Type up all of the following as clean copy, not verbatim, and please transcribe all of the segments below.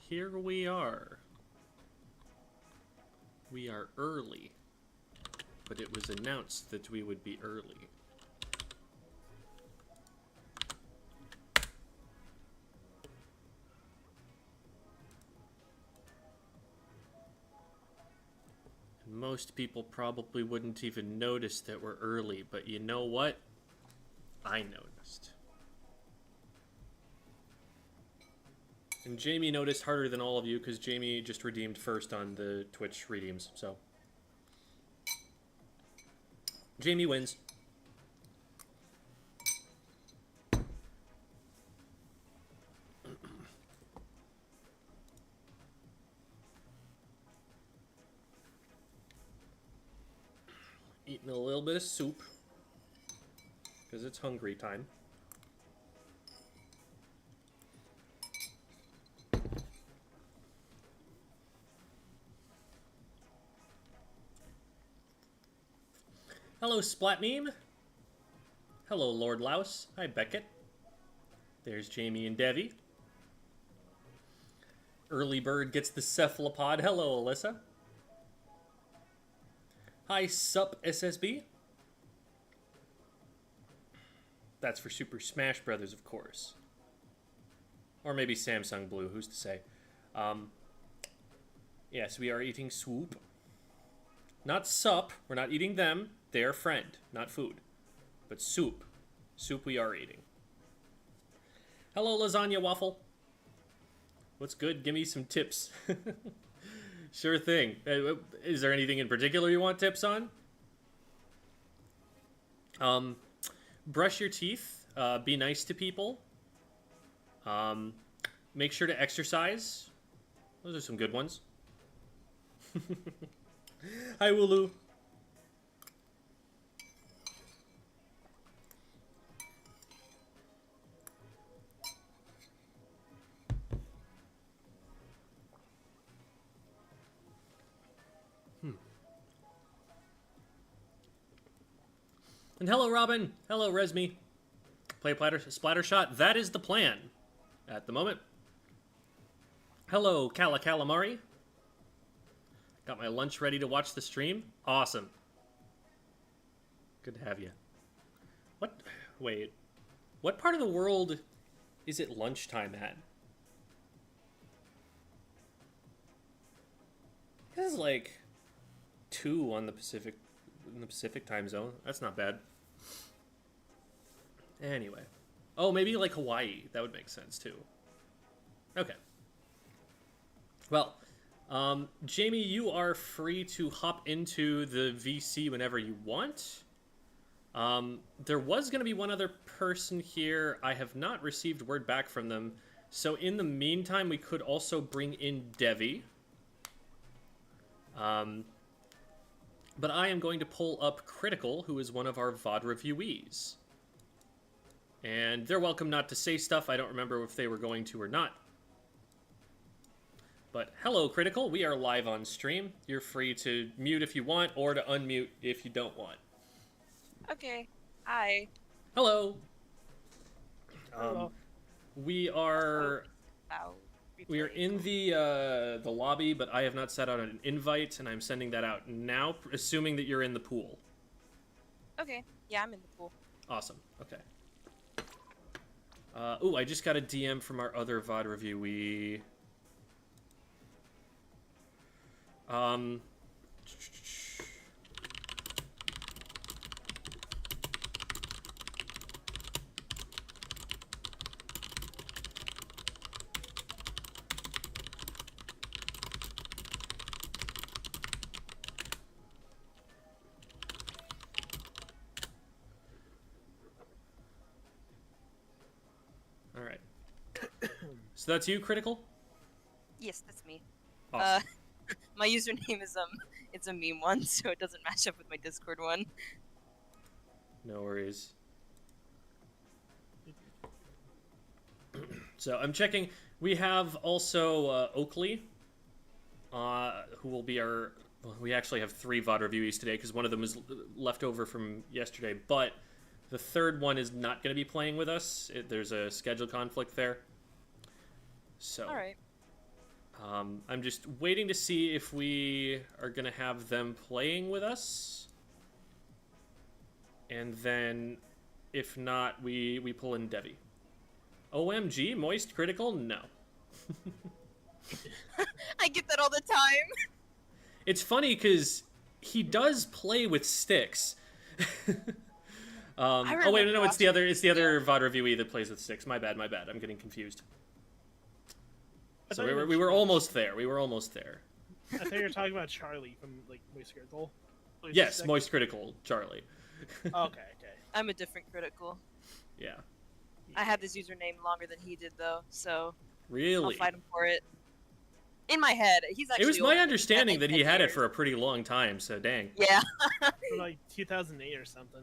Here we are. We are early, but it was announced that we would be early. And most people probably wouldn't even notice that we're early, but you know what? I noticed. And Jamie noticed harder than all of you because Jamie just redeemed first on the Twitch redeems, so. Jamie wins. Eating a little bit of soup because it's hungry time. Hello, Splat Meme. Hello, Lord Louse. Hi, Beckett. There's Jamie and Devi. Early Bird gets the cephalopod. Hello, Alyssa. Hi, Sup SSB. That's for Super Smash Brothers, of course. Or maybe Samsung Blue, who's to say. Yes, we are eating soup. Not sup, we're not eating them. They are friend, not food. But soup. Soup we are eating. Hello, Lasagna Waffle. What's good? Give me some tips. Sure thing. Is there anything in particular you want tips on? Brush your teeth. Be nice to people. Make sure to exercise. Those are some good ones. Hi, Wooloo. And hello, Robin. Hello, Resmi. Play splatter shot. That is the plan at the moment. Hello, Kala Calamari. Got my lunch ready to watch the stream. Awesome. Good to have you. What? Wait. What part of the world is it lunchtime at? This is like 2 on the Pacific, in the Pacific time zone. That's not bad. Anyway. Oh, maybe like Hawaii. That would make sense too. Okay. Well, Jamie, you are free to hop into the VC whenever you want. There was going to be one other person here. I have not received word back from them. So in the meantime, we could also bring in Devi. But I am going to pull up Critical, who is one of our VOD reviewees. And they're welcome not to say stuff. I don't remember if they were going to or not. But hello, Critical. We are live on stream. You're free to mute if you want, or to unmute if you don't want. Okay. Hi. Hello. We are in the lobby, but I have not set out an invite, and I'm sending that out now, assuming that you're in the pool. Okay. Yeah, I'm in the pool. Awesome. Okay. Ooh, I just got a DM from our other VOD reviewee. All right. So that's you, Critical? Yes, that's me. Awesome. My username is it's a meme one, so it doesn't match up with my Discord one. No worries. So I'm checking. We have also Oakley, who will be our... Well, we actually have 3 VOD reviewees today because one of them is left over from yesterday, but the third one is not going to be playing with us. There's a schedule conflict there. So, All right. I'm just waiting to see if we are gonna have them playing with us, and then if not, we pull in Devi. OMG, moist critical? No. I get that all the time. It's funny because he does play with sticks. Oh wait, no, it's the other VOD reviewee that plays with sticks. My bad. I'm getting confused. So we were almost there. We were almost there. I think you're talking about Charlie from like Moist Critical. Yes, Moist Critical, Charlie. Okay. I'm a different critical. Yeah. I had this username longer than he did though, so Really? I'll fight him for it. In my head, he's actually. It was my understanding that he had it for a pretty long time. So dang. Yeah. From like 2008 or something.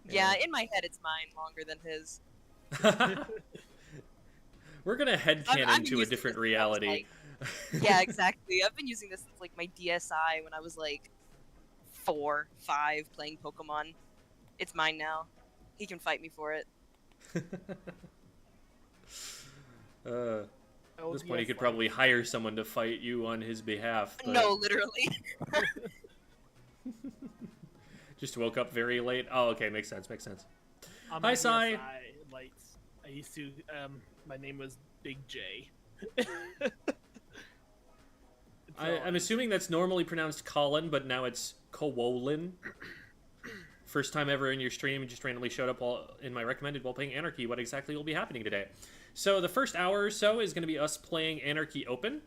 Yeah, in my head, it's mine longer than his. We're gonna headcanon to a different reality. Yeah, exactly. I've been using this since like my DSi when I was like 4, 5 playing Pokemon. It's mine now. He can fight me for it. At this point, he could probably hire someone to fight you on his behalf. But... No, literally. Just woke up very late. Oh, okay, makes sense. Hi, Sai. Lights. I used to. My name was Big J. I'm assuming that's normally pronounced Colin, but now it's Kowolin. First time ever in your stream, you just randomly showed up in my recommended while playing Anarchy. What exactly will be happening today? So the first hour or so is going to be us playing Anarchy Open.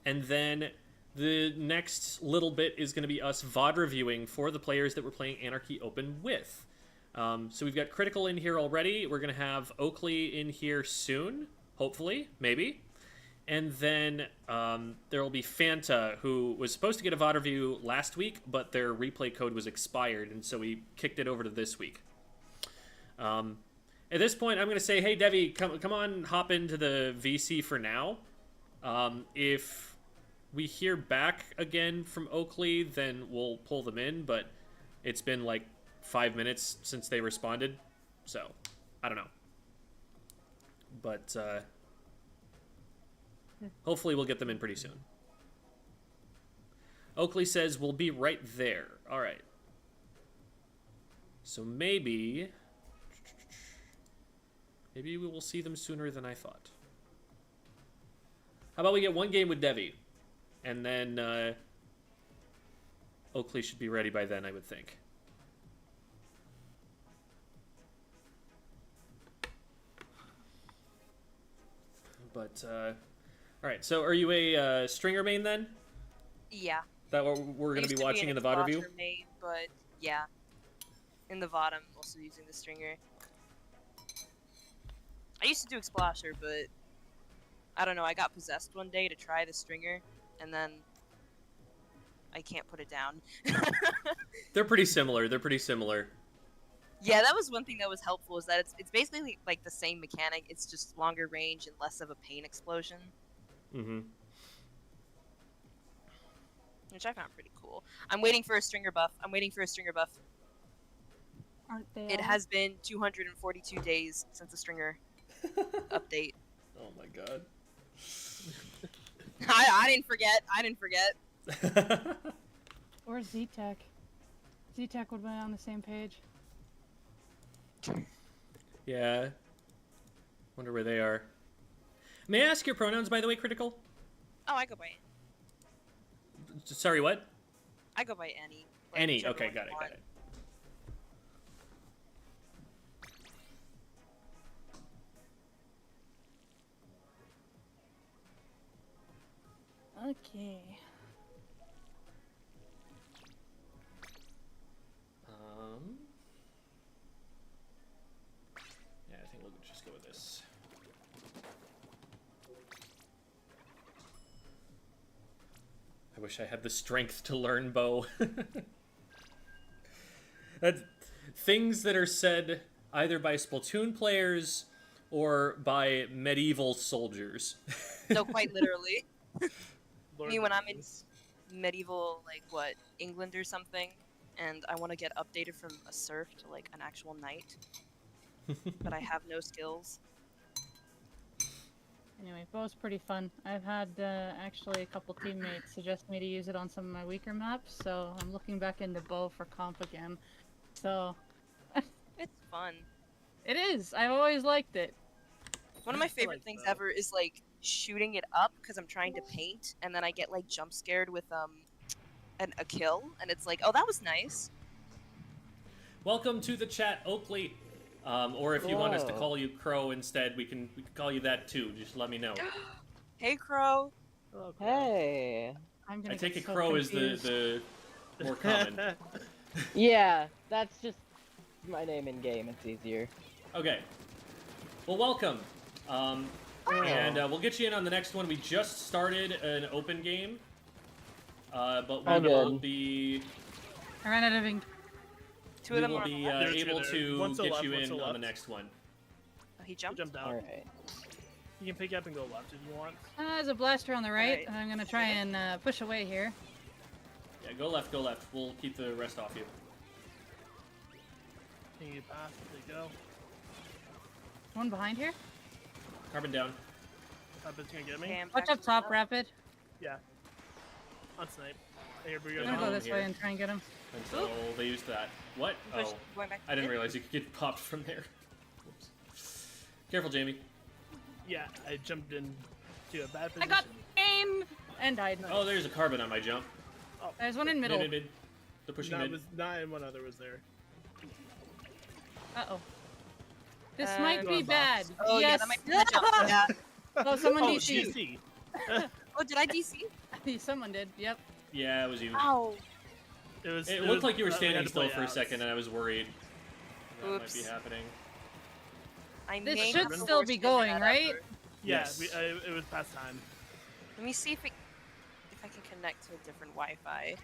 And then the next little bit is going to be us VOD reviewing for the players that we're playing Anarchy Open with. So we've got Critical in here already. We're going to have Oakley in here soon. Hopefully. Maybe. And then there will be Fanta, who was supposed to get a VOD review last week, but their replay code was expired, and so we kicked it over to this week. At this point, I'm going to say, hey, Devi, come on, hop into the VC for now. If we hear back again from Oakley, then we'll pull them in, but it's been like 5 minutes since they responded, so I don't know. But hopefully we'll get them in pretty soon. Oakley says we'll be right there. All right. So maybe we will see them sooner than I thought. How about we get one game with Devi, and then Oakley should be ready by then, I would think. But all right, so are you a stringer main then? Yeah. That what we're going to be watching in the VOD review? Main, but yeah. In the VOD, I'm also using the stringer. I used to do Explasher, but I don't know, I got possessed one day to try the stringer, and then I can't put it down. They're pretty similar. Yeah, that was one thing that was helpful, is that it's basically like the same mechanic, it's just longer range and less of a pain explosion. Mm-hmm. Which I found pretty cool. I'm waiting for a stringer buff. Aren't they? It has been 242 days since the stringer update. Oh my god. I didn't forget. Or Z-Tech. Z-Tech would be on the same page. Yeah. Wonder where they are. May I ask your pronouns, by the way, Critical? Oh, I go by Sorry, what? I go by Annie. Like, Annie. Okay, got it. Okay. Yeah, I think we'll just go with this. I wish I had the strength to learn bow. That's things that are said either by Splatoon players or by medieval soldiers. No, quite literally. Me, when I'm in medieval, like, what, England or something, and I want to get updated from a serf to, like, an actual knight, but I have no skills. Anyway, bow's pretty fun. I've had actually a couple teammates suggest me to use it on some of my weaker maps, so I'm looking back into bow for comp again. So It's fun. it is. I've always liked it. One of my favorite like things bow. ever is like shooting it up because I'm trying to paint, and then I get like jump scared with a kill, and it's like, oh, that was nice. Welcome to the chat, Oakley. Or if you want us to Whoa. call you Crow instead, we can call you that too. Just let me know. Hey, Crow. Hello, Crow. Hey. I'm I gonna take get it so Crow confused. is the more common. Yeah, that's just my name in game. It's easier. Okay. Well, welcome. And we'll get you in on the next one. We just started an open game. But we Oh, will good. be I ran out of ink. Two of them are. be There are two able there. to One's to get left, you one's in to on the left. next one. Oh, he You jumped. jumped out. All right. You can pick up and go left if you want. There's a blaster on the right, Alright. and I'm gonna try and push away here. Yeah, go left, go left. We'll keep the rest off you. Can you pass? There you go. One behind here. Carbon down. Rapid's gonna get me. Okay, I'm Watch back up to top, the- Rapid. Yeah. On snipe. Hey, here we Good I'm go. gonna go home this here. way and try and get him. Until they use that. What? Push, Oh, going back I didn't in. realize you could get popped from there. Whoops. Careful, Jamie. Yeah, I jumped in to a bad I position. got aim and died. Oh, there's a carbon on my jump. There's one in middle. Mid. They're pushing No, mid. it was not in one other was there. Uh-oh. This Uh, might Go be on, bad. box. Oh yeah, yes. that might be the jump. Yeah. Oh, someone Oh, DC. DC. Oh, did I DC? Someone did. Yep. Yeah, it was you. Ow. It looked like you were we standing had to still play for a outs. second, and I was worried that might be Oops. happening. I This may should have the still worst be internet going, ever. right? Yeah, Yes. it was past time. Let me see if I can connect to a different Wi-Fi.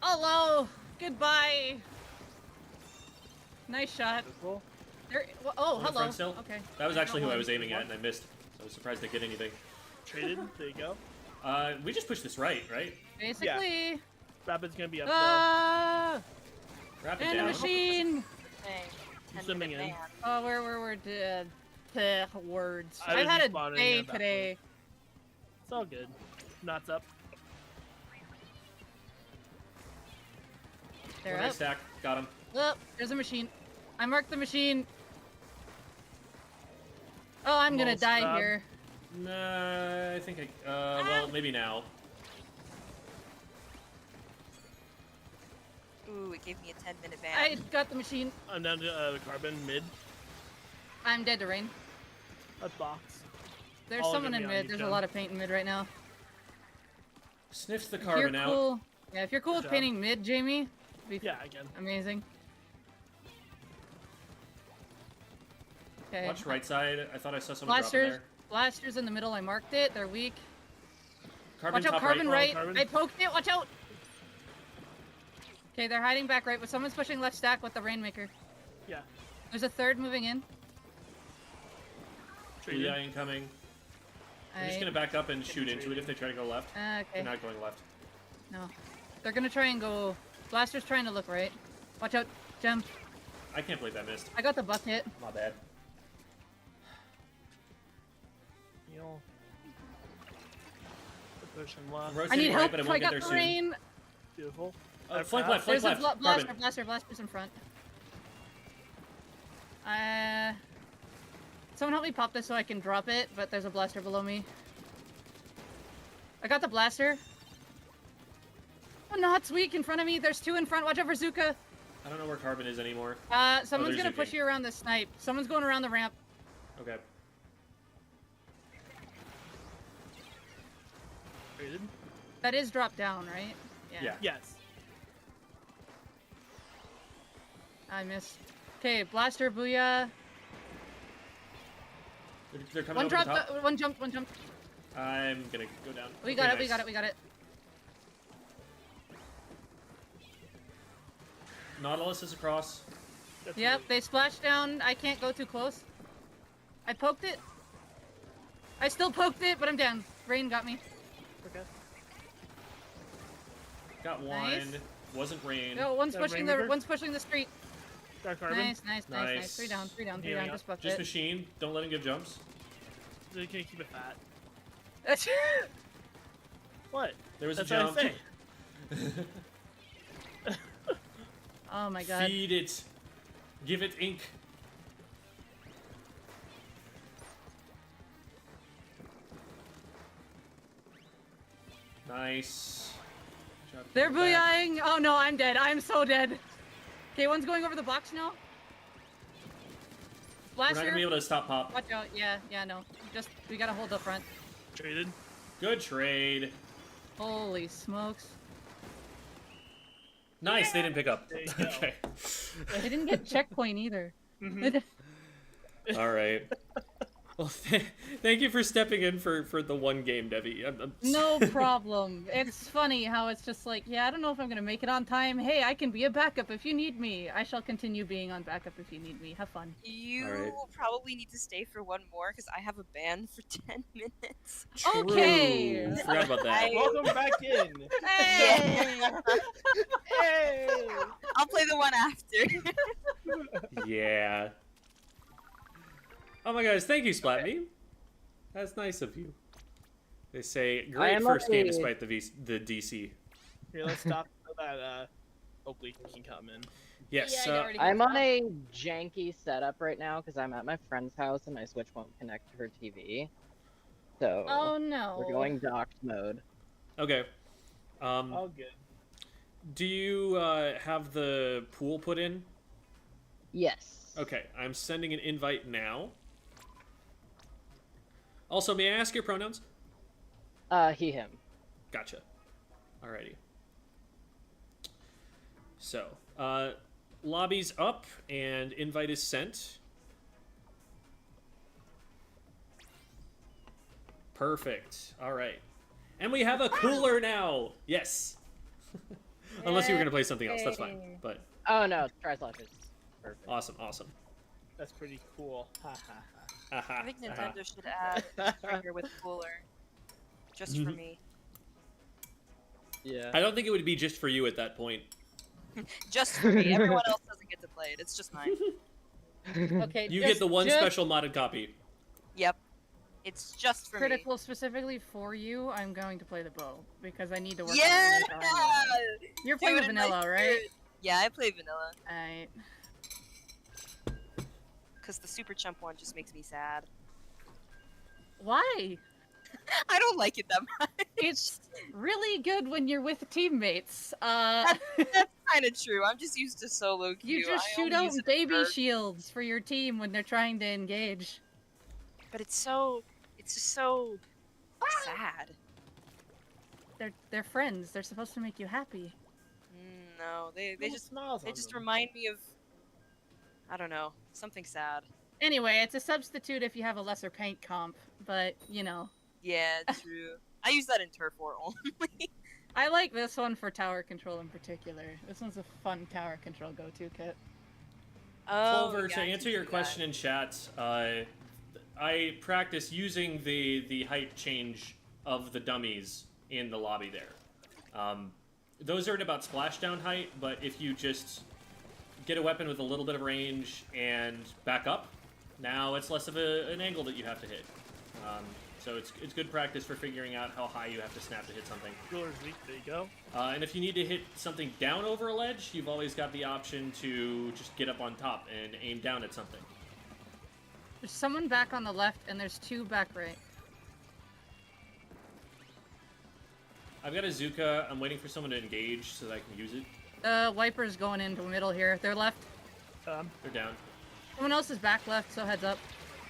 Hello. Goodbye. Nice shot. Cool. There. Oh, One in hello. front still. Okay. That was I actually got who I one. was aiming at, and I missed. So I was surprised to get anything. Traded. There you go. We just pushed this right? Basically. Rapid's gonna be up Ah! Rapid And a down. machine. Dang. 10 Swimming minute in. ban. Oh, we're dead. Words. I I've was had a respawning day at that today. point. It's all good. Knots up. They're One right up. stack. Got him. Oh, there's a machine. I marked the machine. Oh, I'm gonna Almost die done. here. Nah, I think well, maybe now. Ooh, it gave me a 10-minute ban. I got the machine. I'm down to carbon mid. I'm dead to rain. That box. There's All someone gonna in be on mid. you, There's a Jen. lot of paint in mid right now. Sniffs the If carbon you're out. cool, yeah, if you're cool Good with job. painting mid, Jamie, be Yeah, again. amazing. Okay. Watch right side. I thought I saw someone dropping Blasters. there. Blasters in the middle. I marked it. They're weak. Carbon Watch out, top carbon right. right. Carbon. I poked it. Watch out. Okay, they're hiding back right, but someone's pushing left stack with the Rainmaker. Yeah. There's a third moving in. Traded. Yeah, incoming. I'm just gonna back up and shoot into it if they try to go left. Okay. They're not going left. No. They're gonna try and go. Blaster's trying to look right. Watch out, Gem. I can't believe that missed. I got the bucket. My bad. Heal. They're pushing left. I Rotating need right, help. but I I won't get got there the soon. rain. Beautiful. Flank left, flank There's a left. blaster, Carbon. blaster's in front. Someone help me pop this so I can drop it, but there's a blaster below me. I got the blaster. Oh, no, it's weak in front of me. There's two in front. Watch out for Zuka. I don't know where carbon is anymore. Someone's there's gonna push Zuki. you around the snipe. Someone's going around the ramp. Okay. Traded. That is drop down, right? Yeah. Yes. I missed. Okay, blaster, booyah. They're coming One over the dropped. top. One jumped. One jumped. I'm gonna go down. We Okay, got it. We nice. got it. We got it. Nautilus is across. That's Yep, really- they splashed down. I can't go too close. I poked it. I still poked it, but I'm down. Rain got me. Okay. Got one. Nice. Wasn't rain. Oh, one's That pushing Rainmaker? one's pushing the street. Got carbon. Nice, nice, nice, nice. Nice. Three down, Healing up. just bucked Just it. machine. Don't let him give jumps. They can keep it fat. That's What? There was That's a jump. what I say. Oh my god. Feed it. Give it ink. Nice. Good job They're getting back. booyahing! Oh no, I'm dead. I'm so dead. Okay, one's going over the box now. We're not Blaster. gonna be able to stop pop. Watch out. Yeah, no. Just, we gotta hold the front. Traded. Good trade. Holy smokes. Nice, they didn't pick up. There you go. Okay. They didn't get checkpoint either. All right. Well, thank you for stepping in for the one game, Debbie. No problem. It's funny how it's just like, yeah, I don't know if I'm gonna make it on time. Hey, I can be a backup if you need me. I shall continue being on backup if you need me. Have fun. You Alright. probably need to stay for one more because I have a ban for 10 minutes. Okay. True. Forgot about that. Welcome back in. Hey! Hey. I'll play the one after. Yeah. Oh my gosh, thank you, Splatme. That's nice of you. They say, great am first game a- despite the DC. Here, let's stop so that Oakley can come in. Yes, Yeah, I already I'm got on that. a janky setup right now because I'm at my friend's house and my Switch won't connect to her TV. So Oh no. we're going docked mode. okay. All good. Do you have the pool put in? Yes. Okay, I'm sending an invite now. Also, may I ask your pronouns? He, him. Gotcha. Alrighty. So, lobby's up and invite is sent. Perfect. Alright. And we have a cooler now! Yes! Unless you were going to play something else, that's fine. Yay. But Oh no, Trislash is perfect. awesome, awesome. That's pretty cool. Ha ha ha. Haha, I think haha. Nintendo should add a trigger with cooler. Just for me. Yeah. I don't think it would be just for you at that point. Just for me. Everyone else doesn't get to play it. It's just mine. Okay. You just- get the one just special modded copy. Yep. It's just for critical specifically for you. I'm going to play the bow because I need to work me. on Yeah! my armor. You're playing Do with it in my vanilla, right? spirit. Yeah, I play vanilla. Alright. Because the Super Chump one just makes me sad. Why? I don't like it that much. It's really good when you're with teammates. That's kind of true. I'm just used to solo queue. You just I shoot only out use it baby for- shields for your team when they're trying to engage. But it's just so sad. They're friends. They're supposed to make you happy. No, they Little just smiles they on just them. remind me of, I don't know, something sad. Anyway, it's a substitute if you have a lesser paint comp, but you know. Yeah, true. I use that in Turf War only. I like this one for tower control in particular. This one's a fun tower control go-to kit. Clover, yeah, to I can answer your see that. question in chat, I practice using the height change of the dummies in the lobby there. Those are at about splashdown height, but if you just get a weapon with a little bit of range and back up, now it's less of an angle that you have to hit. So it's good practice for figuring out how high you have to snap to hit something. Ruler's weak. There you go. And if you need to hit something down over a ledge, you've always got the option to just get up on top and aim down at something. There's someone back on the left, and there's two back right. I've got a Zuka. I'm waiting for someone to engage so that I can use it. Wiper's going into the middle here. They're left. They're down. Someone else is back left, so heads up.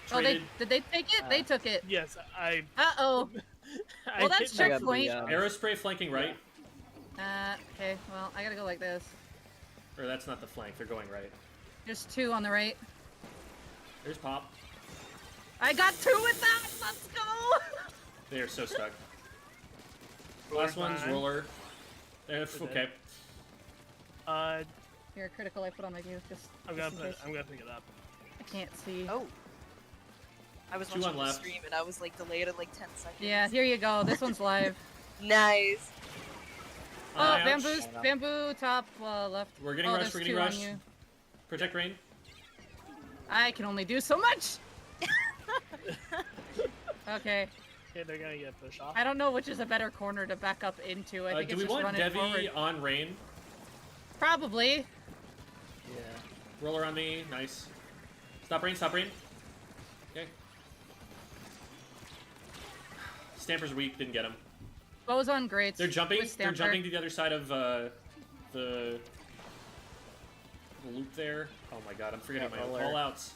Traded. Oh, did they take it? They took it. Yes, I. Uh-oh. I Well, that's hit my- checkpoint. Aerospray flanking right. Okay, well, I gotta go like this. Or that's not the flank. They're going right. There's two on the right. There's Pop. I got two with that! Let's go! They are so stuck. Roller Last one's fine. roller. Okay. Here, critical I put on my view, just I'm just gonna in case. I'm gonna pick it up. I can't see. Oh. I was Two watching on the left. stream and I was like delayed at like 10 seconds. Yeah, here you go. This one's live. Nice. Oh, Ouch. bamboo top left. We're getting oh, rushed. there's We're getting two on rushed. you. Protect rain. I can only do so much. Okay. Okay, they're gonna get pushed off. I don't know which is a better corner to back up into. I think Do it's we just want running Devi forward. on Rain? Probably. Yeah. Roller on me. Nice. Stop Rain, stop Rain. Okay. Stamper's weak, didn't get him. Bows on greats. They're jumping. with They're Stamper. jumping to the other side of the loop there. Oh my god, I'm forgetting Yeah, my own roller. callouts.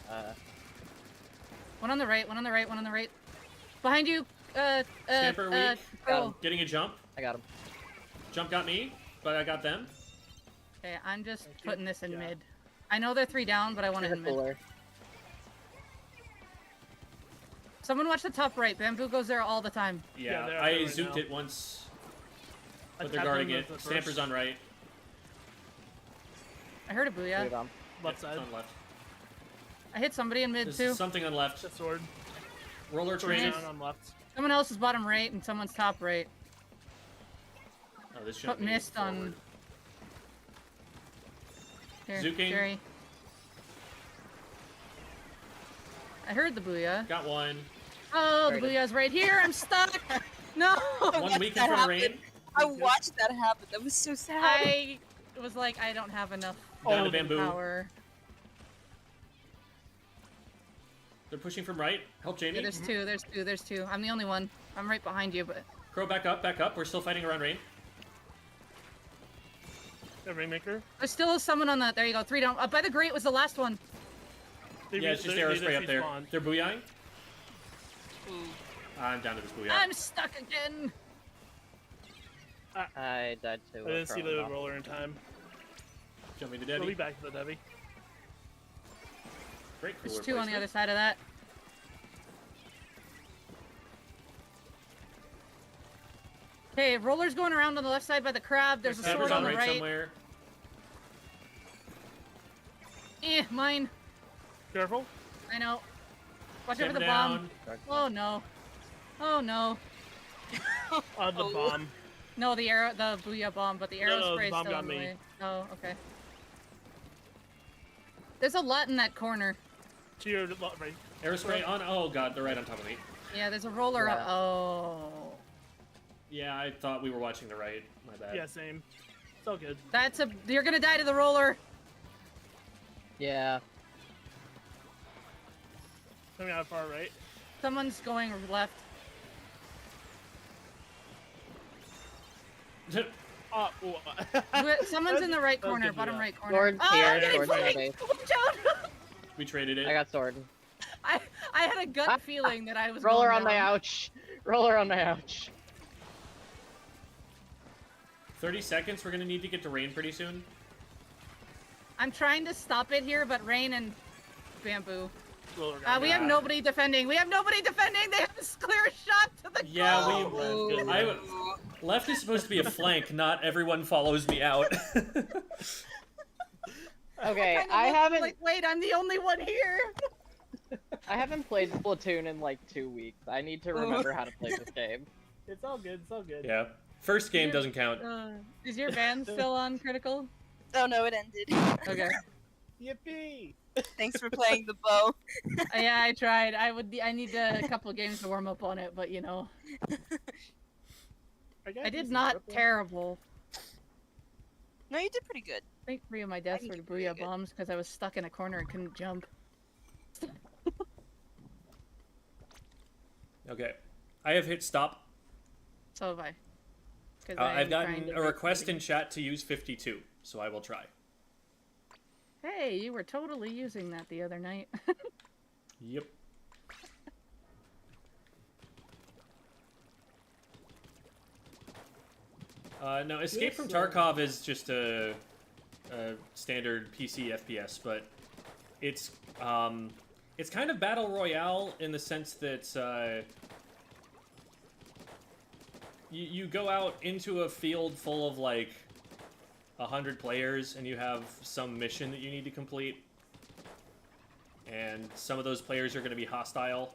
One on the right. One on the right. One on the right. Behind you. Stamper weak. Pearl. Getting a jump. I got him. Jump got me, but I got them. Okay, I'm just Thank you. putting this in Yeah. mid. I know they're 3 down, but I want it in mid. Cooler. Someone watch the top right. Bamboo goes there all the time. Yeah, they're I up there right zooped now. it once, I but they're tapped guarding them it. with the Stamper's first on right. I heard a booyah. Dude, I'm- left Yep, side. on left. I hit somebody in mid There's too. something on left. The sword. Roller Sword traded. down on left. Someone else is bottom right and someone's top right. Oh, this Put shouldn't be mist on. forward. Here, Zuking. Jerry. I heard the booyah. Got one. Oh, the Right. booyah's right here. I'm stuck. No. One weak in front of Rain. I watched that happen. That was so sad. I was like, I don't have enough Down to bamboo. power. They're pushing from right. Help Yeah, Jamie. there's two. There's two. There's two. I'm the only one. I'm right behind you, but Crow, back up, back up. We're still fighting around Rain. The Rainmaker. there's still someone on that. There you go. 3 down. Up by the grate was the last one. They Yeah, it's just they aerospray up there. respawned. They're booyahing. Ooh. I'm down to this booyah. I'm stuck again. I died too. I didn't see the roller in time. Jumping to We'll be Debbie. back to the Debbie. Great cooler There's 2 on the placement. other side of that. Okay, roller's going around on the left side by the crab. There's a Stamper's sword on the right right. somewhere. Mine. Careful. I know. Watch out for Stamper the down. bomb. Oh no. Oh no. On the Oh. bomb. No, the arrow, the booyah bomb, but the arrow no, the spray's bomb still got in the me. way. Oh, okay. There's a lot in that corner. To your right. Aerospray on. Oh god, they're right on top of me. Yeah, there's a roller up. Yeah. Oh. Yeah, I thought we were watching the right. My bad. Yeah, same. It's all good. That's a. You're gonna die to the roller. Yeah. Coming out far right. Someone's going left. Oh, Someone's in the right That was corner, good, bottom yeah. right corner. Sword Oh, here, I'm getting sword in the flanked! base. Watch out! We traded it. I got sword. I had a gut feeling that I was Roller going on my down. ouch. Roller on my ouch. 30 seconds. We're gonna need to get to Rain pretty soon. I'm trying to stop it here, but Rain and Bamboo. Roller got We me. have nobody defending. We have nobody defending. They have this clear shot to the Yeah, goal. we. Good. I, left is supposed to be a flank. Not everyone follows me out. Okay, Kinda I looked haven't Like, wait, I'm the only one here. played Splatoon in like 2 weeks. I need to remember how to play this game. It's all good. It's all good. Yeah. First game doesn't count. Is your band still on critical? Oh no, it ended. Okay. Yippee! Thanks for playing the bow. Yeah, I tried. I need a couple of games to warm up on it, but you know, I did not terrible. No, you did pretty good. I think 3 of my deaths think were you to did pretty booyah good. bombs because I was stuck in a corner and couldn't jump. Okay. I have hit stop. So have I. 'Cause I've I'm trying gotten to a make request in something- chat to use 52, so I will try. Hey, you were totally using that the other night. Yep. No, Escape from Tarkov is just a standard PC FPS, but it's kind of battle royale in the sense that you go out into a field full of like 100 players, and you have some mission that you need to complete, and some of those players are going to be hostile.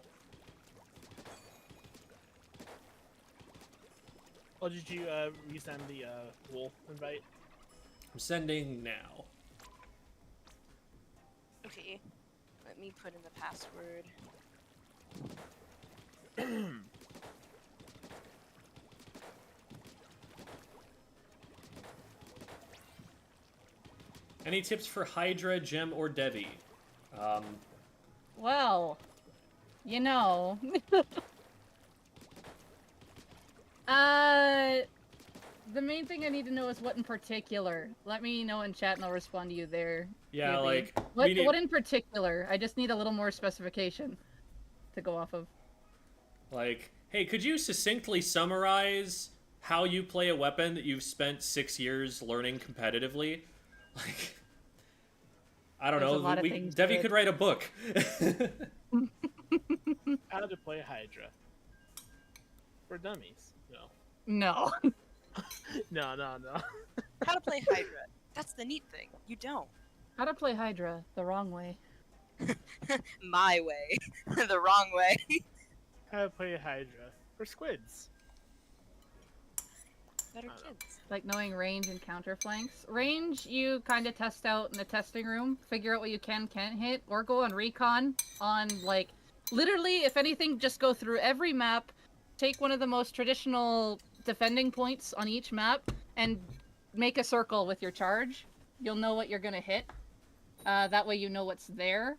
Oh, did you resend the pool invite? I'm sending now. Okay. Let me put in the password. Any tips for Hydra, Gem, or Devi? Well, you know. The main thing I need to know is what in particular. Let me know in chat and I'll respond to you there. Yeah, Gaby. like, what in particular? I just need a little more specification to go off of. Like, hey, could you succinctly summarize how you play a weapon that you've spent 6 years learning competitively? Like, I don't There's a know. lot of things Devi to it. could write a book. How to play Hydra. For dummies. No. No. No. How to play Hydra. That's the neat thing. You don't. How to play Hydra the wrong way. My way. The wrong way. How to play Hydra. For squids. Better I don't know. kids. Like knowing range and counter flanks. Range you kind of test out in the testing room, figure out what you can't hit, or go on recon on like literally if anything just go through every map, take one of the most traditional defending points on each map and make a circle with your charge. You'll know what you're gonna hit. That way you know what's there.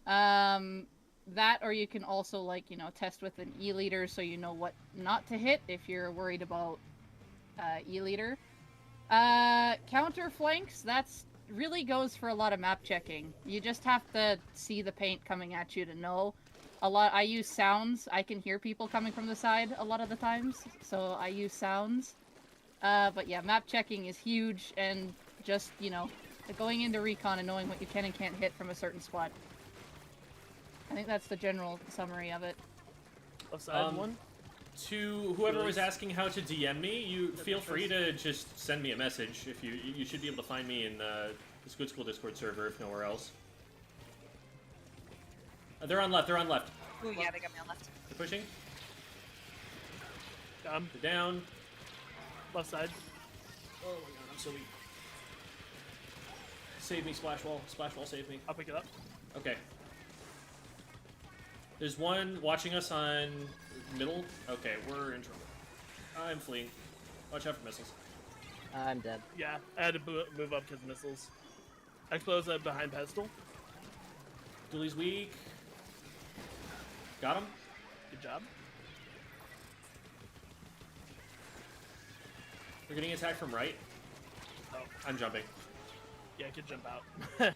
That or you can also like, you know, test with an E-leader so you know what not to hit if you're worried about E-leader. Counter flanks, that's really goes for a lot of map checking. You just have to see the paint coming at you to know. I use sounds. I can hear people coming from the side a lot of the times, so I use sounds. But yeah, map checking is huge, and just, you know, going into recon and knowing what you can and can't hit from a certain squad. I think that's the general summary of it. Left side one. To whoever was asking how to DM me, you feel free to just send me a message. If you should be able to find me in this Good School Discord server, if nowhere else. They're on left. They're on left. Ooh, yeah, they got me on left. They're pushing. They're down. Left side. Oh my god, I'm so weak. Save me, Splash Wall. Splash Wall, save me. I'll pick it up. Okay. There's one watching us on middle. Okay, we're in trouble. I'm fleeing. Watch out for missiles. I'm dead. Yeah, I had to move up because missiles. Explo's behind pedestal. Dooley's weak. Got him. Good job. We're getting attacked from right. Oh, I'm jumping. yeah, I could jump out. Okay.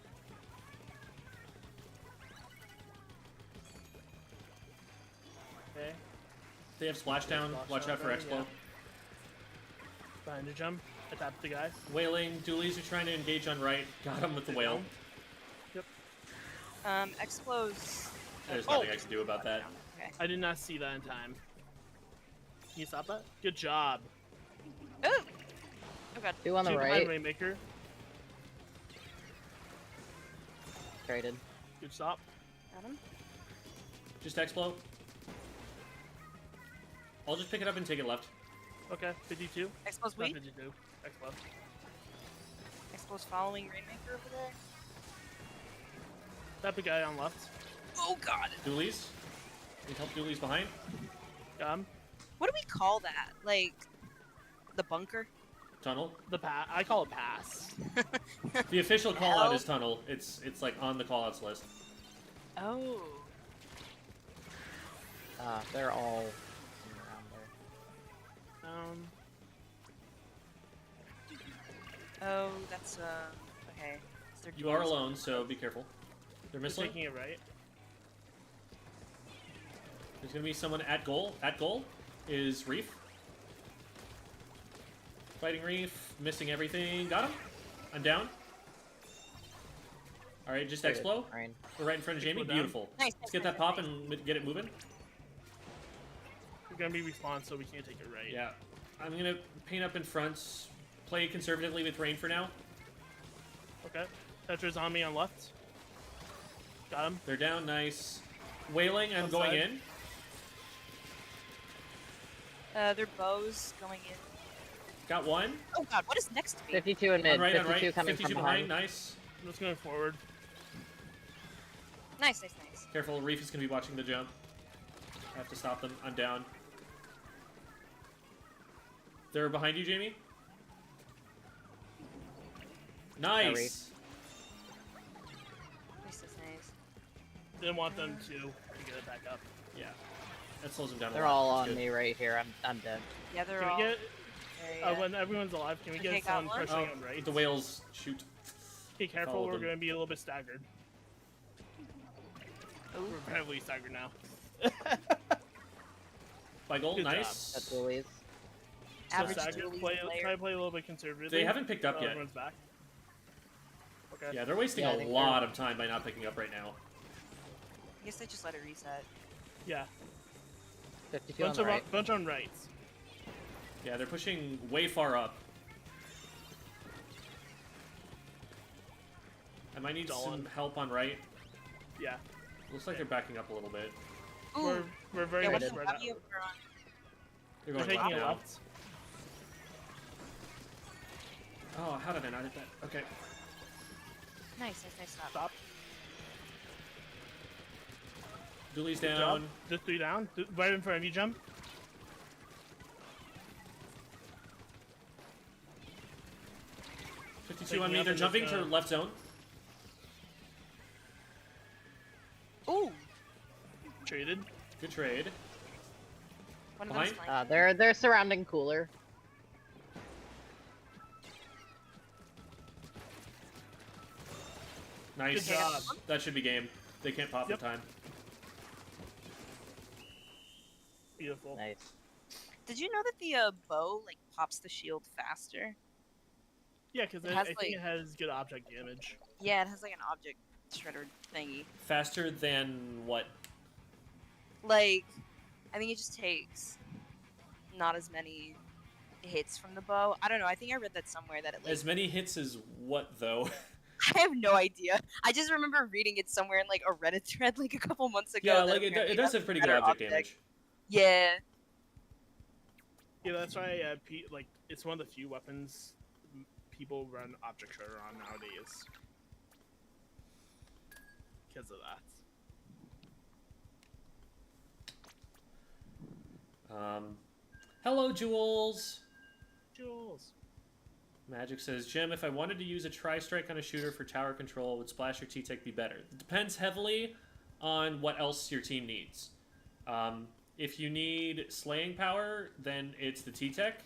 They have splashdown. Watch out for Splashdown, Explo. yeah. Behind your jump. I tapped the guy. Wailing. Doolies are trying to engage on right. Got him with the whale. Yep. Explo's. There's nothing I can do about that. Okay. I did not see that in time. Can you stop that? Good job. Ooh! Oh god. Two on the Two behind right. Rainmaker. Traded. Good stop. Got him. Just Explo. I'll just pick it up and take it left. Okay, 52. Explo's Not weak. 52. Explo. Explo's following Rainmaker over there. Tap the guy on left. Oh god. Doolies. Need help Doolies behind. Got him. What do we call that? Like, the bunker? Tunnel. The pass. I call it pass. The official call out is tunnel. It's like on the call outs list. Oh. They're all around there. Oh, that's, okay. So they're You are doing alone, so be careful. They're Just missing. taking it right. There's gonna be someone at goal. At goal is Reef. Fighting Reef, missing everything. Got him. I'm down. All right, just Traded. Explo. Rain. We're right in front of Jamie. Explo down. Beautiful. Nice, Let's nice, get that nice, pop nice. and get it moving. We're gonna be respawned, so we can't take it right. Yeah. I'm gonna paint up in front. Play conservatively with Rain for now. Okay. Tetra's on me on left. Got him. They're down. Nice. Wailing. I'm Left going side. in. Their bows going in. Got one. Oh god, what is next to me? 52 in mid. On right. 52 On right. coming 52 from behind. behind. Nice. I'm just going forward. Nice, nice, nice. Careful. Reef is gonna be watching the jump. I have to stop them. I'm down. They're behind you, Jamie? Nice! Nice, nice. Didn't want them to get it back up. Yeah. That slows them down a They're lot. all That's on good. me right here. I'm dead. Yeah, they're Can all. we get yeah. when everyone's alive? Can we Okay, get got someone one. pressuring Oh, on right? the whales shoot. Be careful. Follow We're them. going to be a little bit staggered. Ooh. We're heavily staggered now. By goal, Good job. nice. That's Louise. So Average staggered. Julie's Try player. to play a little bit conservatively. They haven't picked up so yet. Everyone's back. Okay. Yeah, they're wasting Yeah, I a think lot of time by not picking up right now. I guess they just let it reset. Yeah. 52 on Bunch the of right. bunch on rights. Yeah, they're pushing way far up. I might need some Dawn. help on right. Yeah. Looks like they're backing up a little bit. Ooh. We're very Yeah, much what's spread the out. W over on? They're We're going taking left it now. left. Oh, how did I not hit that? Okay. Nice stop. Stop. Dooley's Good down. job. Just 3 down. Right in front of you, jump. 52 on Taking me. up They're in jumping this, to left zone. Ooh. Traded. Good trade. One of them's Behind? flanking. They're surrounding cooler. Nice. Good job. That should be game. They can't pop Yep. the time. Beautiful. Nice. Did you know that the bow like pops the shield faster? Yeah, because It I has, think like- it has good object damage. Yeah, it has like an object shredder thingy. Faster than what? Like, I think it just takes not as many hits from the bow. I don't know. I think I read that somewhere that it like. As many hits as what, though? I have no idea. I just remember reading it somewhere in like a Reddit thread like a couple months ago. Yeah, that like it apparently does has have pretty good better object damage. Yeah. Yeah, that's why like it's one of the few weapons people run object shredder on nowadays. Because of that. Hello, Jules. Jules. Magic says, Jim, if I wanted to use a tri-strike on a shooter for tower control, would Splash or T-Tech be better? It depends heavily on what else your team needs. If you need slaying power, then it's the T-Tech.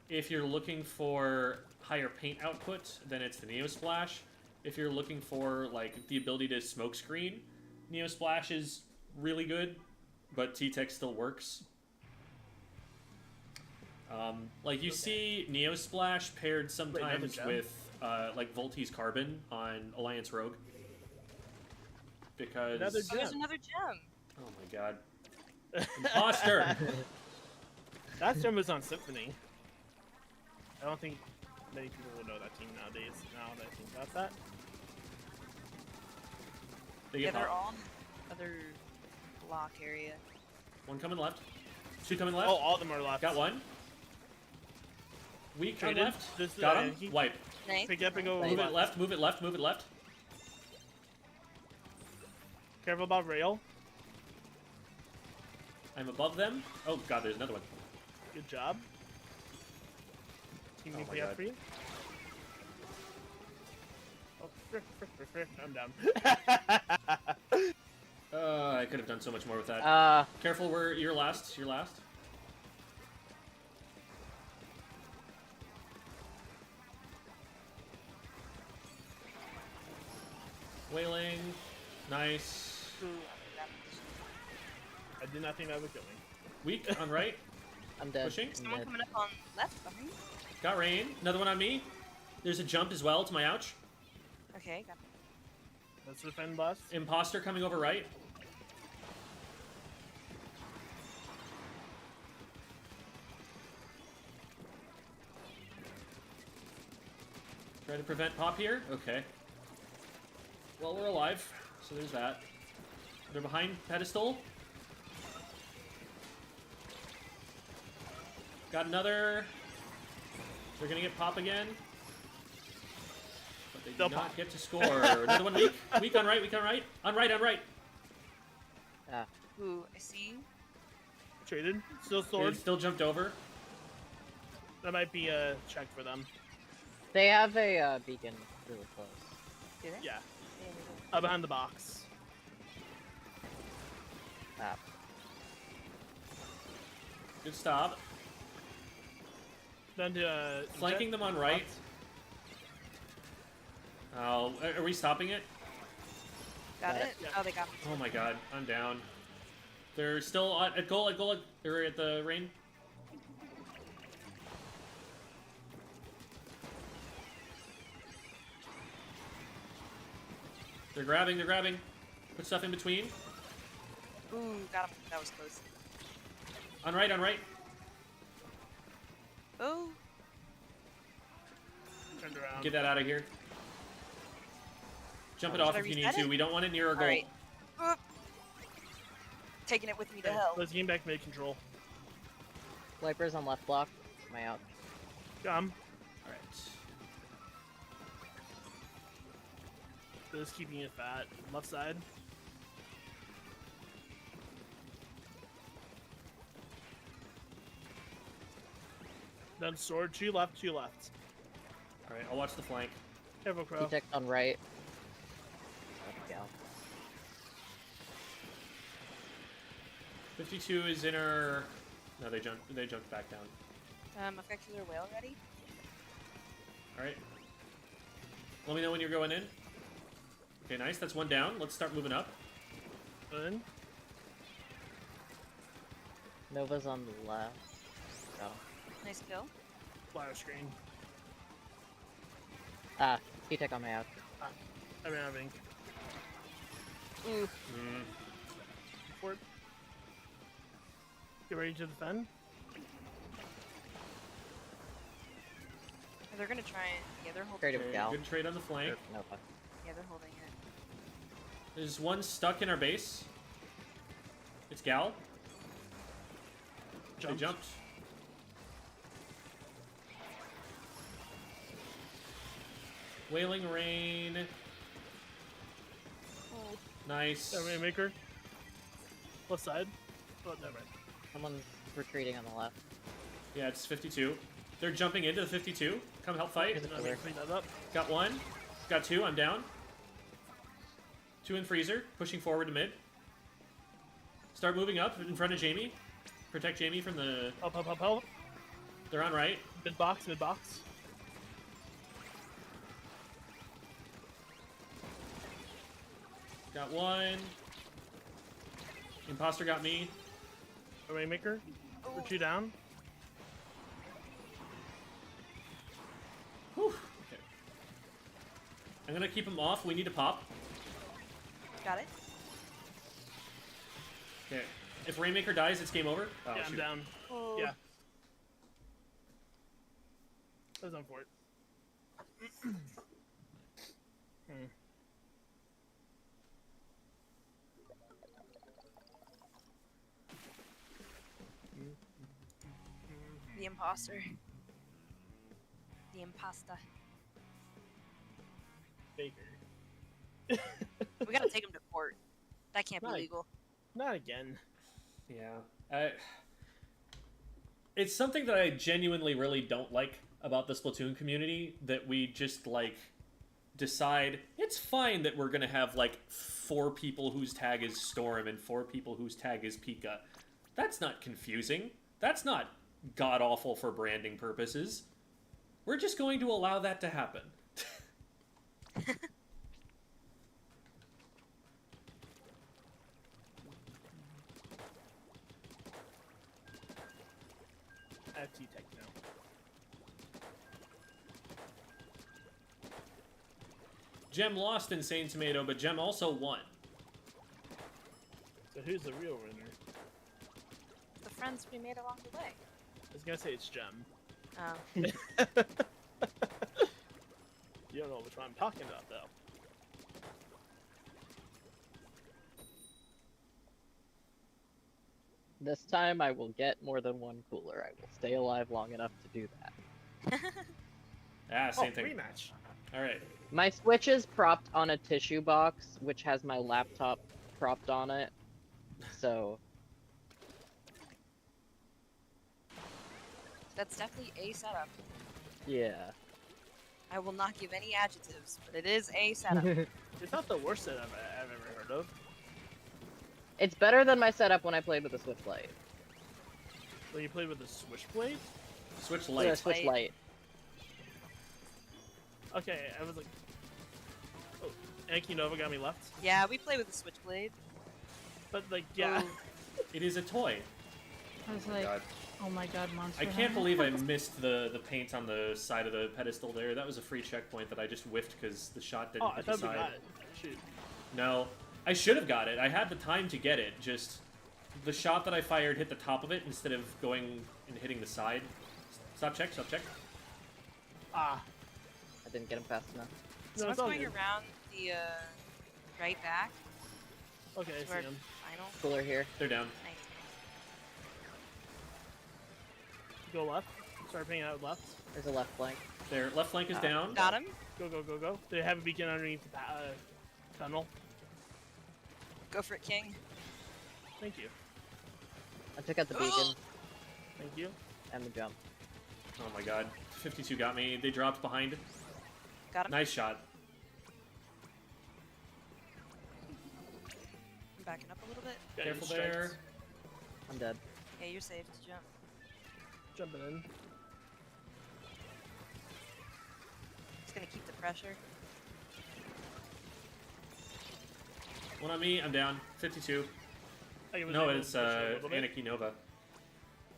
If you're looking for higher paint output, then it's the Neo Splash. If you're looking for like the ability to smoke screen, Neo Splash is really good, but T-Tech still works. Like you see Neo Splash paired sometimes gem? with like Volti's Carbon on Alliance Rogue. Because Another Oh, there's gem. another gem. oh my god. Imposter! That gem was on Symphony. I don't think many people will know that team nowadays. Now that I think about that. They Yeah, get they're popped. all in the other block area. One coming left. Two coming left. Oh, all of them are left. Got one. Weak on Traded. left. This is Got him. Anarchy. Wipe. Nice. Pick up and go. Move it left, move it left, move it left. Careful about rail. I'm above them. Oh god, there's another one. Good job. Team Oh me my pay up God. for you. Oh, frick, frick, frick, frick. I'm down. I could have done so much more with that. Careful, you're last. You're last. Wailing. Nice. I did not think that was going. Weak on right. I'm dead. Pushing. I'm Someone dead. coming up on left behind. Got rain. Another one on me. There's a jump as well to my ouch. Okay, got Let's defend bus. Imposter coming over right. Try to prevent pop here. Okay. Well, we're alive, so there's that. They're behind pedestal. Got another. They're gonna get pop again. But they They'll do not pop. get to score. Another one weak. Weak on right, weak on right. On right, on right. Ooh, I see. Traded. Still They sword. still jumped over. That might be a check for them. They have a beacon really close. Do they? Yeah. Yeah, they do. Behind the box. Ah. Good stop. Then to Flanking them on right. Oh, are we stopping it? Got Got it? it. Yeah. Oh, they got me. Oh my god, I'm down. They're still at goal, they're at the rain. They're grabbing. Put stuff in between. Ooh, got him. That was close. On right. Oh, Turned around. Get that out of here. Jump it Oh, off should I if you need reset to. it? We don't want it near our goal. alright. Taking it with me to hell. Let's get back mid control. Wipers on left block. Am I out? Come. Alright. Just keeping it fat. Left side. Then sword. Two left. Alright, I'll watch the flank. Careful, Crow. T-Tech on right. Let's go. 52 is in our... No, they jumped back down. I've got Killer Whale ready. Alright. Let me know when you're going in. Okay, nice. That's one down. Let's start moving up. In. Nova's on the left. Oh. Nice kill. Fire screen. Ah, T-Tech on my out. I'm having. Ooh. Mm. Fort. Get ready to defend. They're gonna try and... Yeah, they're holding Traded it. with Okay, Gal. good trade on the flank. Nova. Yeah, they're holding it. There's one stuck in our base. It's Gal. They jumped. Wailing Rain. Oh. Nice. Rainmaker. Left side. Oh, never mind. Someone's retreating on the left. Yeah, it's 52. They're jumping into the 52. Come help fight. Here's a Let me killer. clean that up. Got one. Got two. I'm down. Two in freezer. Pushing forward to mid. Start moving up in front of Jamie. Protect Jamie from the... Help. They're on right. Mid box. Got one. Imposter got me. A Rainmaker. We're two down. Whew. Okay. I'm gonna keep him off. We need to pop. Got it? Okay. If Rainmaker dies, it's game over. Oh, Yeah, I'm shoot. down. Oh. Yeah. That was on for it. The imposter. The impasta. Baker. We gotta take him to court. That can't be Right. legal. Not again. Yeah. It's something that I genuinely really don't like about the Splatoon community, that we just, like, decide it's fine that we're gonna have, like, 4 people whose tag is Storm and 4 people whose tag is Pika. That's not confusing. That's not god-awful for branding purposes. We're just going to allow that to happen. I have T-Tech now. Gem lost Insane Tomato, but Gem also won. So who's the real winner? The friends we made along the way. I was gonna say it's Gem. Oh. You don't know which one I'm talking about, though. This time I will get more than one cooler. I will stay alive long enough to do that. Same thing. Rematch. Alright. My Switch is propped on a tissue box, which has my laptop propped on it. So That's definitely a setup. Yeah. I will not give any adjectives, but it is a setup. It's not the worst setup I've ever heard of. It's better than my setup when I played with the Switchblade. When you played with the Switchblade? Switch The light. Switch Lite. Okay, I was like... Oh, Anarchy Nova got me left. Yeah, we play with the Switchblade. But, like, yeah. It is a toy. I was Oh my like, god. oh my god, monster. I can't Hunter. believe I missed the paint on the side of the pedestal there. That was a free checkpoint that I just whiffed because the shot didn't Oh, I hit the thought we side. got it. Shoot. No. I should have got it. I had the time to get it, just the shot that I fired hit the top of it instead of going and hitting the side. Stop check, stop check. Ah. I didn't get him fast enough. No, Someone's it's all going good. around the right back. Okay, I to our see him. final. Cooler here. They're down. Nice. Go left. Start paying out left. There's a left flank. Their left flank is down. Got him. Go, go, go, go. They have a beacon underneath the tunnel. Go for it, King. Thank you. I took out the beacon Thank you. and the jump. Oh my god. 52 got me. They dropped behind. Got him. Nice shot. I'm backing up a little bit. Got Careful you strikes. there. I'm dead. Yeah, you're safe to jump. Jumping in. Just gonna keep the pressure. One on me. I'm down. 52. I was No, able it's to push it a little bit. Anarchy Nova.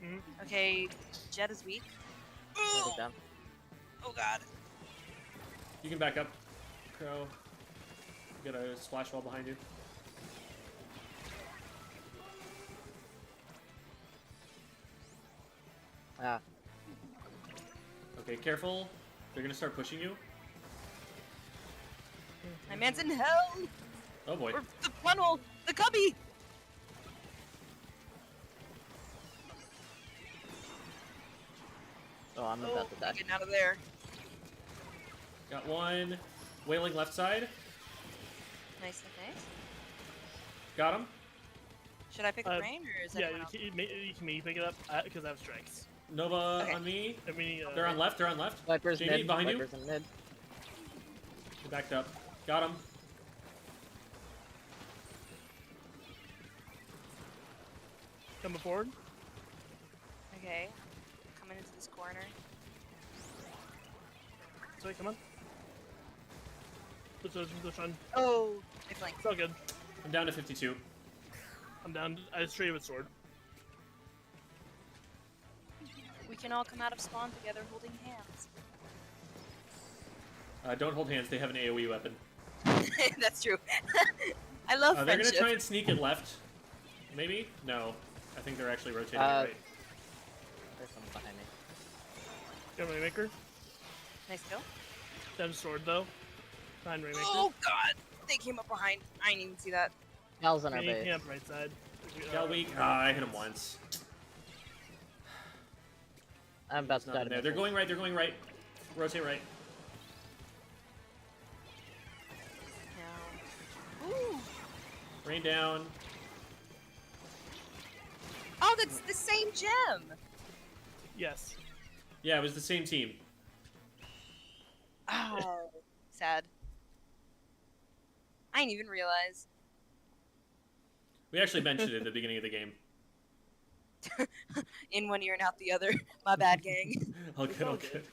Mhm. Okay, Jet is weak. Hold it down. Oh god. You can back up, Crow. You got a splash wall behind you. Ah. Okay, careful. They're gonna start pushing you. My man's in hell! Oh boy. Or the funnel! The cubby! Oh, I'm Oh, about to die. getting out of there. Got one. Wailing left side. Nice, nice. Got him. Should I pick a brain or is Yeah, anyone else? you can maybe pick it up because I have strikes. Nova Okay. on me. I mean, They're on left. They're on left. Viper's Jamie, mid. behind you. Viper's in mid. They backed up. Got him. Coming forward. Okay. Coming into this corner. Sorry, come on. Push on. Oh! I flanked. It's all good. I'm down to 52. I'm down. I just traded with sword. We can all come out of spawn together holding hands. Don't hold hands. They have an AoE weapon. That's true. I love They're friendship. gonna try and sneak it left. Maybe? No. I think they're actually rotating it Uh, right. There's someone behind me. Got Rainmaker. Nice kill. Them sword though. Behind Rainmaker. Oh god! They came up behind. I didn't even see that. Gal's in our Anything base. up right side. Gal weak. Ah, I hit him once. I'm about It's to not die in to there. They're missiles. going right. They're going right. Rotate right. No. Ooh! Rain down. Oh, that's the same gem! Yes. Yeah, it was the same team. Oh, sad. I didn't even realize. We actually mentioned it at the beginning of the game. In one ear and out the other. My bad, gang. All good, all okay. good.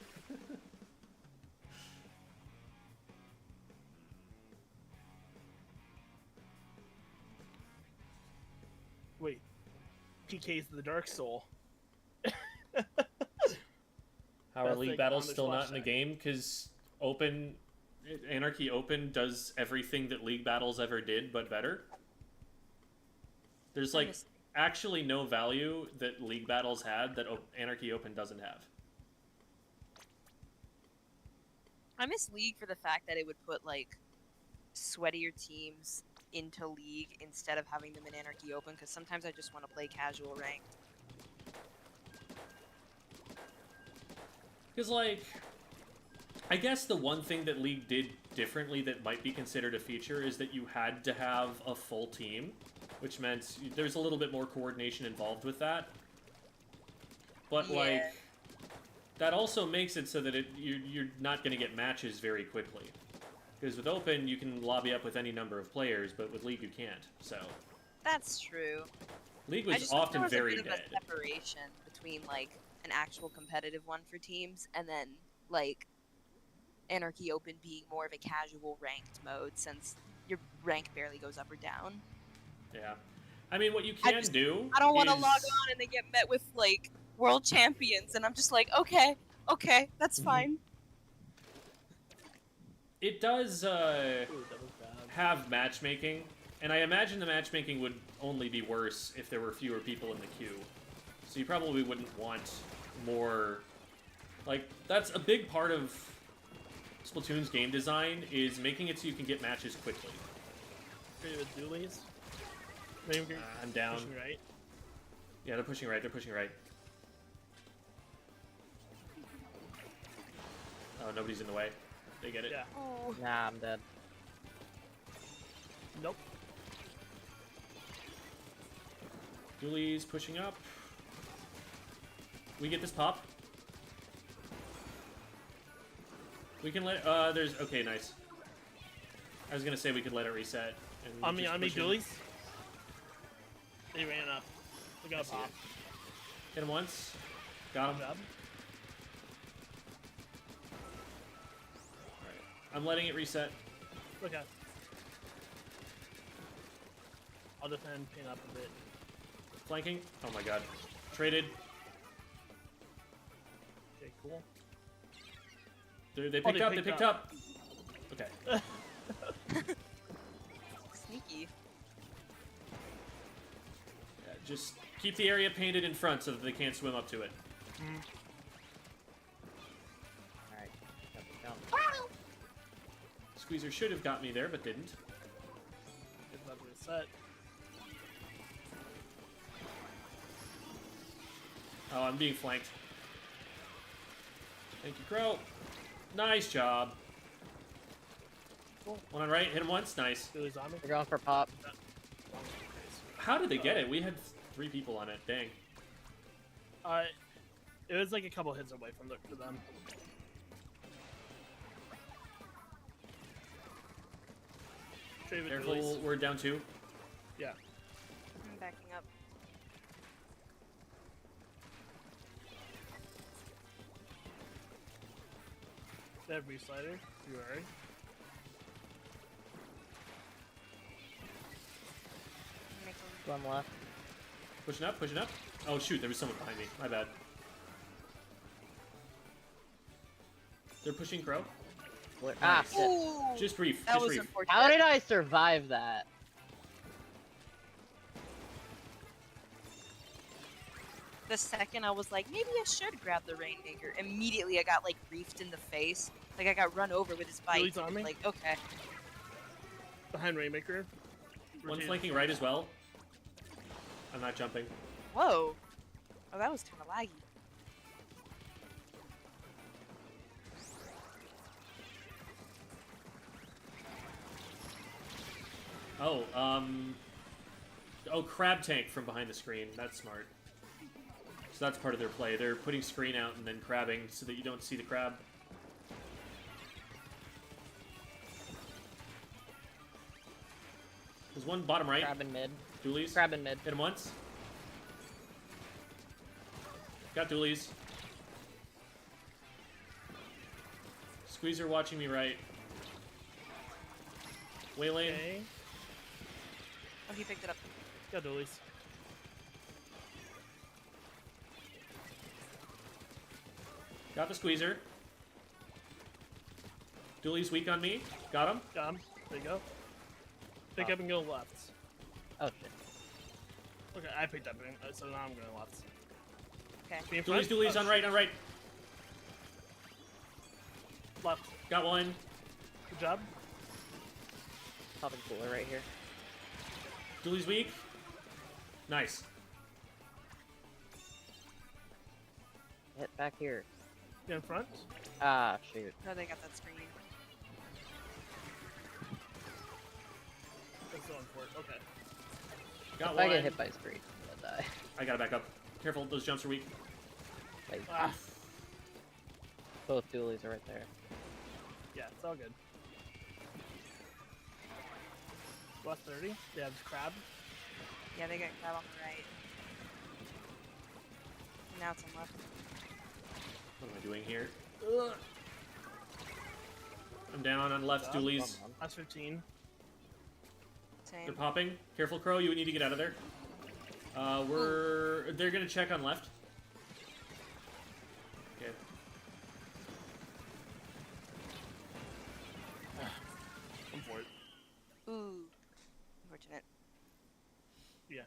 Wait. PK's the Dark Soul. How are That's league like battles on the still not splash in the side. game? Because Anarchy Open does everything that league battles ever did, but better. There's like Honestly. actually no value that league battles had that Anarchy Open doesn't have. I miss League for the fact that it would put, like, sweatier teams into League instead of having them in Anarchy Open, because sometimes I just want to play casual ranked. Because, like, I guess the one thing that League did differently that might be considered a feature is that you had to have a full team, which meant there's a little bit more coordination involved with that. But, Yeah. like, that also makes it so that you're not going to get matches very quickly. Because with Open, you can lobby up with any number of players, but with League, you can't. So That's true. League I was just wish often there was very a bit dead. of a separation between like an actual competitive one for teams and then like Anarchy Open being more of a casual ranked mode since your rank barely goes up or down. Yeah. I mean, what you I can just- do I don't want to is... log on and then get met with like world champions, and I'm just like, okay, that's fine. It does Ooh, that was bad. have matchmaking, and I imagine the matchmaking would only be worse if there were fewer people in the queue. So you probably wouldn't want more... Like, that's a big part of Splatoon's game design, is making it so you can get matches quickly. Pretty with dualies. Maybe I'm down. pushing right. Yeah, they're pushing right, they're pushing right. Oh, nobody's in the way. They get it. Yeah. Oh, Nah, I'm dead. Nope. Dooley's pushing up. We get this pop. We can let, there's, okay, nice. I was gonna say we could let it reset. And On me, just on me, push in. dualies. They ran up. We got a see pop. it. Hit him once. Got him. Good job. Alright. I'm letting it reset. Okay. I'll defend, pin up a bit. Flanking. Oh my god. Traded. Okay, cool. They picked up, they picked up. Okay. sneaky. Yeah, just keep the area painted in front so that they can't swim up to it. Alright. Jump. Squeezer should have got me there, but didn't. Get that reset. Oh, I'm being flanked. Thank you, Crow. Nice job. Cool. One on right, hit him once, nice. Dualies on me. We're going for pop. How did they get it? We had 3 people on it, dang. It was like a couple hits away from for them. Trade with Careful, dualies. we're down 2. Yeah. I'm backing up. They have reslider. You alright? One left. Pushing up, pushing up. Oh shoot, there was someone behind me. My bad. They're pushing Crow. What? Ah, shit. Ooh, Just brief, that just was brief. unfortunate. How did I survive that? The second I was like, maybe I should grab the Rainmaker, immediately I got like reefed in the face. Like I got run over with his bike. Dualies on me. Like, okay. Behind Rainmaker. One Rotate. flanking right as well. I'm not jumping. Whoa. Oh, that was kind of laggy. Oh, oh, crab tank from behind the screen. That's smart. So that's part of their play. They're putting screen out and then crabbing so that you don't see the crab. There's one bottom right. Crab in mid. Doolies. Crab in mid. Hit him once. Got Doolies. Squeezer watching me right. Waylane. Okay. Oh, he picked it up. Got dualies. Got the Squeezer. Dooley's weak on me. Got him. Got him. There you go. Pick up and go left. Oh shit. Okay, I picked up, so now I'm going left. Okay. Be in Dooley's, front? Dooley's Oh, on right, on right. Left. Got one. Good job. Popping cooler right here. Dooley's weak. Nice. Hit back here. Get in front. Ah, shoot. Oh, they got that screen. That's going for it. Okay. Got If one. I get hit by screen, I'll die. I gotta back up. Careful, those jumps are weak. Like, Ah. Both dualies are right there. Yeah, it's all good. West 30. They have crab. Yeah, they got crab on the right. Now it's on left. What am I doing here? Ugh. I'm down on left dualies. That's 15. Same. They're popping. Careful, Crow. You need to get out of there. They're gonna check on left. Okay. I'm for it. Ooh. Unfortunate. Yeah.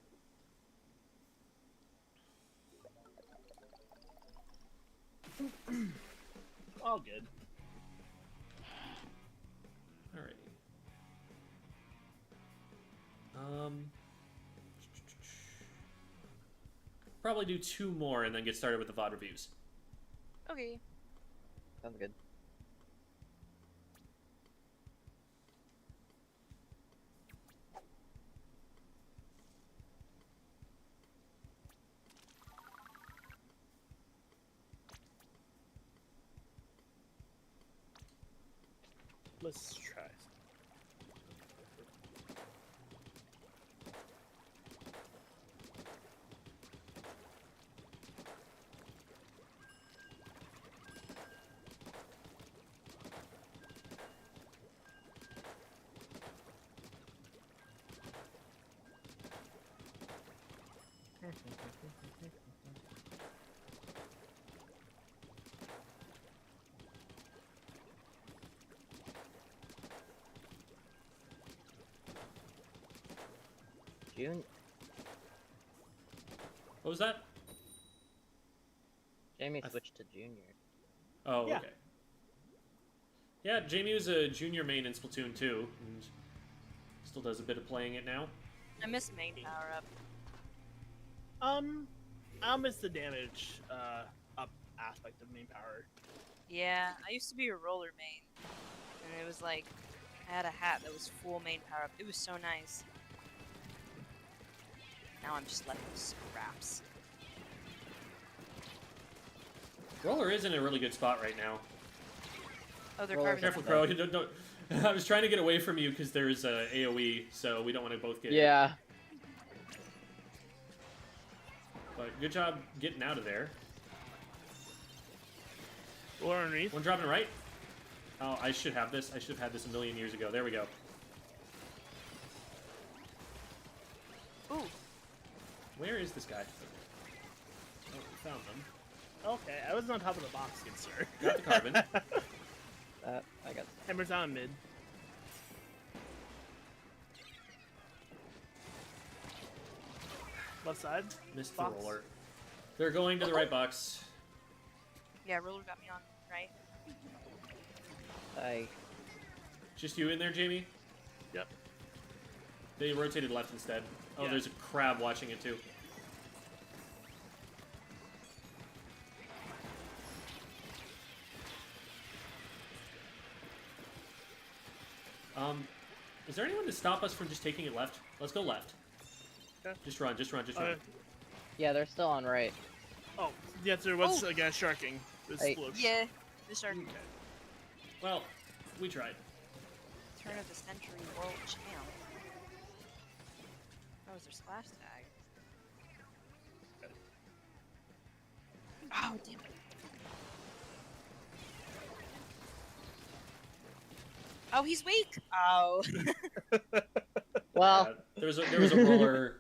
All good. Alrighty. Probably do 2 more and then get started with the VOD reviews. Okay. Sounds good. Let's try. June. What was that? Jamie switched to junior. Oh, Yeah. okay. Yeah, Jamie was a junior main in Splatoon 2, and still does a bit of playing it now. I miss main power up. I'll miss the damage up aspect of main power. Yeah, I used to be a roller main, and it was like I had a hat that was full main power up. It was so nice. Now I'm just left with scraps. Roller is in a really good spot right now. Oh, they're Roller carving. Careful, it. Crow. You don't. I was trying to get away from you because there's AoE, so we don't want to both get. Yeah. But good job getting out of there. Or underneath. One dropping right. Oh, I should have this. I should have had this a million years ago. There we go. Ooh, Where is this guy? Oh, we found them. Okay, I was on top of the box, good sir. Got the carbon. I got. Hammer's down mid. Left side. Missed the Box. roller. They're going to the right box. yeah, roller got me on right. I. Just you in there, Jamie? Yep. They rotated left instead. Oh, Yeah. there's a crab watching it too. Is there anyone to stop us from just taking it left? Let's go left. Okay. Just run, just run, just run. Okay. Yeah, they're still on right. Oh, yes, there was Oh. again sharking. This Hey. sploosh. Yeah, the shark. Okay. Well, we tried. Turn of the century world champ. That was their splash tag. Oh, damn it. Oh, he's weak. Oh. Well, There was a roller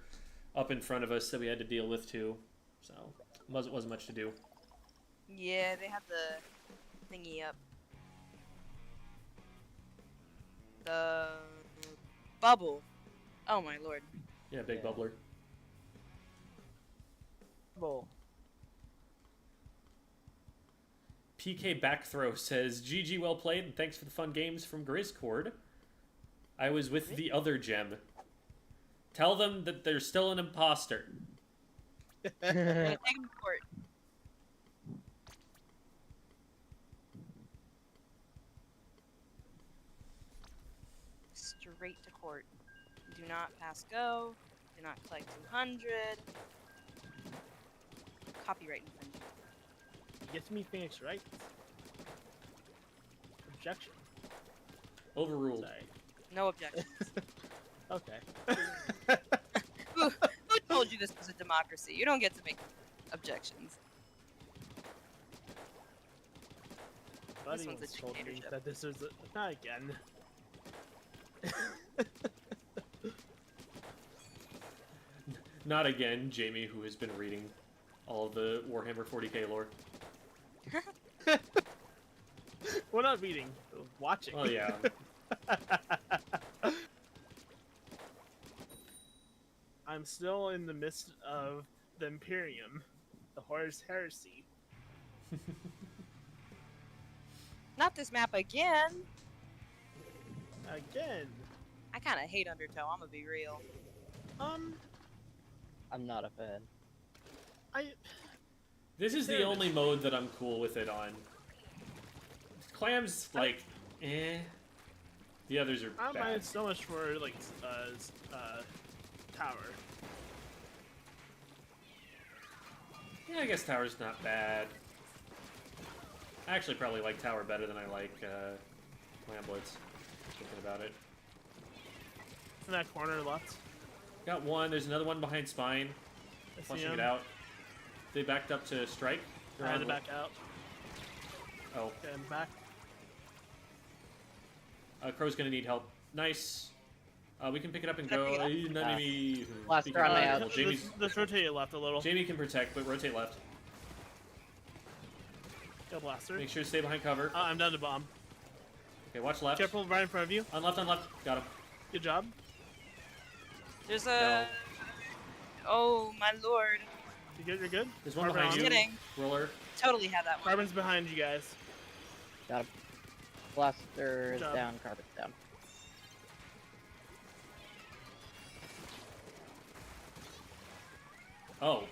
up in front of us that we had to deal with too, so wasn't much to do. yeah, they had the thingy up. The bubble. Oh my lord. Yeah, big Yeah. bubbler. bull. PK back throw says, GG well played and thanks for the fun games from Grizzcord. I was with the other gem. Tell them that they're still an imposter. I'm gonna take him to court. Straight to court. Do not pass go. Do not collect 200. Copyright infringement. Get me Phoenix, right? Objection. Overruled. Sorry. No objections. Okay. Who told you this was a democracy? You don't get to make objections. Buddy one's a once told me dictatorship. that this was not again. Not again, Jamie, who has been reading all of the Warhammer 40k lore. We're not reading, we're watching. Oh yeah. I'm still in the midst of the Imperium, the Horus Heresy. Not this map again. Again. I kind of hate Undertow. I'm gonna be real. I'm not a fan. This is the only mode that I'm cool with it on. Clam's like, eh. The others are I don't bad. mind so much for like tower. Yeah, I guess Tower's not bad. I actually probably like Tower better than I like Clam Blitz. Thinking about it. In that corner left. Got one. There's another one behind Spine. I see Flushing him. it out. They backed up to strike. They're I had on to the- back out. Oh, Okay, I'm back. Crow's gonna need help. Nice. We can pick it up and Can I go. pick it None of me. Last Speaking round of I that, had- well, Jamie's, Let's rotate it left a little. Jamie can protect, but rotate left. Go blaster. Make sure to stay behind cover. I'm down to bomb. Okay, watch left. Careful right in front of you. On left, on left. Got him. Good job. There's a. Oh my lord! You good? You're good? There's one Carbon behind on. you. Kidding. Roller. Totally had that one. Carbon's behind you guys. Got a blaster Good job. down, carpet down. Oh.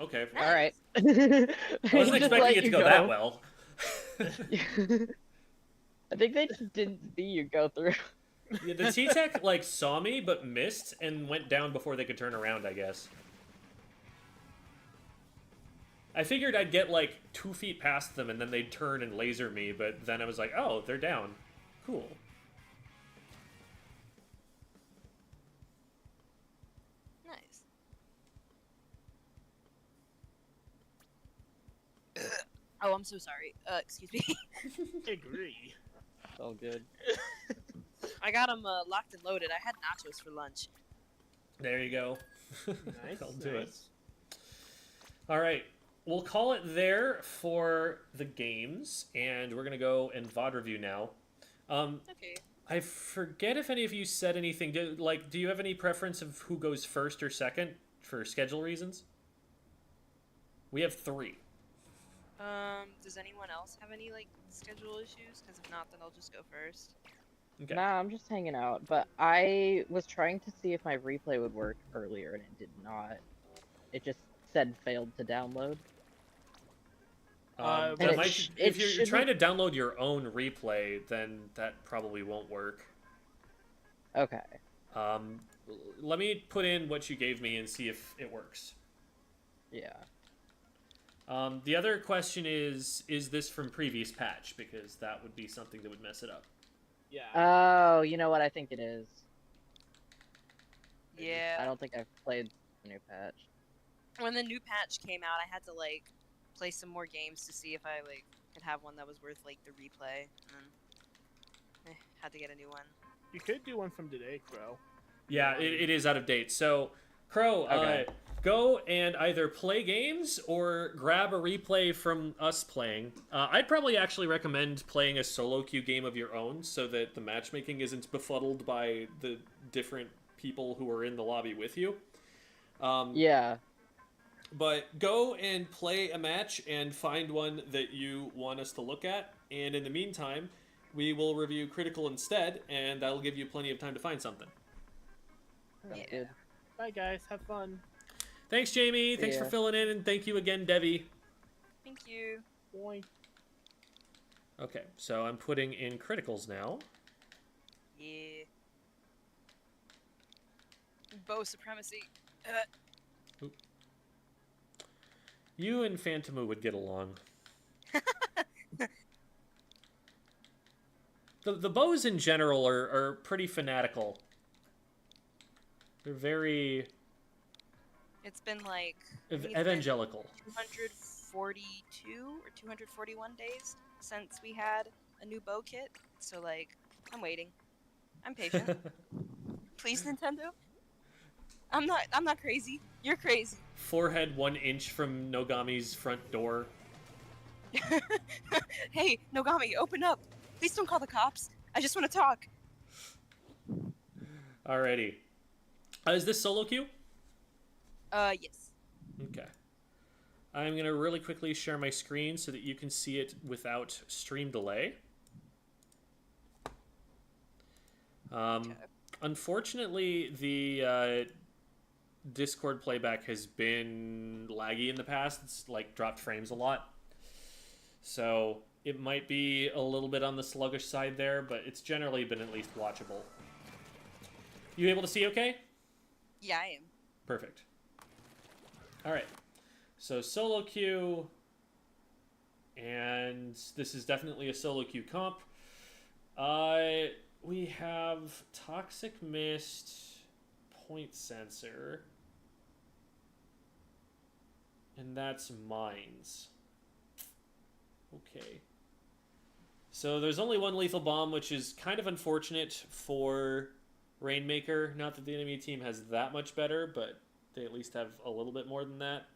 Okay. Nice. All right. I wasn't expecting it to go that well. I think they just didn't see you go through. Yeah, the T-Tech like saw me but missed and went down before they could turn around, I guess. I figured I'd get like 2 feet past them and then they'd turn and laser me, but then I was like, oh, they're down. Cool. Nice. Oh, I'm so sorry. Excuse me. I agree. All good. I got them locked and loaded. I had nachos for lunch. There you go. Nice. I'll do it. nice. All right. We'll call it there for the games, and we're going to go and VOD review now. Okay. I forget if any of you said anything. Do you have any preference of who goes first or second for schedule reasons? We have 3. Does anyone else have any like schedule issues? Because if not, then I'll just go first. Okay. Nah, I'm just hanging out. But I was trying to see if my replay would work earlier, and it did not. It just said failed to download. That And might, it if you're trying to download your own replay, then that probably won't work. Okay. Let me put in what you gave me and see if it works. Yeah. The other question is this from previous patch? Because that would be something that would mess it up. Yeah. Oh, you know what? I think it is. I Yeah. don't think I've played the new patch. When the new patch came out, I had to like play some more games to see if I like could have one that was worth like the replay. And then had to get a new one. You could do one from today, Crow. Yeah, it is out of date. So, Crow, Okay. go and either play games or grab a replay from us playing. I'd probably actually recommend playing a solo queue game of your own so that the matchmaking isn't befuddled by the different people who are in the lobby with you. Yeah. But go and play a match and find one that you want us to look at. And in the meantime, we will review Critical instead, and that'll give you plenty of time to find something. Sounds Yeah. good. Bye, guys. Have fun. Thanks, Jamie. Thanks for Yeah. filling in, and thank you again, Devi. Thank you. Boy. Okay, so I'm putting in Criticals now. Yeah. Bow supremacy. You and Phantomu would get along. the bows in general are pretty fanatical. They're very It's been like I think it's been evangelical. 242 or 241 days since we had a new bow kit. So like, I'm waiting. I'm patient. Please, Nintendo. I'm not crazy. You're crazy. Forehead 1 inch from Nogami's front door. Hey, Nogami, open up. Please don't call the cops. I just want to talk. Alrighty. Is this solo queue? Yes. Okay. I'm going to really quickly share my screen so that you can see it without stream delay. Okay. Unfortunately, the Discord playback has been laggy in the past. It's like dropped frames a lot. So it might be a little bit on the sluggish side there, but it's generally been at least watchable. You able to see okay? Yeah, I am. Perfect. Alright. So solo queue. And this is definitely a solo queue comp. We have Toxic Mist, Point Sensor, and that's Mines. Okay. So there's only one Lethal Bomb, which is kind of unfortunate for Rainmaker. Not that the enemy team has that much better, but they at least have a little bit more than that.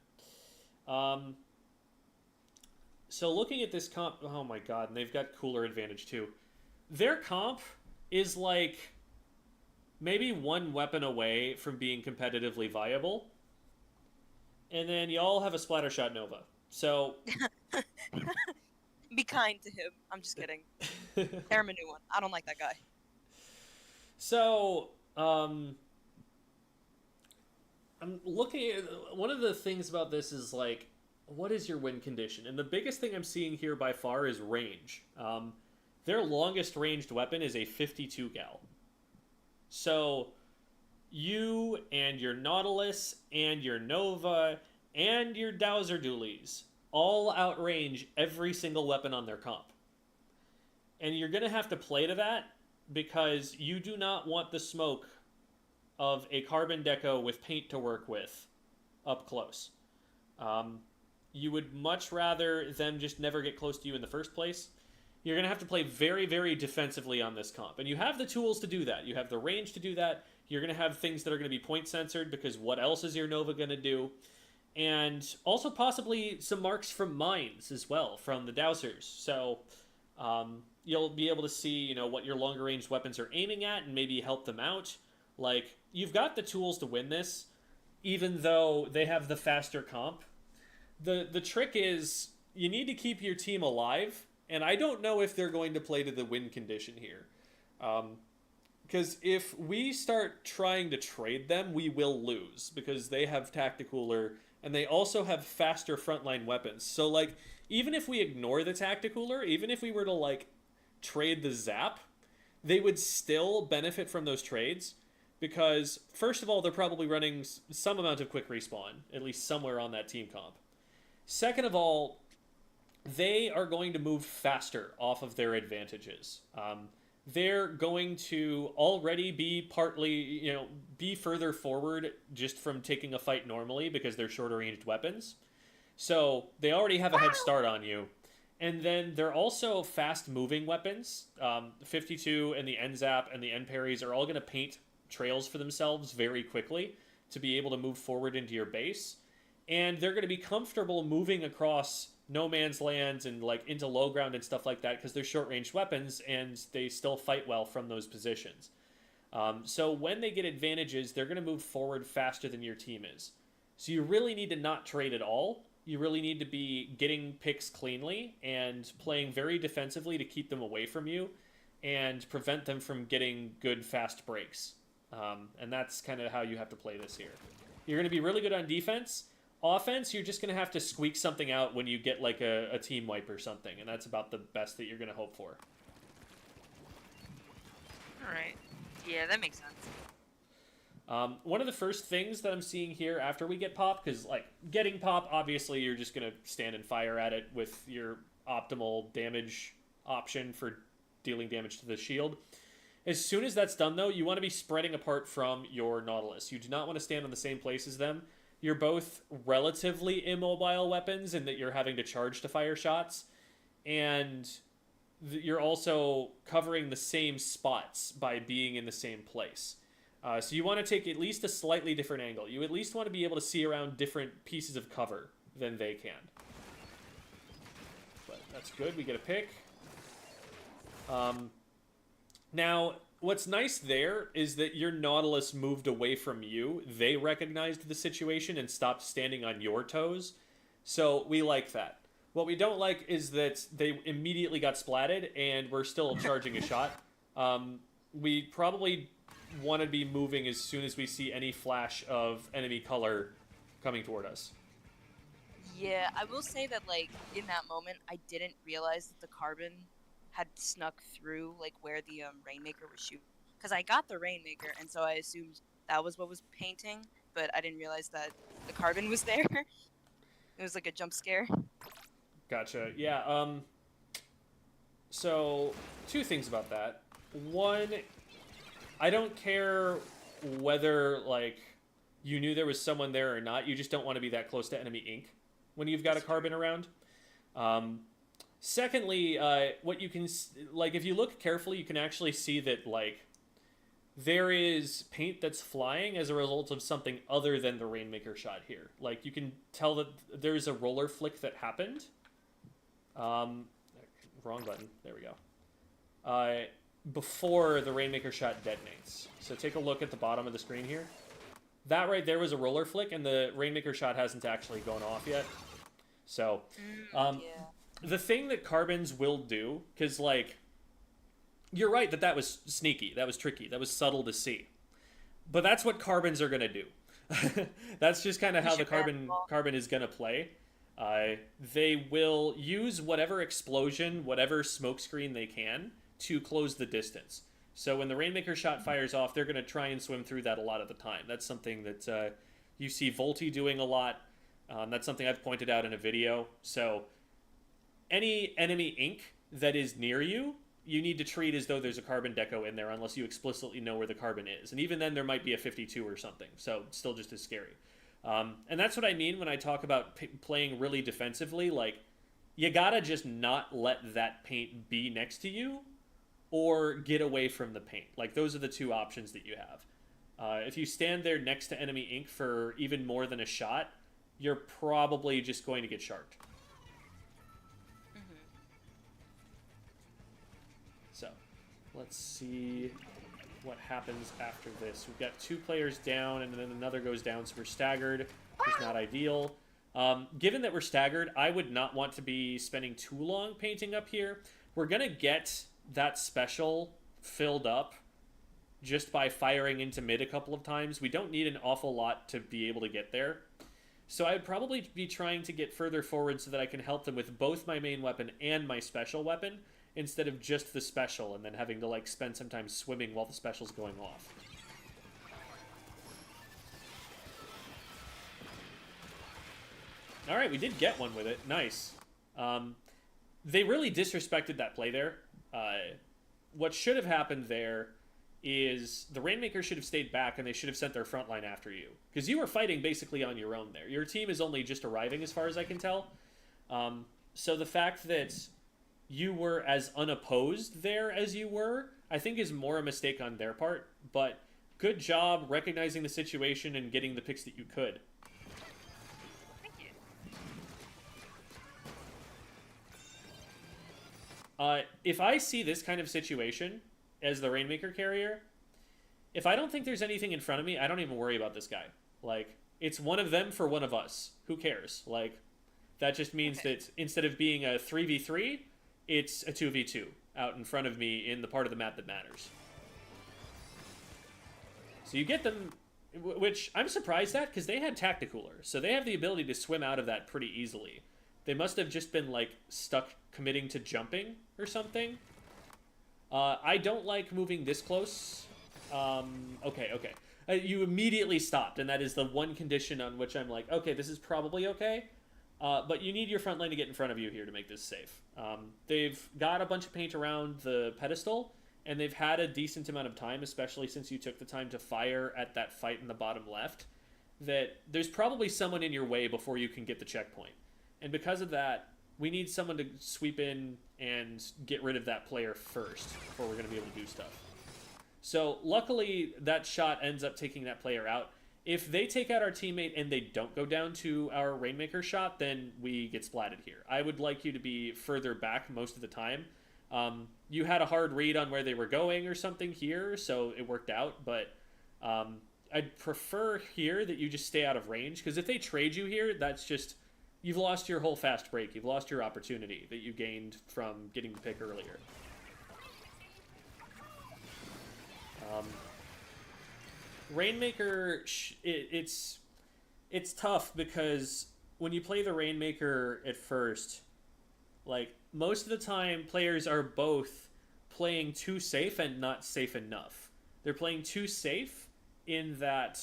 So looking at this comp, oh my god, and they've got cooler advantage too. Their comp is like maybe one weapon away from being competitively viable. And then y'all have a Splattershot Nova. So Be kind to him. I'm just kidding. Tear him a new one. I don't like that guy. So, I'm looking at one of the things about this is like, what is your win condition? And the biggest thing I'm seeing here by far is range. Their longest ranged weapon is a 52 gal. So, you and your Nautilus and your Nova and your Dowser Dualies all outrange every single weapon on their comp. And you're going to have to play to that because you do not want the smoke of a carbon deco with paint to work with up close. You would much rather them just never get close to you in the first place. You're going to have to play very, very defensively on this comp. And you have the tools to do that. You have the range to do that. You're going to have things that are going to be point censored because what else is your Nova going to do? And also possibly some marks from mines as well, from the Dowsers. So you'll be able to see, you know, what your longer range weapons are aiming at and maybe help them out. Like, you've got the tools to win this, even though they have the faster comp. The trick is you need to keep your team alive, and I don't know if they're going to play to the win condition here. Because if we start trying to trade them, we will lose, because they have Tacticooler, and they also have faster frontline weapons. So, like, even if we ignore the Tacticooler, even if we were to, like, trade the Zap, they would still benefit from those trades, because, first of all, they're probably running some amount of quick respawn, at least somewhere on that team comp. Second of all, they are going to move faster off of their advantages. They're going to already be partly, you know, be further forward just from taking a fight normally because they're shorter ranged weapons. So they already have a head start on you. And then they're also fast moving weapons. 52 and the NZAP and the NParries are all going to paint trails for themselves very quickly to be able to move forward into your base. And they're going to be comfortable moving across no man's lands and like into low ground and stuff like that because they're short range weapons and they still fight well from those positions. So when they get advantages, they're going to move forward faster than your team is. So you really need to not trade at all. You really need to be getting picks cleanly and playing very defensively to keep them away from you and prevent them from getting good fast breaks. And that's kind of how you have to play this here. You're going to be really good on defense. Offense, you're just going to have to squeak something out when you get like a team wipe or something, and that's about the best that you're going to hope for. Alright. Yeah, that makes sense. One of the first things that I'm seeing here after we get pop, because like getting pop, obviously you're just going to stand and fire at it with your optimal damage option for dealing damage to the shield. As soon as that's done, though, you want to be spreading apart from your Nautilus. You do not want to stand on the same place as them. You're both relatively immobile weapons in that you're having to charge to fire shots, and you're also covering the same spots by being in the same place. So you want to take at least a slightly different angle. You at least want to be able to see around different pieces of cover than they can. But that's good. We get a pick. Now, what's nice there is that your Nautilus moved away from you. They recognized the situation and stopped standing on your toes. So we like that. What we don't like is that they immediately got splatted and we're still charging a shot. We probably want to be moving as soon as we see any flash of enemy color coming toward us. Yeah, I will say that, like, in that moment, I didn't realize that the carbon had snuck through, like, where the Rainmaker was shooting. Because I got the Rainmaker, and so I assumed that was what was painting, but I didn't realize that the carbon was there. It was like a jump scare. Gotcha. Yeah, so, two things about that. One, I don't care whether, like, you knew there was someone there or not. You just don't want to be that close to enemy ink when you've got a carbon around. Secondly, what you can, like, if you look carefully, you can actually see that, like, there is paint that's flying as a result of something other than the Rainmaker shot here. Like, you can tell that there's a roller flick that happened. Wrong button. There we go. Before the Rainmaker shot detonates. So take a look at the bottom of the screen here. That right there was a roller flick, and the Rainmaker shot hasn't actually gone off yet. So, the thing that carbons will do, because, like, you're right that was sneaky, that was tricky, that was subtle to see. But that's what carbons are going to do. That's just kind of how the carbon is going to play. They will use whatever explosion, whatever smokescreen they can to close the distance. So when the Rainmaker shot fires off, they're going to try and swim through that a lot of the time. That's something that you see Volty doing a lot. That's something I've pointed out in a video. So any enemy ink that is near you, you need to treat as though there's a carbon deco in there unless you explicitly know where the carbon is. And even then, there might be a 52 or something. So still just as scary. And that's what I mean when I talk about playing really defensively. Like, you gotta just not let that paint be next to you or get away from the paint. Like, those are the two options that you have. If you stand there next to enemy ink for even more than a shot, you're probably just going to get sharked. So, let's see what happens after this. We've got 2 players down, and then another goes down, so we're staggered, which is not ideal. Given that we're staggered, I would not want to be spending too long painting up here. We're going to get that special filled up just by firing into mid a couple of times. We don't need an awful lot to be able to get there. So I'd probably be trying to get further forward so that I can help them with both my main weapon and my special weapon, instead of just the special and then having to, like, spend some time swimming while the special's going off. Alright, we did get one with it. Nice. They really disrespected that play there. What should have happened there is the Rainmaker should have stayed back and they should have sent their front line after you. Because you were fighting basically on your own there. Your team is only just arriving as far as I can tell. So the fact that you were as unopposed there as you were, I think is more a mistake on their part. But good job recognizing the situation and getting the picks that you could. Thank you. If I see this kind of situation as the Rainmaker carrier, if I don't think there's anything in front of me, I don't even worry about this guy. Like, it's one of them for one of us. Who cares? Like, that just means that instead of being a 3v3, it's a 2v2 out in front of me in the part of the map that matters. So you get them, which I'm surprised at, because they had Tacticooler, so they have the ability to swim out of that pretty easily. They must have just been, like, stuck committing to jumping or something. I don't like moving this close. Okay. You immediately stopped, and that is the one condition on which I'm like, okay, this is probably okay. But you need your front lane to get in front of you here to make this safe. They've got a bunch of paint around the pedestal, and they've had a decent amount of time, especially since you took the time to fire at that fight in the bottom left, that there's probably someone in your way before you can get the checkpoint. And because of that, we need someone to sweep in and get rid of that player first before we're going to be able to do stuff. So luckily, that shot ends up taking that player out. If they take out our teammate and they don't go down to our Rainmaker shot, then we get splatted here. I would like you to be further back most of the time. You had a hard read on where they were going or something here, so it worked out, but I'd prefer here that you just stay out of range, because if they trade you here, that's just... You've lost your whole fast break. You've lost your opportunity that you gained from getting the pick earlier. Rainmaker, it's tough because when you play the Rainmaker at first, like, most of the time players are both playing too safe and not safe enough. They're playing too safe in that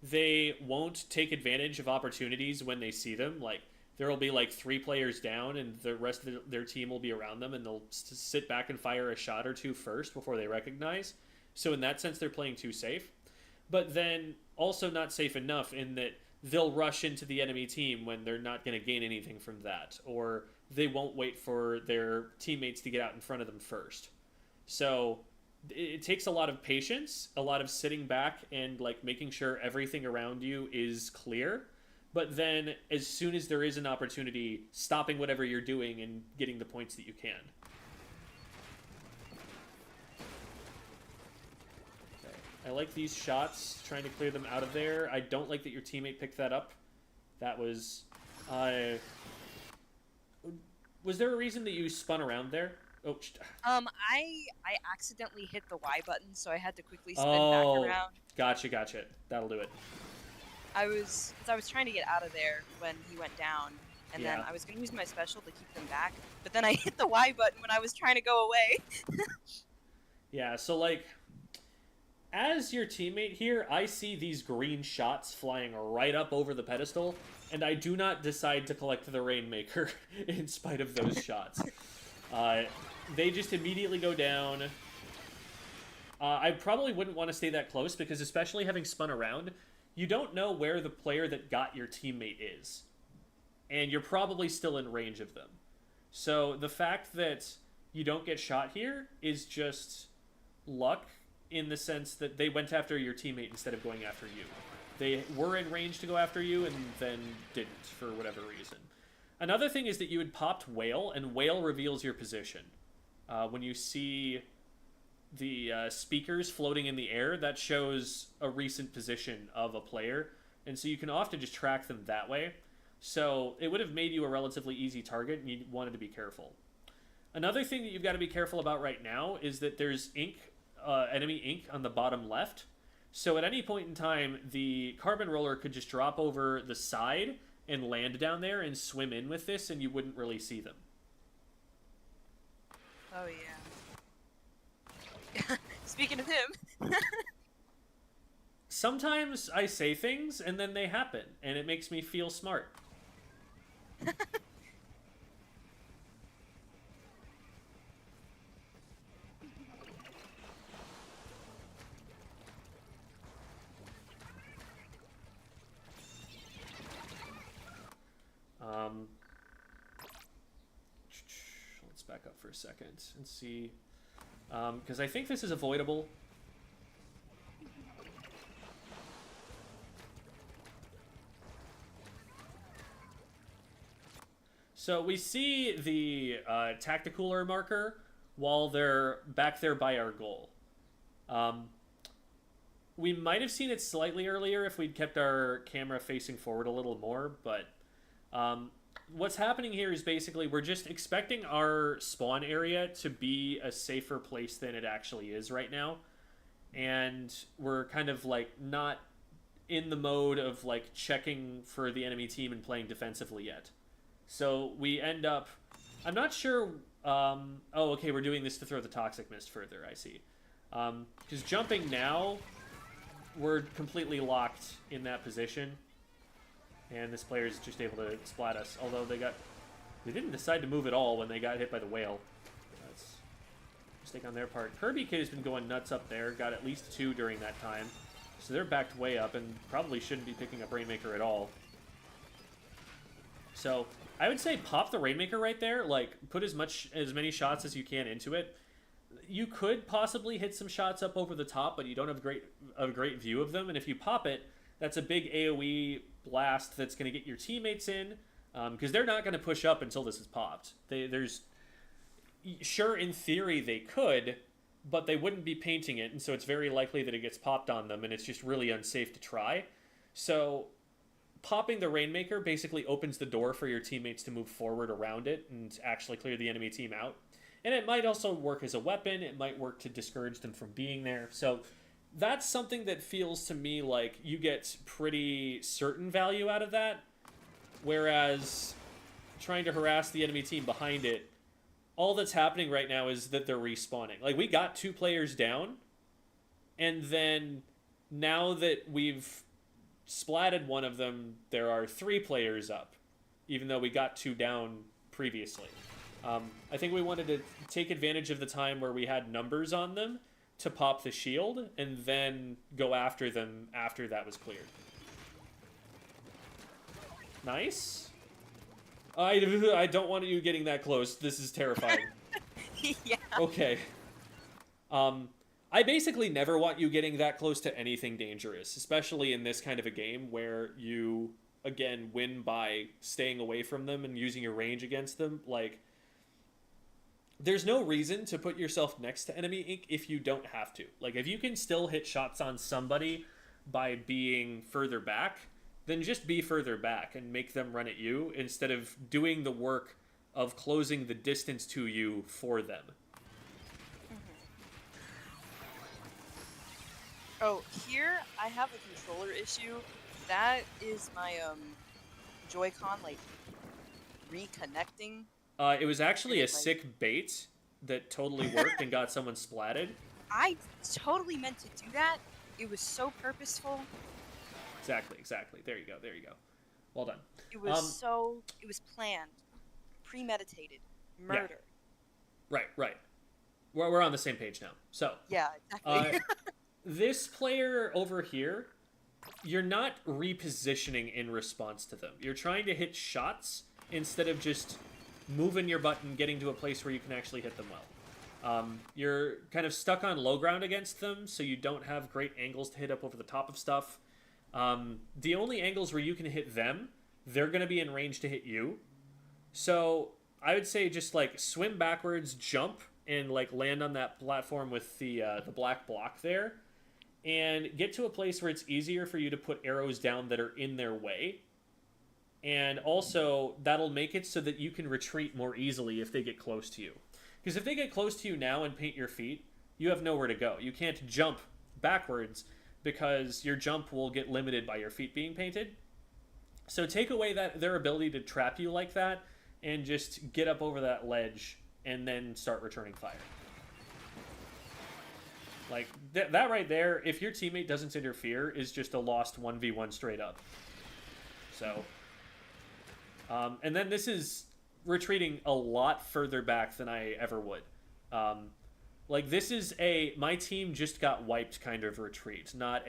they won't take advantage of opportunities when they see them. Like, there will be like 3 players down and the rest of their team will be around them, and they'll sit back and fire a shot or two first before they recognize. So in that sense, they're playing too safe. But then also not safe enough in that they'll rush into the enemy team when they're not going to gain anything from that, or they won't wait for their teammates to get out in front of them first. So it takes a lot of patience, a lot of sitting back and like making sure everything around you is clear. But then as soon as there is an opportunity, stopping whatever you're doing and getting the points that you can. Okay. I like these shots, trying to clear them out of there. I don't like that your teammate picked that up. That was... was there a reason that you spun around there? Oh, I accidentally hit the Y button, so I had to quickly spin back around. Gotcha. That'll do it. I was trying to get out of there when he went down, and then I was going to use my special to keep them back, but then I hit the Y button when I was trying to go away. Yeah, so like, as your teammate here, I see these green shots flying right up over the pedestal, and I do not decide to collect the Rainmaker in spite of those shots. They just immediately go down. I probably wouldn't want to stay that close, because especially having spun around, you don't know where the player that got your teammate is. And you're probably still in range of them. So the fact that you don't get shot here is just luck, in the sense that they went after your teammate instead of going after you. They were in range to go after you and then didn't for whatever reason. Another thing is that you had popped Whale, and Whale reveals your position. When you see the speakers floating in the air, that shows a recent position of a player, and so you can often just track them that way. So it would have made you a relatively easy target, and you wanted to be careful. Another thing that you've got to be careful about right now is that there's ink, enemy ink on the bottom left. So at any point in time, the carbon roller could just drop over the side and land down there and swim in with this, and you wouldn't really see them. Oh, yeah. Speaking of him. Sometimes I say things, and then they happen, and it makes me feel smart. Let's back up for a second and see, because I think this is avoidable. So we see the tacticooler marker while they're back there by our goal. We might have seen it slightly earlier if we'd kept our camera facing forward a little more, but what's happening here is basically we're just expecting our spawn area to be a safer place than it actually is right now. And we're kind of like not in the mode of like checking for the enemy team and playing defensively yet. So we end up, I'm not sure, oh, okay, we're doing this to throw the Toxic Mist further, I see. Because jumping now, we're completely locked in that position. And this player is just able to splat us. Although they didn't decide to move at all when they got hit by the whale. That's a mistake on their part. Kirby Kid has been going nuts up there. Got at least 2 during that time. So they're backed way up and probably shouldn't be picking up Rainmaker at all. So I would say pop the Rainmaker right there. Like, put as many shots as you can into it. You could possibly hit some shots up over the top, but you don't have a great view of them. And if you pop it, that's a big AoE blast that's going to get your teammates in, because they're not going to push up until this is popped. Sure, in theory they could, but they wouldn't be painting it, and so it's very likely that it gets popped on them, and it's just really unsafe to try. So popping the Rainmaker basically opens the door for your teammates to move forward around it and actually clear the enemy team out. And it might also work as a weapon. It might work to discourage them from being there. So that's something that feels to me like you get pretty certain value out of that. Whereas trying to harass the enemy team behind it, all that's happening right now is that they're respawning. Like, we got 2 players down, and then now that we've splatted one of them, there are 3 players up, even though we got 2 down previously. I think we wanted to take advantage of the time where we had numbers on them to pop the shield, and then go after them after that was cleared. Nice. I don't want you getting that close. This is terrifying. Yeah. Okay. I basically never want you getting that close to anything dangerous, especially in this kind of a game where you, again, win by staying away from them and using your range against them. Like, there's no reason to put yourself next to enemy ink if you don't have to. Like, if you can still hit shots on somebody by being further back, then just be further back and make them run at you instead of doing the work of closing the distance to you for them. Oh, here I have a controller issue. That is my Joy-Con like reconnecting. It was actually a sick bait that totally worked and got someone splatted. I totally meant to do that. It was so purposeful. Exactly. There you go. Well done. It was it was planned, premeditated, murder. Yeah. Right. We're on the same page now. So yeah, exactly. This player over here, you're not repositioning in response to them. You're trying to hit shots instead of just moving your button, getting to a place where you can actually hit them well. You're kind of stuck on low ground against them, so you don't have great angles to hit up over the top of stuff. The only angles where you can hit them, they're going to be in range to hit you. So I would say just like swim backwards, jump, and like land on that platform with the black block there, and get to a place where it's easier for you to put arrows down that are in their way. And also, that'll make it so that you can retreat more easily if they get close to you. Because if they get close to you now and paint your feet, you have nowhere to go. You can't jump backwards because your jump will get limited by your feet being painted. So take away their ability to trap you like that, and just get up over that ledge and then start returning fire. Like, that right there, if your teammate doesn't interfere, is just a lost 1v1 straight up. So... and then this is retreating a lot further back than I ever would. Like, this is my team just got wiped kind of retreat, not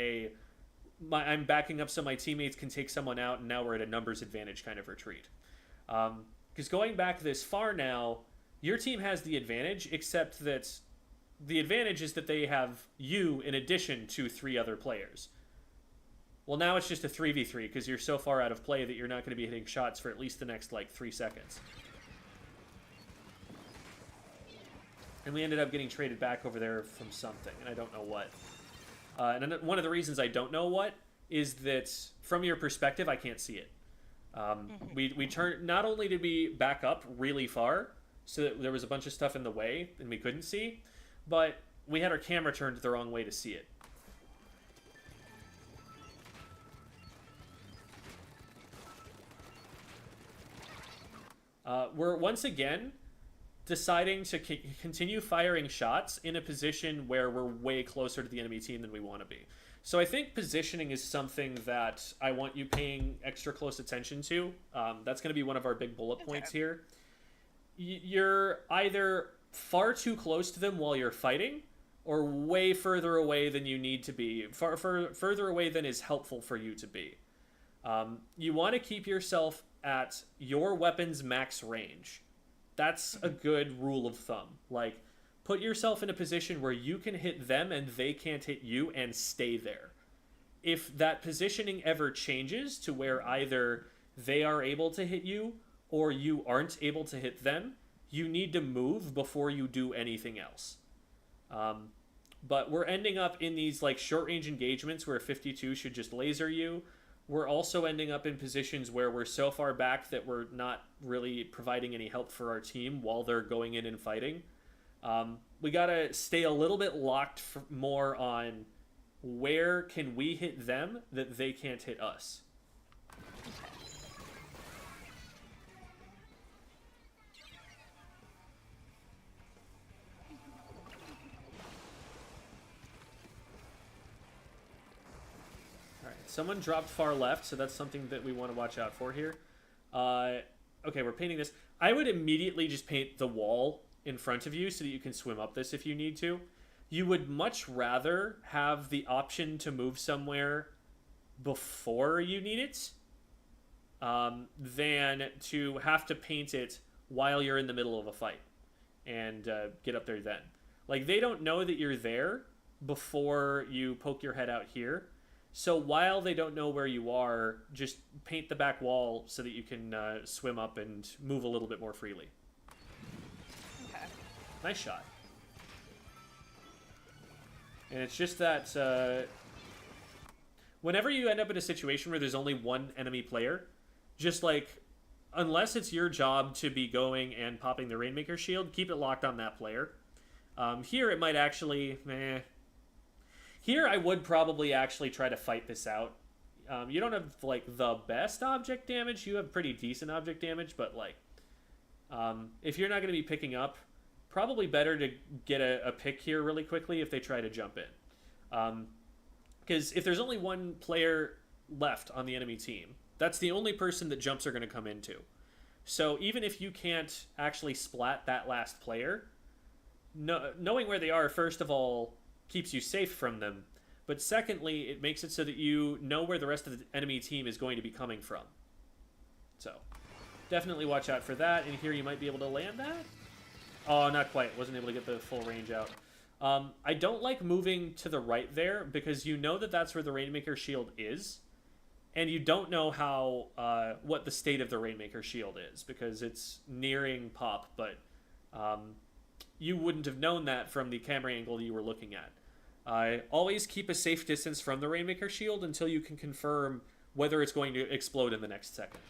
I'm backing up so my teammates can take someone out and now we're at a numbers advantage kind of retreat. Because going back this far now, your team has the advantage, except that the advantage is that they have you in addition to 3 other players. Well, now it's just a 3v3 because you're so far out of play that you're not going to be hitting shots for at least the next, 3 seconds. And we ended up getting traded back over there from something, and I don't know what. And one of the reasons I don't know what is that, from your perspective, I can't see it. We turned... Not only did we back up really far, so that there was a bunch of stuff in the way and we couldn't see, but we had our camera turned the wrong way to see it. We're once again deciding to continue firing shots in a position where we're way closer to the enemy team than we want to be. So I think positioning is something that I want you paying extra close attention to. That's going to be one of our big bullet points here. You're either far too close to them while you're fighting, or way further away than you need to be, further away than is helpful for you to be. You want to keep yourself at your weapon's max range. That's a good rule of thumb. Like, put yourself in a position where you can hit them and they can't hit you, and stay there. If that positioning ever changes to where either they are able to hit you or you aren't able to hit them, you need to move before you do anything else. But we're ending up in these like short range engagements where 52 should just laser you. We're also ending up in positions where we're so far back that we're not really providing any help for our team while they're going in and fighting. We gotta stay a little bit locked more on where can we hit them that they can't hit us. Someone dropped far left, so that's something that we want to watch out for here. Okay, we're painting this. I would immediately just paint the wall in front of you so that you can swim up this if you need to. You would much rather have the option to move somewhere before you need it than to have to paint it while you're in the middle of a fight and get up there then. Like, they don't know that you're there before you poke your head out here. So while they don't know where you are, just paint the back wall so that you can swim up and move a little bit more freely. Okay. Nice shot. And it's just that whenever you end up in a situation where there's only one enemy player, just like, unless it's your job to be going and popping the Rainmaker shield, keep it locked on that player. Here it might actually, Here, I would probably actually try to fight this out. You don't have, like, the best object damage. You have pretty decent object damage, but, like, if you're not going to be picking up, probably better to get a pick here really quickly if they try to jump in. Because if there's only one player left on the enemy team, that's the only person that jumps are going to come into. So even if you can't actually splat that last player, knowing where they are, first of all, keeps you safe from them, but secondly, it makes it so that you know where the rest of the enemy team is going to be coming from. So definitely watch out for that. And here you might be able to land that. Oh, not quite. Wasn't able to get the full range out. I don't like moving to the right there because you know that that's where the Rainmaker shield is, and you don't know how what the state of the Rainmaker shield is because it's nearing pop, but you wouldn't have known that from the camera angle you were looking at. Always keep a safe distance from the Rainmaker shield until you can confirm whether it's going to explode in the next second.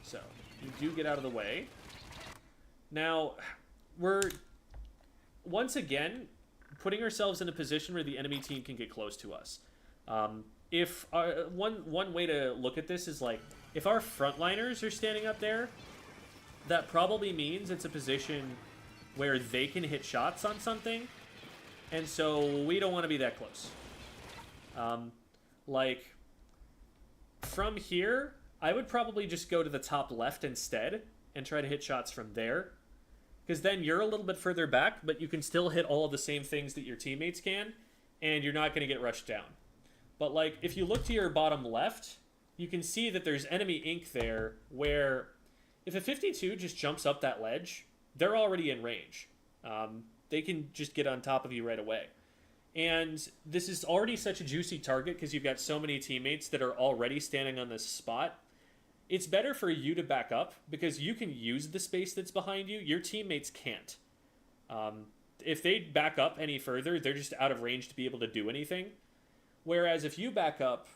So, you do get out of the way. Now, we're, once again, putting ourselves in a position where the enemy team can get close to us. If one way to look at this is, like, if our frontliners are standing up there, that probably means it's a position where they can hit shots on something, and so we don't want to be that close. Like, from here, I would probably just go to the top left instead and try to hit shots from there, because then you're a little bit further back, but you can still hit all of the same things that your teammates can, and you're not going to get rushed down. But, like, if you look to your bottom left, you can see that there's enemy ink there where if a 52 just jumps up that ledge, they're already in range. They can just get on top of you right away. And this is already such a juicy target because you've got so many teammates that are already standing on this spot. It's better for you to back up because you can use the space that's behind you. Your teammates can't. If they back up any further, they're just out of range to be able to do anything. Whereas if you back up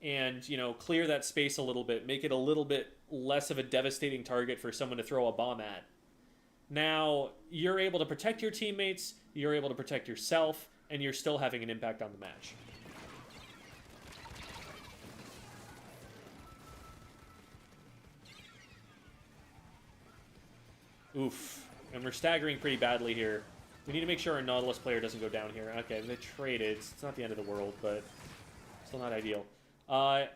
and, you know, clear that space a little bit, make it a little bit less of a devastating target for someone to throw a bomb at, now you're able to protect your teammates, you're able to protect yourself, and you're still having an impact on the match. Oof. And we're staggering pretty badly here. We need to make sure our Nautilus player doesn't go down here. Okay, they traded. It's not the end of the world, but still not ideal. I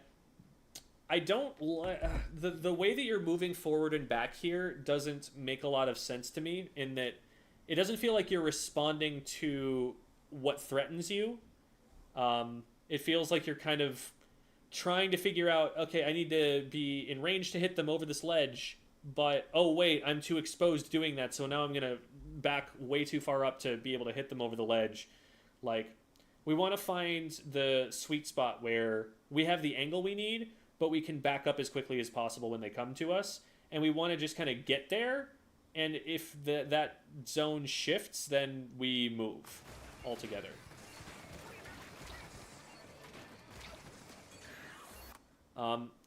don't... the way that you're moving forward and back here doesn't make a lot of sense to me, in that it doesn't feel like you're responding to what threatens you. It feels like you're kind of trying to figure out, okay, I need to be in range to hit them over this ledge, but, oh, wait, I'm too exposed doing that, so now I'm going to back way too far up to be able to hit them over the ledge. Like, we want to find the sweet spot where we have the angle we need, but we can back up as quickly as possible when they come to us, and we want to just kind of get there, and if that zone shifts, then we move altogether.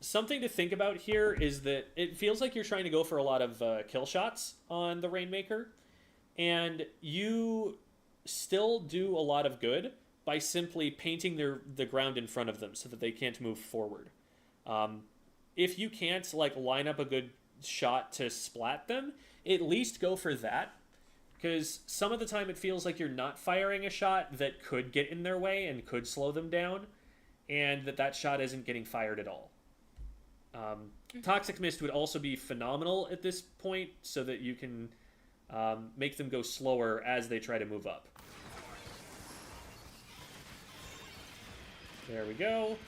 Something to think about here is that it feels like you're trying to go for a lot of kill shots on the Rainmaker, and you still do a lot of good by simply painting the ground in front of them so that they can't move forward. If you can't like line up a good shot to splat them, at least go for that, because some of the time it feels like you're not firing a shot that could get in their way and could slow them down, and that shot isn't getting fired at all. Toxic Mist would also be phenomenal at this point, so that you can make them go slower as they try to move up. There we go.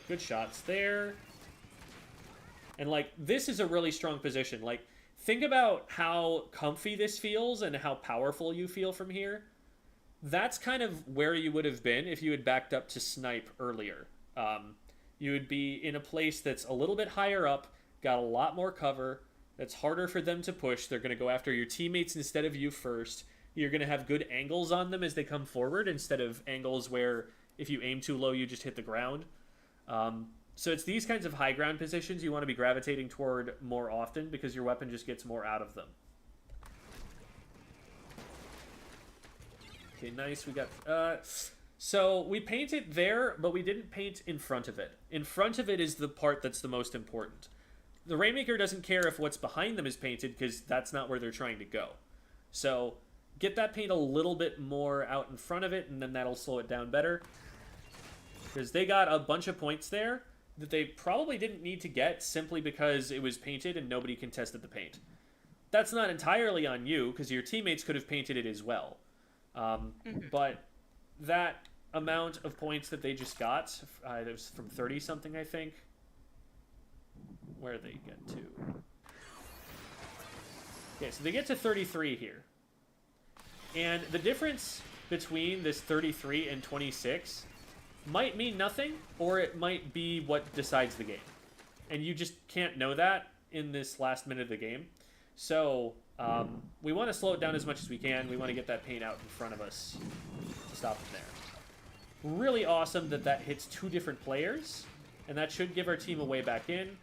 Good shots there. And, like, this is a really strong position. Like, think about how comfy this feels and how powerful you feel from here. That's kind of where you would have been if you had backed up to snipe earlier. You would be in a place that's a little bit higher up, got a lot more cover, that's harder for them to push. They're going to go after your teammates instead of you first. You're going to have good angles on them as they come forward, instead of angles where if you aim too low, you just hit the ground. So it's these kinds of high ground positions you want to be gravitating toward more often, because your weapon just gets more out of them. Okay, nice. We got... so we painted there, but we didn't paint in front of it. In front of it is the part that's the most important. The Rainmaker doesn't care if what's behind them is painted, because that's not where they're trying to go. So get that paint a little bit more out in front of it, and then that'll slow it down better. Because they got a bunch of points there that they probably didn't need to get simply because it was painted and nobody contested the paint. That's not entirely on you, because your teammates could have painted it as well. But that amount of points that they just got, it was from 30-something, I think. Where did they get to? Okay, so they get to 33 here. And the difference between this 33 and 26 might mean nothing, or it might be what decides the game. And you just can't know that in this last minute of the game. So, we want to slow it down as much as we can. We want to get that paint out in front of us to stop it there. Really awesome that that hits two different players, and that should give our team a way back in.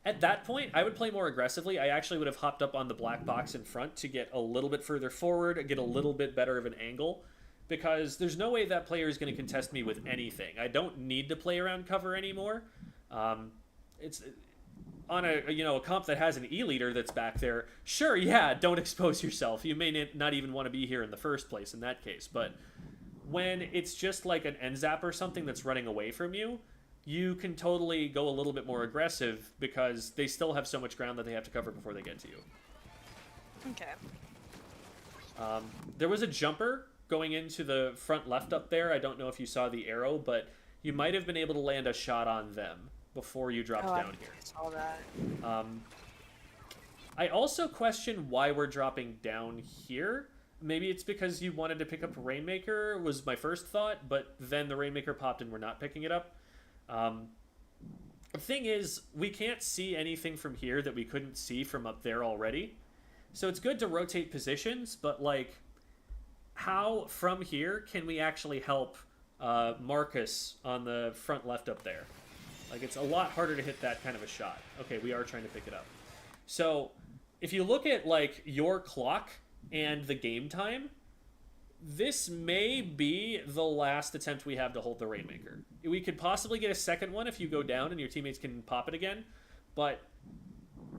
At that point, I would play more aggressively. I actually would have hopped up on the black box in front to get a little bit further forward, get a little bit better of an angle, because there's no way that player is going to contest me with anything. I don't need to play around cover anymore. It's on a comp that has an E-leader that's back there. Sure, yeah, don't expose yourself. You may not even want to be here in the first place in that case. But when it's just like an N-Zap or something that's running away from you, you can totally go a little bit more aggressive, because they still have so much ground that they have to cover before they get to you. Okay. There was a jumper going into the front left up there. I don't know if you saw the arrow, but you might have been able to land a shot on them before you dropped down here. I saw that. I also question why we're dropping down here. Maybe it's because you wanted to pick up Rainmaker, was my first thought, but then the Rainmaker popped and we're not picking it up. The thing is, we can't see anything from here that we couldn't see from up there already. So it's good to rotate positions, but, like, how from here can we actually help Marcus on the front left up there? Like, it's a lot harder to hit that kind of a shot. Okay, we are trying to pick it up. So if you look at, like, your clock and the game time, this may be the last attempt we have to hold the Rainmaker. We could possibly get a second one if you go down and your teammates can pop it again, but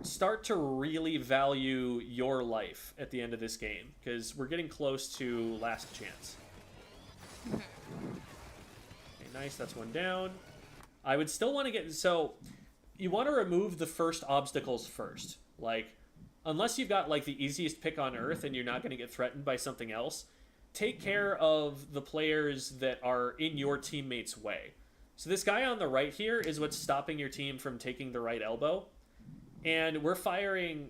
start to really value your life at the end of this game, because we're getting close to last chance. Okay, nice, that's one down. I would still want to get... So, you want to remove the first obstacles first. Like, unless you've got, like, the easiest pick on Earth and you're not going to get threatened by something else, take care of the players that are in your teammate's way. So this guy on the right here is what's stopping your team from taking the right elbow. And we're firing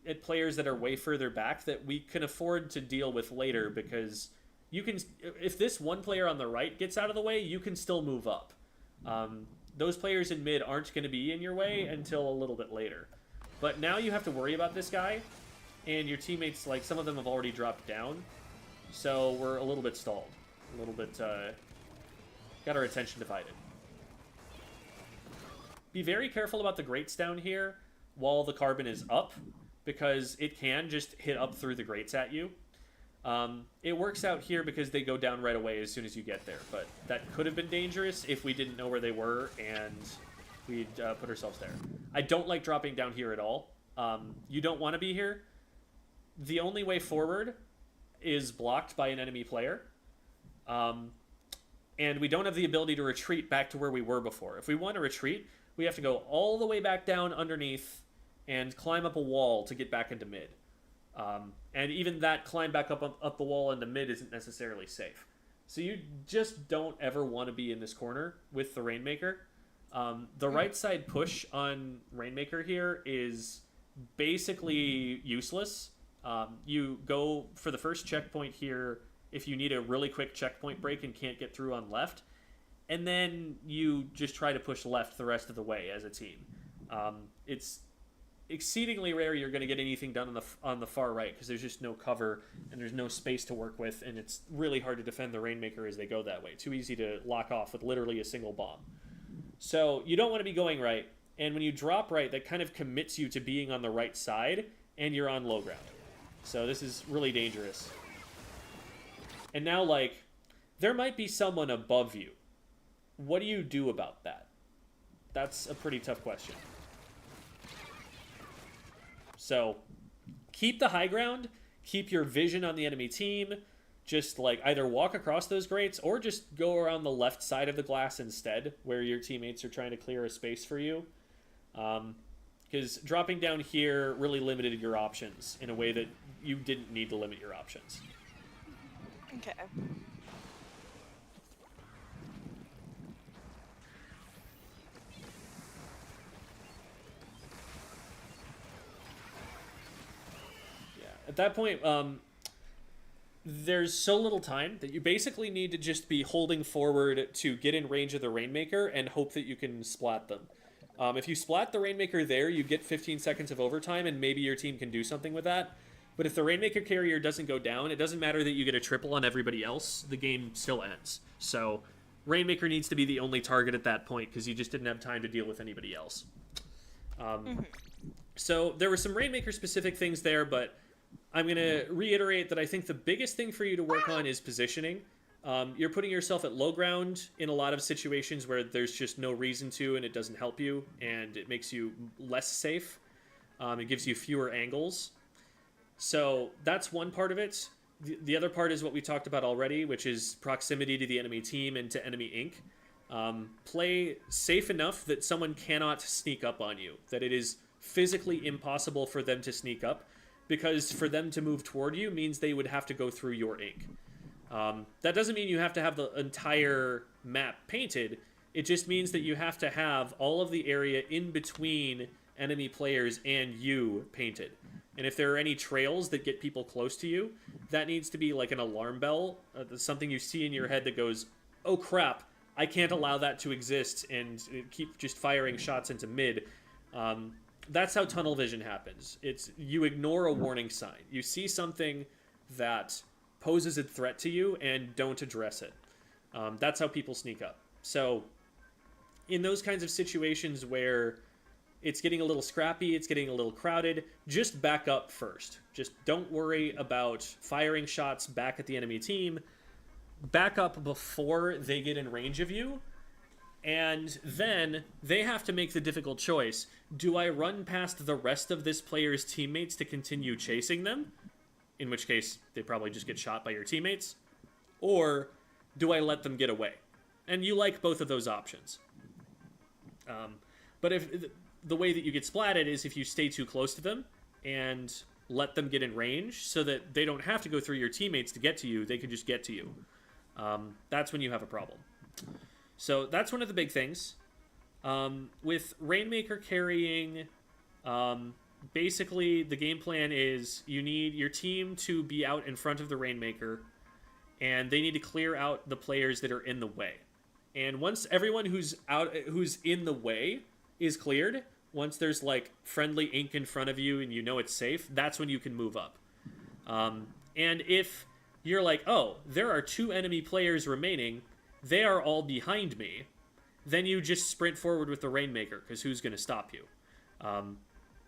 at players that are way further back that we can afford to deal with later, because you can... If this one player on the right gets out of the way, you can still move up. Those players in mid aren't going to be in your way until a little bit later. But now you have to worry about this guy, and your teammates, like, some of them have already dropped down, so we're a little bit stalled. A little bit, got our attention divided. Be very careful about the grates down here while the carbon is up, because it can just hit up through the grates at you. It works out here because they go down right away as soon as you get there, but that could have been dangerous if we didn't know where they were and we'd put ourselves there. I don't like dropping down here at all. You don't want to be here. The only way forward is blocked by an enemy player. And we don't have the ability to retreat back to where we were before. If we want to retreat, we have to go all the way back down underneath and climb up a wall to get back into mid. And even that climb back up the wall into mid isn't necessarily safe. So you just don't ever want to be in this corner with the Rainmaker. The right side push on Rainmaker here is basically useless. You go for the first checkpoint here if you need a really quick checkpoint break and can't get through on left. And then you just try to push left the rest of the way as a team. It's exceedingly rare you're going to get anything done on the far right, because there's just no cover and there's no space to work with, and it's really hard to defend the Rainmaker as they go that way. Too easy to lock off with literally a single bomb. So you don't want to be going right, and when you drop right, that kind of commits you to being on the right side, and you're on low ground. So this is really dangerous. And now, like, there might be someone above you. What do you do about that? That's a pretty tough question. So, keep the high ground, keep your vision on the enemy team, just, like, either walk across those grates or just go around the left side of the glass instead, where your teammates are trying to clear a space for you. Because dropping down here really limited your options in a way that you didn't need to limit your options. Okay. At that point, there's so little time that you basically need to just be holding forward to get in range of the Rainmaker and hope that you can splat them. If you splat the Rainmaker there, you get 15 seconds of overtime, and maybe your team can do something with that. But if the Rainmaker carrier doesn't go down, it doesn't matter that you get a triple on everybody else. The game still ends. So Rainmaker needs to be the only target at that point, because you just didn't have time to deal with anybody else. So there were some Rainmaker-specific things there, but I'm going to reiterate that I think the biggest thing for you to work on is positioning. You're putting yourself at low ground in a lot of situations where there's just no reason to, and it doesn't help you, and it makes you less safe. It gives you fewer angles. So that's one part of it. The other part is what we talked about already, which is proximity to the enemy team and to enemy ink. Play safe enough that someone cannot sneak up on you, that it is physically impossible for them to sneak up, because for them to move toward you means they would have to go through your ink. That doesn't mean you have to have the entire map painted. It just means that you have to have all of the area in between enemy players and you painted. And if there are any trails that get people close to you, that needs to be like an alarm bell, something you see in your head that goes, oh crap, I can't allow that to exist, and keep just firing shots into mid. That's how tunnel vision happens. It's you ignore a warning sign. You see something that poses a threat to you and don't address it. That's how people sneak up. So in those kinds of situations where it's getting a little scrappy, it's getting a little crowded, just back up first. Just don't worry about firing shots back at the enemy team. Back up before they get in range of you, And then they have to make the difficult choice. Do I run past the rest of this player's teammates to continue chasing them? In which case, they probably just get shot by your teammates. Or do I let them get away? And you like both of those options. But if the way that you get splatted is if you stay too close to them and let them get in range so that they don't have to go through your teammates to get to you, they can just get to you. That's when you have a problem. So that's one of the big things. With Rainmaker carrying, basically the game plan is you need your team to be out in front of the Rainmaker, and they need to clear out the players that are in the way. And once everyone who's in the way is cleared, once there's like friendly ink in front of you and you know it's safe, that's when you can move up. And if you're like, oh, there are 2 enemy players remaining, they are all behind me, then you just sprint forward with the Rainmaker, because who's going to stop you?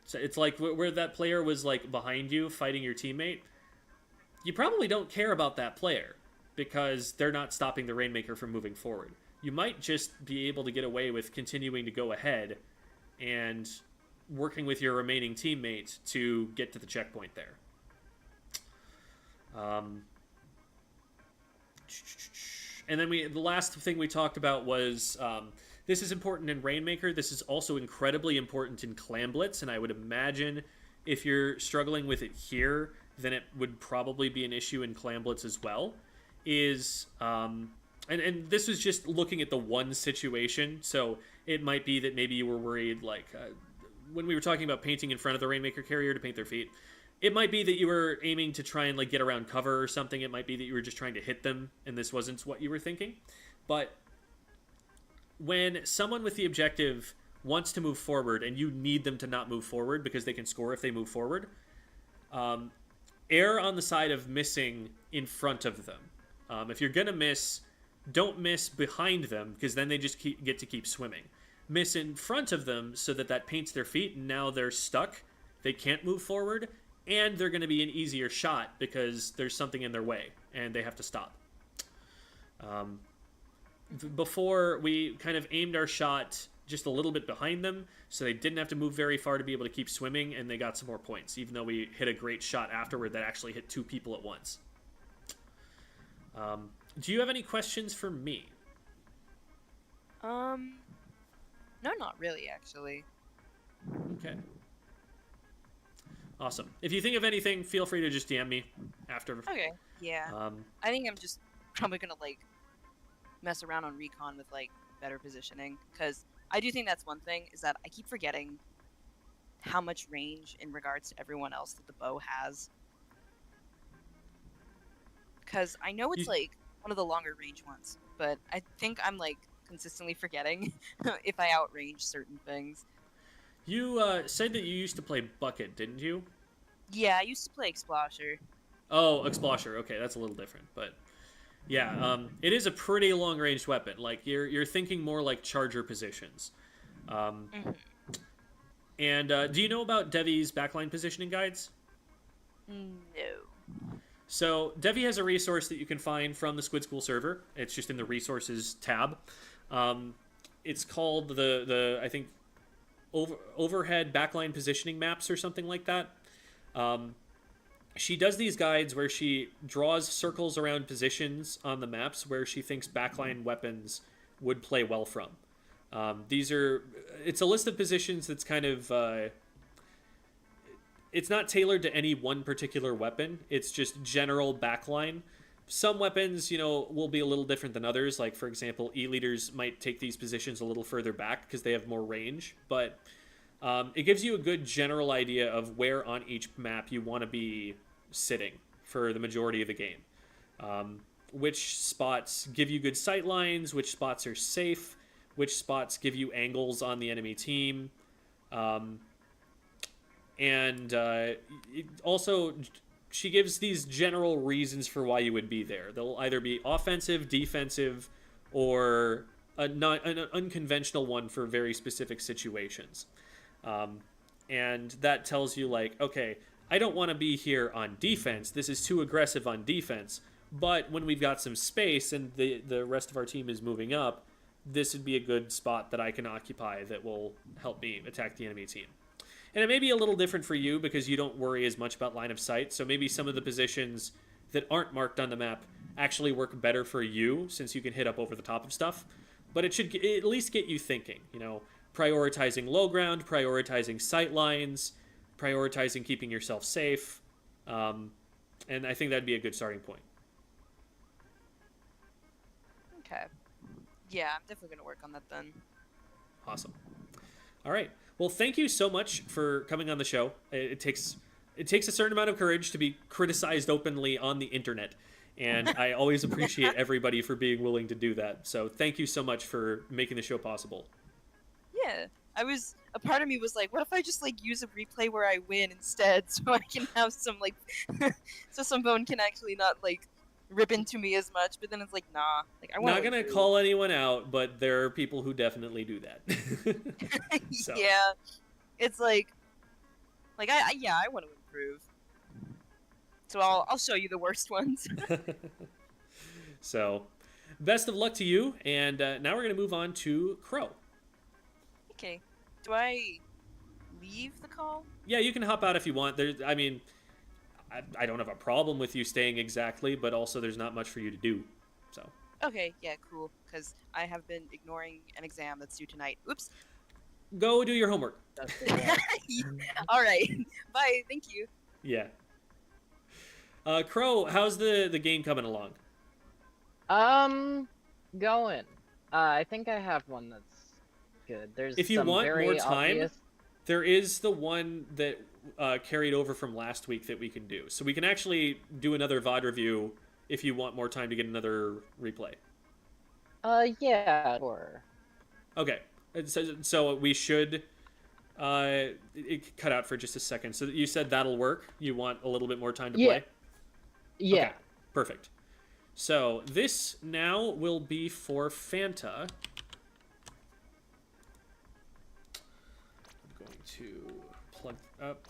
So it's like where that player was like behind you fighting your teammate. You probably don't care about that player because they're not stopping the Rainmaker from moving forward. You might just be able to get away with continuing to go ahead and working with your remaining teammate to get to the checkpoint there. And then the last thing we talked about was this is important in Rainmaker. This is also incredibly important in Clan Blitz, and I would imagine if you're struggling with it here, then it would probably be an issue in Clan Blitz as well. And this was just looking at the one situation, so it might be that maybe you were worried, like, when we were talking about painting in front of the Rainmaker carrier to paint their feet, it might be that you were aiming to try and, like, get around cover or something. It might be that you were just trying to hit them, and this wasn't what you were thinking. But when someone with the objective wants to move forward, and you need them to not move forward because they can score if they move forward, err on the side of missing in front of them. If you're gonna miss, don't miss behind them, because then they just get to keep swimming. Miss in front of them so that paints their feet, and now they're stuck. They can't move forward, and they're going to be an easier shot because there's something in their way, and they have to stop. Before, we kind of aimed our shot just a little bit behind them, so they didn't have to move very far to be able to keep swimming, and they got some more points, even though we hit a great shot afterward that actually hit 2 people at once. Do you have any questions for me? No, not really, actually. Okay. Awesome. If you think of anything, feel free to just DM me after. Okay, yeah. I think I'm just probably gonna, like, mess around on recon with, like, better positioning, because I do think that's one thing, is that I keep forgetting how much range in regards to everyone else that the bow has. Because I know it's, like, one of the longer range ones, but I think I'm, like, consistently forgetting if I outrange certain things. You said that you used to play Bucket, didn't you? Yeah, I used to play Explosher. Oh, Explosher. Okay, that's a little different, but yeah, it is a pretty long-ranged weapon. Like you're thinking more like charger positions. And do you know about Devi's backline positioning guides? No. So Devi has a resource that you can find from the Squid School server. It's just in the resources tab. It's called the I think overhead backline positioning maps or something like that. She does these guides where she draws circles around positions on the maps where she thinks backline weapons would play well from. It's a list of positions that's kind of it's not tailored to any one particular weapon. It's just general backline. Some weapons, will be a little different than others. Like, for example, E-leaders might take these positions a little further back because they have more range. But it gives you a good general idea of where on each map you want to be sitting for the majority of the game. Which spots give you good sight lines, which spots are safe, which spots give you angles on the enemy team. Also, she gives these general reasons for why you would be there. They'll either be offensive, defensive, or an unconventional one for very specific situations. And that tells you, like, okay, I don't want to be here on defense. This is too aggressive on defense. But when we've got some space and the rest of our team is moving up, this would be a good spot that I can occupy that will help me attack the enemy team. And it may be a little different for you because you don't worry as much about line of sight. So maybe some of the positions that aren't marked on the map actually work better for you since you can hit up over the top of stuff. But it should at least get you thinking, you know, prioritizing low ground, prioritizing sight lines, prioritizing keeping yourself safe. And I think that'd be a good starting point. Okay. Yeah, I'm definitely gonna work on that then. Awesome. All right. Well, thank you so much for coming on the show. It takes a certain amount of courage to be criticized openly on the internet, and I always appreciate everybody for being willing to do that. So thank you so much for making the show possible. Yeah. A part of me was like, what if I just like use a replay where I win instead, so I can have some like, so some bone can actually not like rip into me as much. But then it's like, nah, like I want. Not gonna call anyone out, but there are people who definitely do that. So. Yeah, it's like I want to improve. So I'll show you the worst ones. So, best of luck to you, and now we're gonna move on to Crow. Okay. Do I leave the call? Yeah, you can hop out if you want. I mean, I don't have a problem with you staying exactly, but also there's not much for you to do. So. Okay, yeah, cool. Because I have been ignoring an exam that's due tonight. Oops. Go do your homework. All right. Bye. Thank you. Yeah. Crow, how's the game coming along? Going. I think I have one that's good. There's if you some want very more time, obvious... there is the one that carried over from last week that we can do. So we can actually do another VOD review if you want more time to get another replay. Yeah, sure. Okay. So we should... it cut out for just a second. So you said that'll work? You want a little bit more time to play? Yeah. Okay, perfect. So this now will be for Fanta. I'm going to plug up.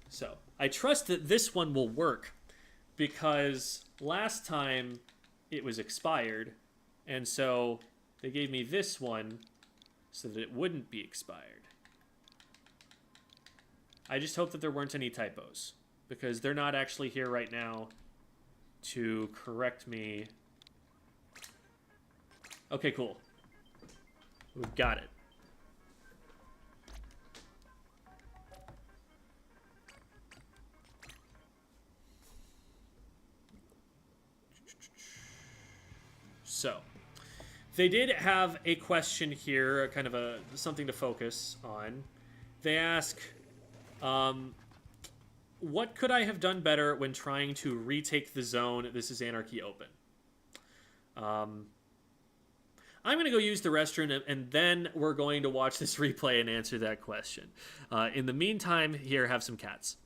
So I trust that this one will work because last time it was expired, and so they gave me this one so that it wouldn't be expired. I just hope that there weren't any typos, because they're not actually here right now to correct me. Okay, cool. We've got it. So, they did have a question here, kind of something to focus on. They ask, what could I have done better when trying to retake the zone? This is Anarchy Open. I'm going to go use the restroom, and then we're going to watch this replay and answer that question. In the meantime, here, have some cats.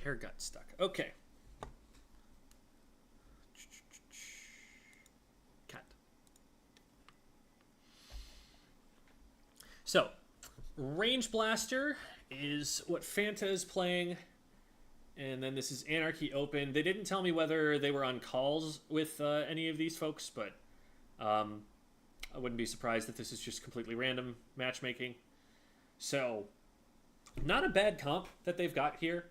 hair got stuck. Okay. Cut. So, Range Blaster is what Fanta is playing. And then this is Anarchy Open. They didn't tell me whether they were on calls with any of these folks, but I wouldn't be surprised if this is just completely random matchmaking. So, not a bad comp that they've got here.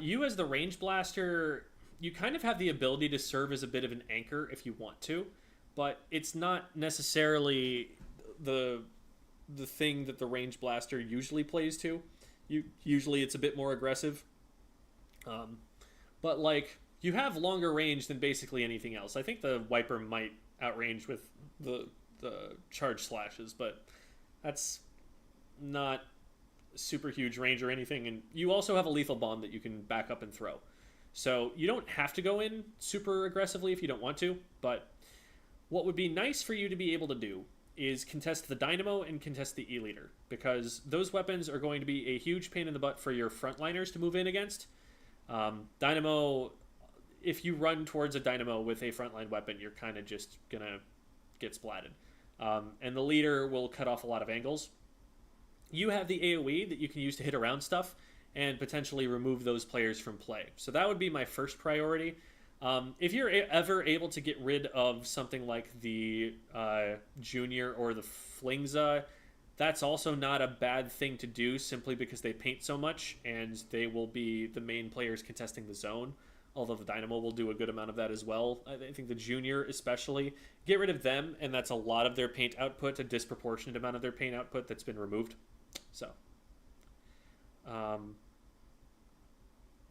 You as the Range Blaster, you kind of have the ability to serve as a bit of an anchor if you want to, but it's not necessarily the thing that the Range Blaster usually plays to. Usually it's a bit more aggressive. But like, you have longer range than basically anything else. I think the Wiper might outrange with the charge slashes, but that's not super huge range or anything. And you also have a lethal bomb that you can back up and throw. So you don't have to go in super aggressively if you don't want to, but what would be nice for you to be able to do is contest the Dynamo and contest the E-Leader, because those weapons are going to be a huge pain in the butt for your frontliners to move in against. Dynamo, if you run towards a Dynamo with a frontline weapon, you're kind of just gonna get splatted. And the Leader will cut off a lot of angles. You have the AoE that you can use to hit around stuff and potentially remove those players from play. So that would be my first priority. If you're ever able to get rid of something like the Junior or the Flingza, that's also not a bad thing to do, simply because they paint so much and they will be the main players contesting the zone, although the Dynamo will do a good amount of that as well. I think the Junior especially, get rid of them, and that's a lot of their paint output, a disproportionate amount of their paint output that's been removed. So,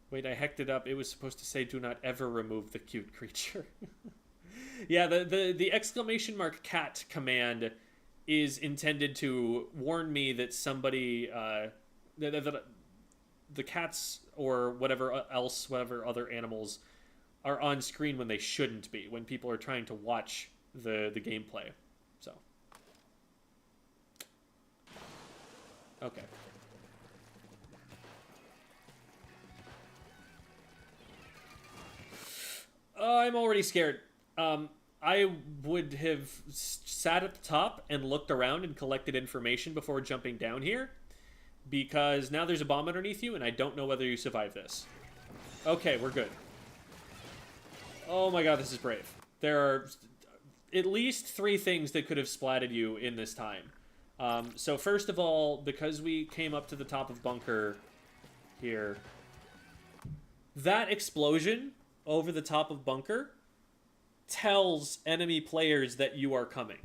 wait, I hecked it up. It was supposed to say, do not ever remove the cute creature. Yeah, the exclamation mark cat command is intended to warn me that somebody, that the cats or whatever else, whatever other animals are on screen when they shouldn't be, when people are trying to watch the gameplay. So, okay. I'm already scared. I would have sat at the top and looked around and collected information before jumping down here, because now there's a bomb underneath you and I don't know whether you survive this. Okay, we're good. Oh my god, this is brave. There are at least 3 things that could have splatted you in this time. So first of all, because we came up to the top of bunker here, that explosion over the top of bunker tells enemy players that you are coming.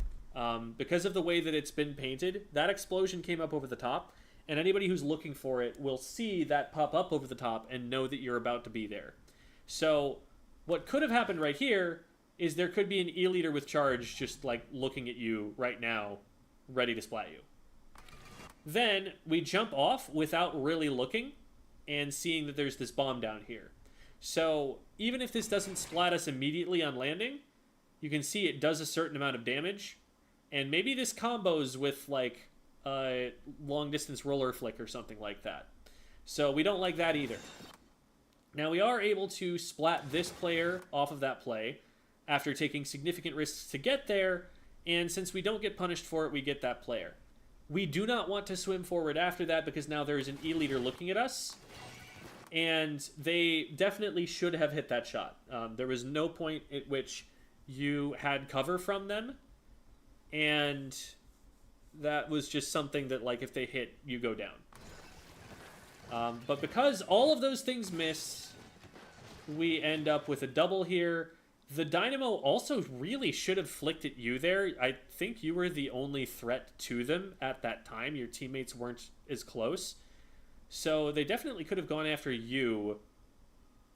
Because of the way that it's been painted, that explosion came up over the top, and anybody who's looking for it will see that pop up over the top and know that you're about to be there. So what could have happened right here is there could be an E-Leader with charge just like looking at you right now, ready to splat you. Then we jump off without really looking and seeing that there's this bomb down here. So even if this doesn't splat us immediately on landing, you can see it does a certain amount of damage. And maybe this combos with like a long distance roller flick or something like that. So we don't like that either. Now we are able to splat this player off of that play after taking significant risks to get there. And since we don't get punished for it, we get that player. We do not want to swim forward after that, because now there's an E-Leader looking at us. And they definitely should have hit that shot. There was no point at which you had cover from them. And that was just something that, like, if they hit, you go down. But because all of those things miss, we end up with a double here. The Dynamo also really should have flicked at you there. I think you were the only threat to them at that time. Your teammates weren't as close. So they definitely could have gone after you,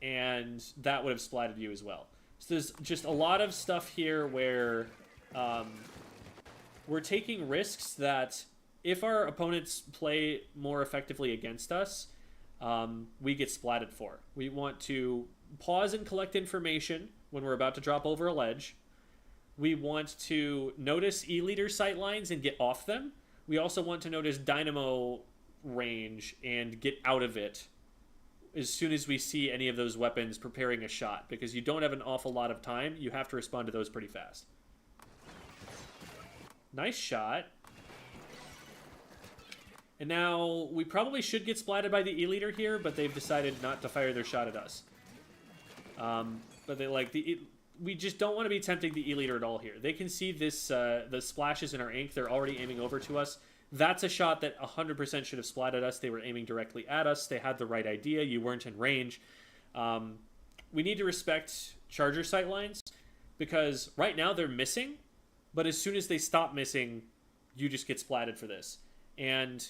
and that would have splatted you as well. So there's just a lot of stuff here where we're taking risks that if our opponents play more effectively against us, we get splatted for. We want to pause and collect information when we're about to drop over a ledge. We want to notice E-Leader sight lines and get off them. We also want to notice Dynamo range and get out of it as soon as we see any of those weapons preparing a shot, because you don't have an awful lot of time. You have to respond to those pretty fast. Nice shot. And now we probably should get splatted by the E-Leader here, but they've decided not to fire their shot at us. But they like we just don't want to be tempting the E-Leader at all here. They can see this the splashes in our ink. They're already aiming over to us. That's a shot that 100% should have splatted us. They were aiming directly at us. They had the right idea. You weren't in range. We need to respect charger sight lines, because right now they're missing, but as soon as they stop missing, you just get splatted for this. And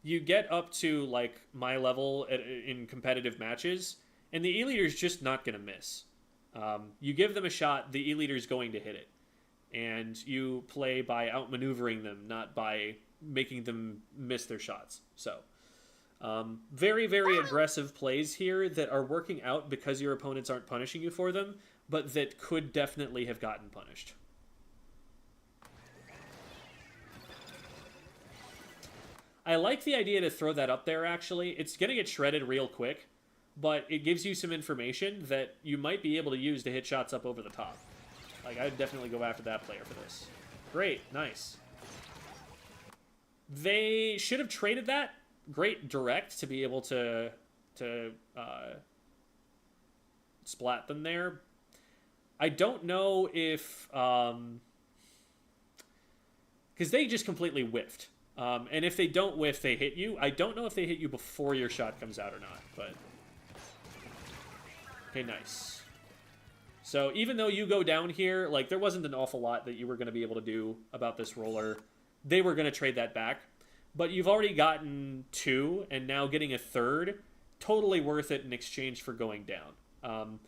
you get up to like my level in competitive matches, and the E-Leader's just not going to miss. You give them a shot, the E-Leader's going to hit it. And you play by outmaneuvering them, not by making them miss their shots. So, very, very aggressive plays here that are working out because your opponents aren't punishing you for them, but that could definitely have gotten punished. I like the idea to throw that up there, actually. It's going to get shredded real quick, but it gives you some information that you might be able to use to hit shots up over the top. Like, I'd definitely go after that player for this. Great, nice. They should have traded that. Great direct to be able to splat them there. I don't know if... because they just completely whiffed. And if they don't whiff, they hit you. I don't know if they hit you before your shot comes out or not, but... Okay, nice. So even though you go down here, like, there wasn't an awful lot that you were going to be able to do about this roller. They were going to trade that back. But you've already gotten 2, and now getting a 3rd, totally worth it in exchange for going down.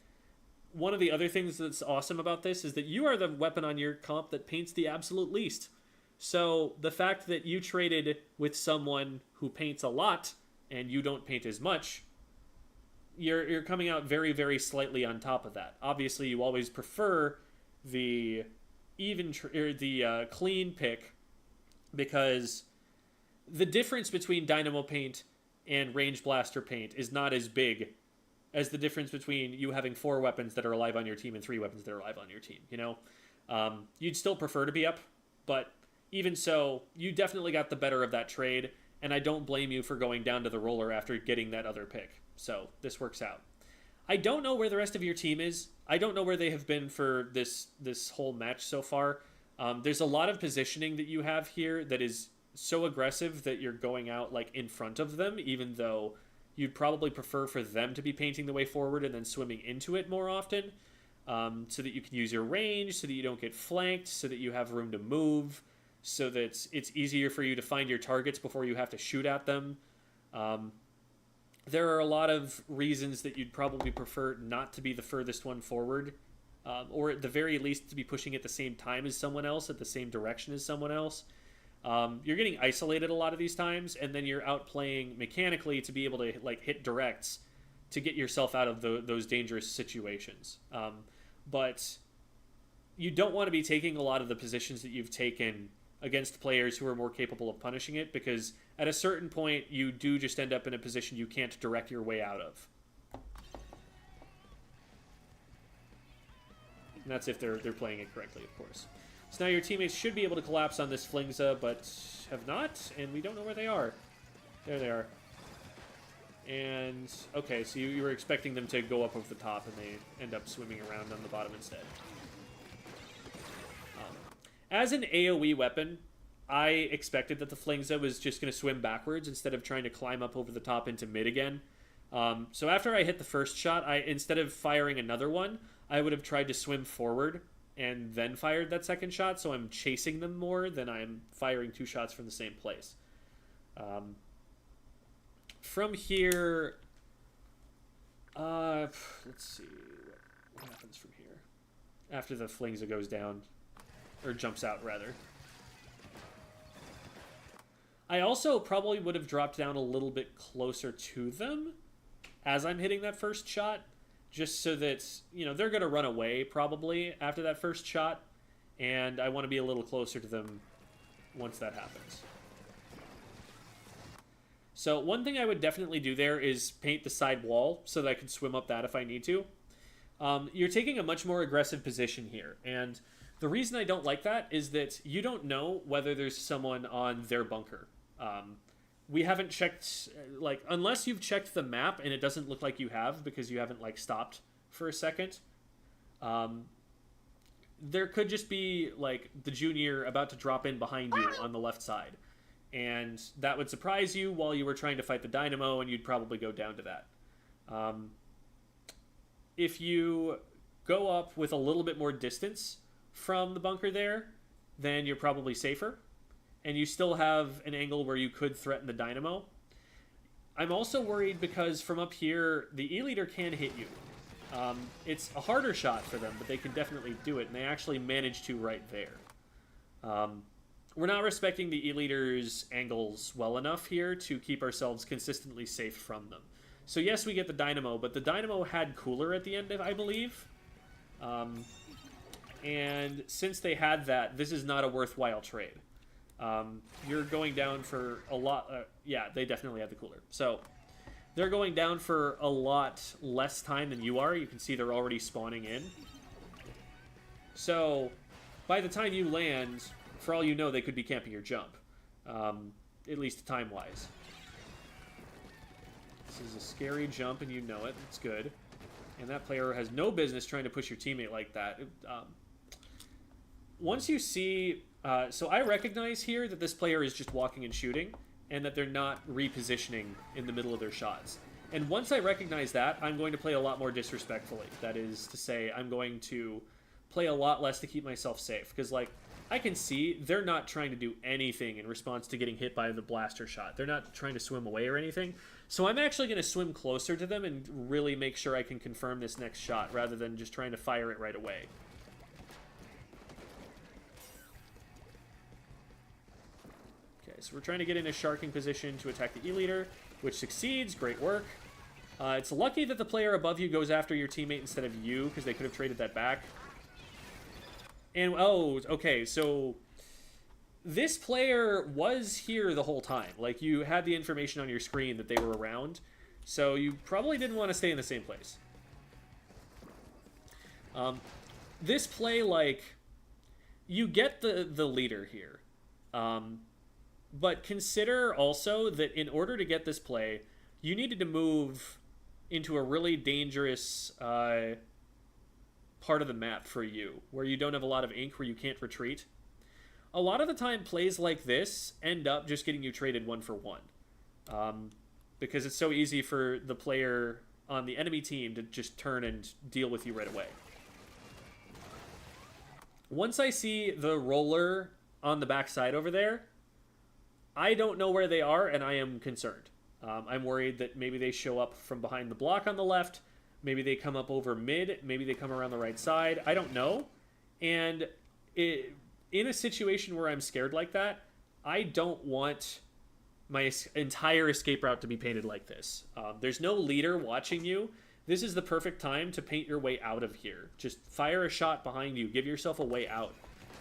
One of the other things that's awesome about this is that you are the weapon on your comp that paints the absolute least. So the fact that you traded with someone who paints a lot, and you don't paint as much, you're coming out very, very slightly on top of that. Obviously, you always prefer the clean pick, because the difference between Dynamo Paint and Range Blaster Paint is not as big as the difference between you having 4 weapons that are alive on your team and 3 weapons that are alive on your team, you know? You'd still prefer to be up, but even so, you definitely got the better of that trade, and I don't blame you for going down to the roller after getting that other pick. So, this works out. I don't know where the rest of your team is. I don't know where they have been for this whole match so far. There's a lot of positioning that you have here that is so aggressive that you're going out like in front of them, even though you'd probably prefer for them to be painting the way forward and then swimming into it more often, so that you can use your range, so that you don't get flanked, so that you have room to move, so that it's easier for you to find your targets before you have to shoot at them. There are a lot of reasons that you'd probably prefer not to be the furthest one forward, or at the very least to be pushing at the same time as someone else, at the same direction as someone else. You're getting isolated a lot of these times, and then you're outplaying mechanically to be able to like hit directs to get yourself out of those dangerous situations. But you don't want to be taking a lot of the positions that you've taken against players who are more capable of punishing it, because at a certain point you do just end up in a position you can't direct your way out of. And that's if they're playing it correctly, of course. So now your teammates should be able to collapse on this Flingza, but have not, and we don't know where they are. There they are. And, okay, so you were expecting them to go up over the top, and they end up swimming around on the bottom instead. As an AoE weapon, I expected that the Flingza was just going to swim backwards instead of trying to climb up over the top into mid again. So after I hit the first shot, instead of firing another one, I would have tried to swim forward and then fired that second shot, so I'm chasing them more than I'm firing 2 shots from the same place. From here, let's see, what happens from here? After the Flingza goes down, or jumps out, rather. I also probably would have dropped down a little bit closer to them as I'm hitting that first shot, just so that, you know, they're going to run away probably after that first shot, and I want to be a little closer to them once that happens. So one thing I would definitely do there is paint the side wall so that I can swim up that if I need to. You're taking a much more aggressive position here, and the reason I don't like that is that you don't know whether there's someone on their bunker. We haven't checked, like, unless you've checked the map and it doesn't look like you have because you haven't, like, stopped for a second. There could just be, like, the junior about to drop in behind you on the left side. And that would surprise you while you were trying to fight the dynamo, and you'd probably go down to that. If you go up with a little bit more distance from the bunker there, then you're probably safer. And you still have an angle where you could threaten the dynamo. I'm also worried because from up here, the E-Leader can hit you. It's a harder shot for them, but they can definitely do it, and they actually manage to right there. We're not respecting the E-Leader's angles well enough here to keep ourselves consistently safe from them. So yes, we get the dynamo, but the dynamo had cooler at the end, I believe. And since they had that, this is not a worthwhile trade. You're going down for a lot... yeah, they definitely had the cooler. So they're going down for a lot less time than you are. You can see they're already spawning in. So by the time you land, for all you know, they could be camping your jump. At least time-wise. This is a scary jump, and you know it. It's good. And that player has no business trying to push your teammate like that. Once you see... so I recognize here that this player is just walking and shooting, and that they're not repositioning in the middle of their shots. And once I recognize that, I'm going to play a lot more disrespectfully. That is to say, I'm going to play a lot less to keep myself safe. Because, like, I can see they're not trying to do anything in response to getting hit by the blaster shot. They're not trying to swim away or anything. So I'm actually going to swim closer to them and really make sure I can confirm this next shot, rather than just trying to fire it right away. So we're trying to get in a sharking position to attack the E-Leader, which succeeds. Great work. It's lucky that the player above you goes after your teammate instead of you, because they could have traded that back. And, oh, okay, so this player was here the whole time. Like, you had the information on your screen that they were around, so you probably didn't want to stay in the same place. This play, like, you get the leader here. But consider also that in order to get this play, you needed to move into a really dangerous part of the map for you, where you don't have a lot of ink, where you can't retreat. A lot of the time, plays like this end up just getting you traded 1-for-1. Because it's so easy for the player on the enemy team to just turn and deal with you right away. Once I see the roller on the backside over there, I don't know where they are, and I am concerned. I'm worried that maybe they show up from behind the block on the left, maybe they come up over mid, maybe they come around the right side. I don't know. And in a situation where I'm scared like that, I don't want my entire escape route to be painted like this. There's no leader watching you. This is the perfect time to paint your way out of here. Just fire a shot behind you. Give yourself a way out.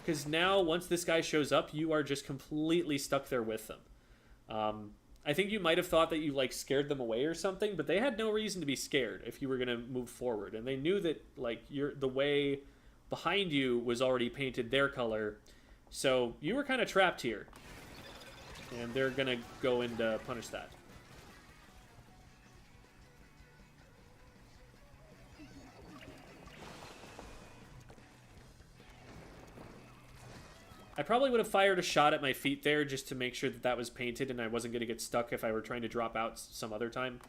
Because now, once this guy shows up, you are just completely stuck there with them. I think you might have thought that you, like, scared them away or something, but they had no reason to be scared if you were going to move forward. And they knew that, like, the way behind you was already painted their color. So you were kind of trapped here. And they're going to go and punish that. I probably would have fired a shot at my feet there just to make sure that that was painted and I wasn't going to get stuck if I were trying to drop out some other time.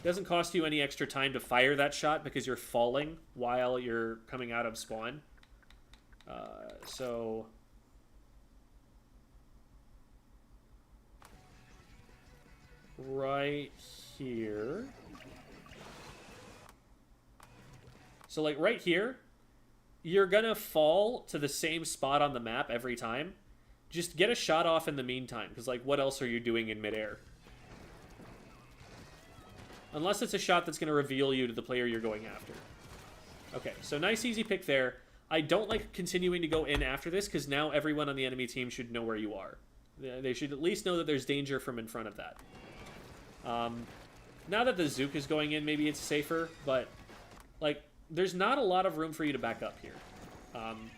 It doesn't cost you any extra time to fire that shot because you're falling while you're coming out of spawn. So... right here. So, like, right here, you're gonna fall to the same spot on the map every time. Just get a shot off in the meantime, because, like, what else are you doing in midair? Unless it's a shot that's gonna reveal you to the player you're going after. Okay, so nice easy pick there. I don't like continuing to go in after this, because now everyone on the enemy team should know where you are. They should at least know that there's danger from in front of that. Now that the Zook is going in, maybe it's safer, but like there's not a lot of room for you to back up here.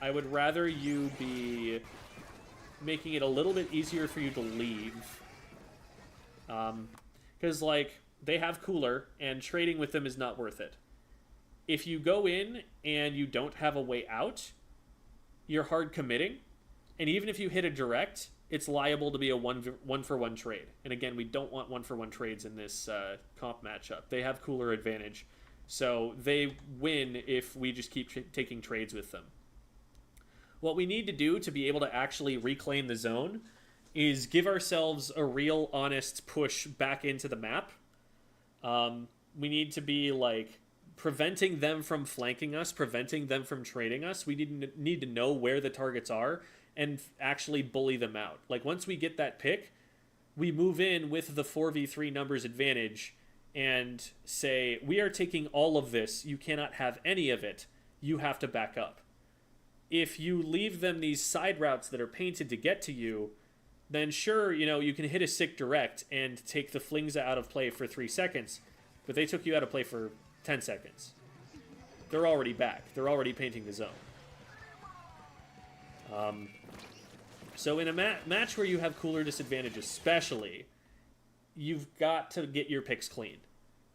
I would rather you be making it a little bit easier for you to leave. Because, like, they have cooler, and trading with them is not worth it. If you go in and you don't have a way out, you're hard committing, and even if you hit a direct, it's liable to be a one-for-one trade. And again, we don't want one-for-one trades in this comp matchup. They have cooler advantage, so they win if we just keep taking trades with them. What we need to do to be able to actually reclaim the zone is give ourselves a real honest push back into the map. We need to be like preventing them from flanking us, preventing them from trading us. We need to know where the targets are and actually bully them out. Like once we get that pick, we move in with the 4v3 numbers advantage and say, we are taking all of this. You cannot have any of it. You have to back up. If you leave them these side routes that are painted to get to you, then sure, you know, you can hit a sick direct and take the Flings out of play for 3 seconds, but they took you out of play for 10 seconds. They're already back. They're already painting the zone. So in a match where you have cooler disadvantage especially, you've got to get your picks clean.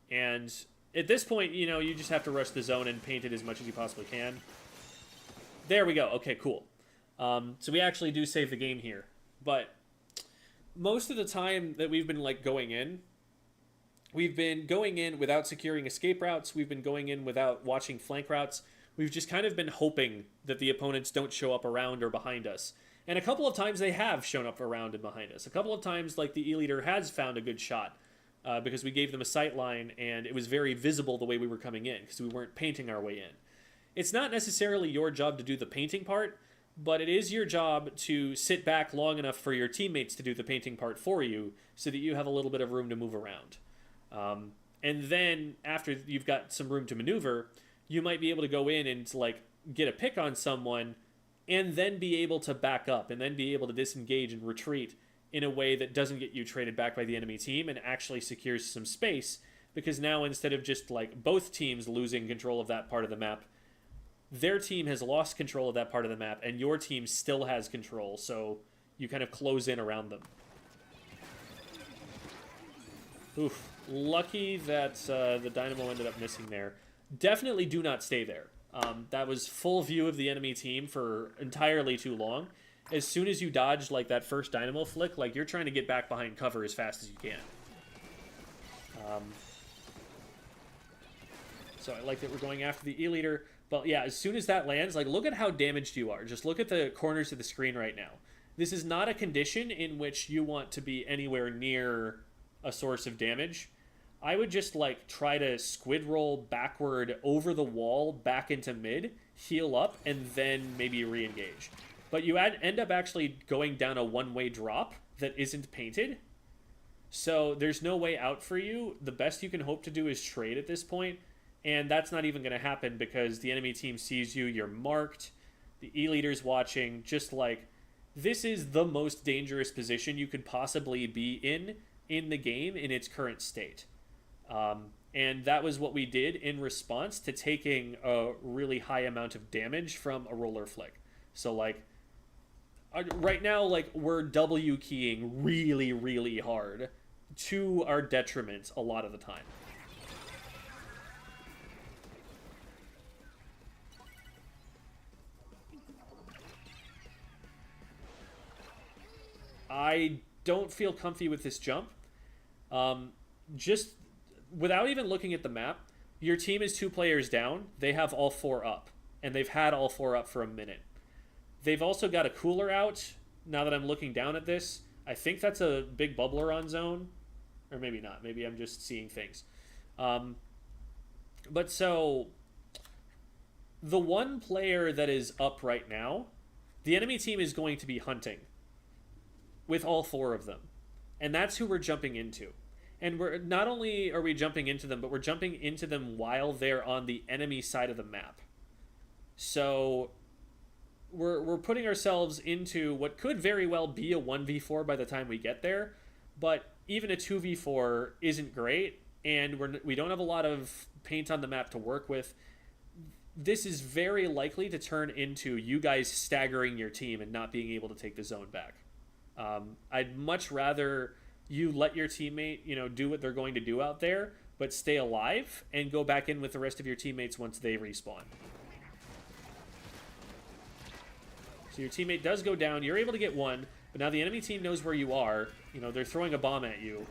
And at this point, you know, you just have to rush the zone and paint it as much as you possibly can. There we go. Okay, cool. So we actually do save the game here. But most of the time that we've been like going in without securing escape routes. We've been going in without watching flank routes. We've just kind of been hoping that the opponents don't show up around or behind us. And a couple of times they have shown up around and behind us. A couple of times, like, the E-Leader has found a good shot because we gave them a sight line and it was very visible the way we were coming in because we weren't painting our way in. It's not necessarily your job to do the painting part, but it is your job to sit back long enough for your teammates to do the painting part for you so that you have a little bit of room to move around. And then after you've got some room to maneuver, you might be able to go in and like get a pick on someone and then be able to back up and then be able to disengage and retreat in a way that doesn't get you traded back by the enemy team and actually secures some space, because now instead of just like both teams losing control of that part of the map, their team has lost control of that part of the map and your team still has control, so you kind of close in around them. Oof. Lucky that the Dynamo ended up missing there. Definitely do not stay there. That was full view of the enemy team for entirely too long. As soon as you dodge like that first Dynamo flick, like you're trying to get back behind cover as fast as you can. So I like that we're going after the E-Leader. But yeah, as soon as that lands, like look at how damaged you are. Just look at the corners of the screen right now. This is not a condition in which you want to be anywhere near a source of damage. I would just like try to squid roll backward over the wall back into mid, heal up, and then maybe re-engage. But you end up actually going down a one-way drop that isn't painted. So there's no way out for you. The best you can hope to do is trade at this point. And that's not even going to happen because the enemy team sees you, you're marked, the E-Leader's watching. Just like, this is the most dangerous position you could possibly be in the game in its current state. And that was what we did in response to taking a really high amount of damage from a roller flick. So like, right now, like, we're W keying really, really hard to our detriment a lot of the time. I don't feel comfy with this jump. Just without even looking at the map, your team is 2 players down. They have all 4 up, and they've had all 4 up for a minute. They've also got a cooler out. Now that I'm looking down at this, I think that's a big bubbler on zone, or maybe not. Maybe I'm just seeing things. But so the one player that is up right now, the enemy team is going to be hunting with all 4 of them. And that's who we're jumping into. And we're not only are we jumping into them, but we're jumping into them while they're on the enemy side of the map. So we're putting ourselves into what could very well be a 1v4 by the time we get there, but even a 2v4 isn't great, and we don't have a lot of paint on the map to work with. This is very likely to turn into you guys staggering your team and not being able to take the zone back. I'd much rather you let your teammate, do what they're going to do out there, but stay alive and go back in with the rest of your teammates once they respawn. So your teammate does go down. You're able to get one, but now the enemy team knows where you are. They're throwing a bomb at you.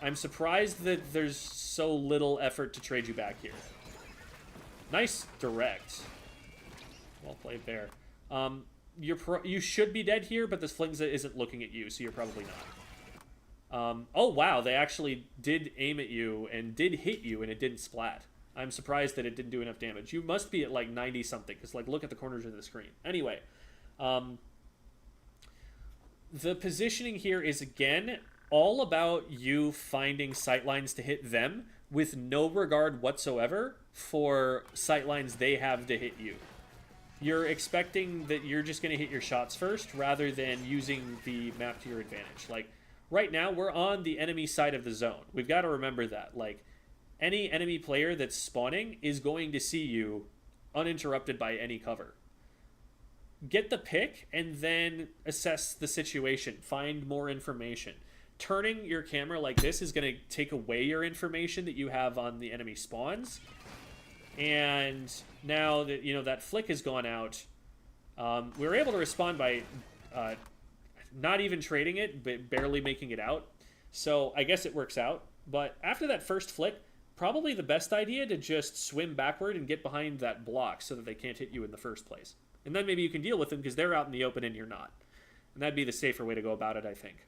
I'm surprised that there's so little effort to trade you back here. Nice direct. Well played there. You should be dead here, but this Flingza isn't looking at you, so you're probably not. Oh, wow, they actually did aim at you and did hit you, and it didn't splat. I'm surprised that it didn't do enough damage. You must be at, 90-something, because, look at the corners of the screen. Anyway, the positioning here is, again, all about you finding sightlines to hit them with no regard whatsoever for sightlines they have to hit you. You're expecting that you're just going to hit your shots first rather than using the map to your advantage. Right now, we're on the enemy side of the zone. We've got to remember that. Any enemy player that's spawning is going to see you uninterrupted by any cover. Get the pick and then assess the situation. Find more information. Turning your camera like this is going to take away your information that you have on the enemy spawns. And now that, that flick has gone out, we were able to respond by not even trading it, but barely making it out. So I guess it works out. But after that first flick, probably the best idea to just swim backward and get behind that block so that they can't hit you in the first place. And then maybe you can deal with them because they're out in the open and you're not. And that'd be the safer way to go about it, I think.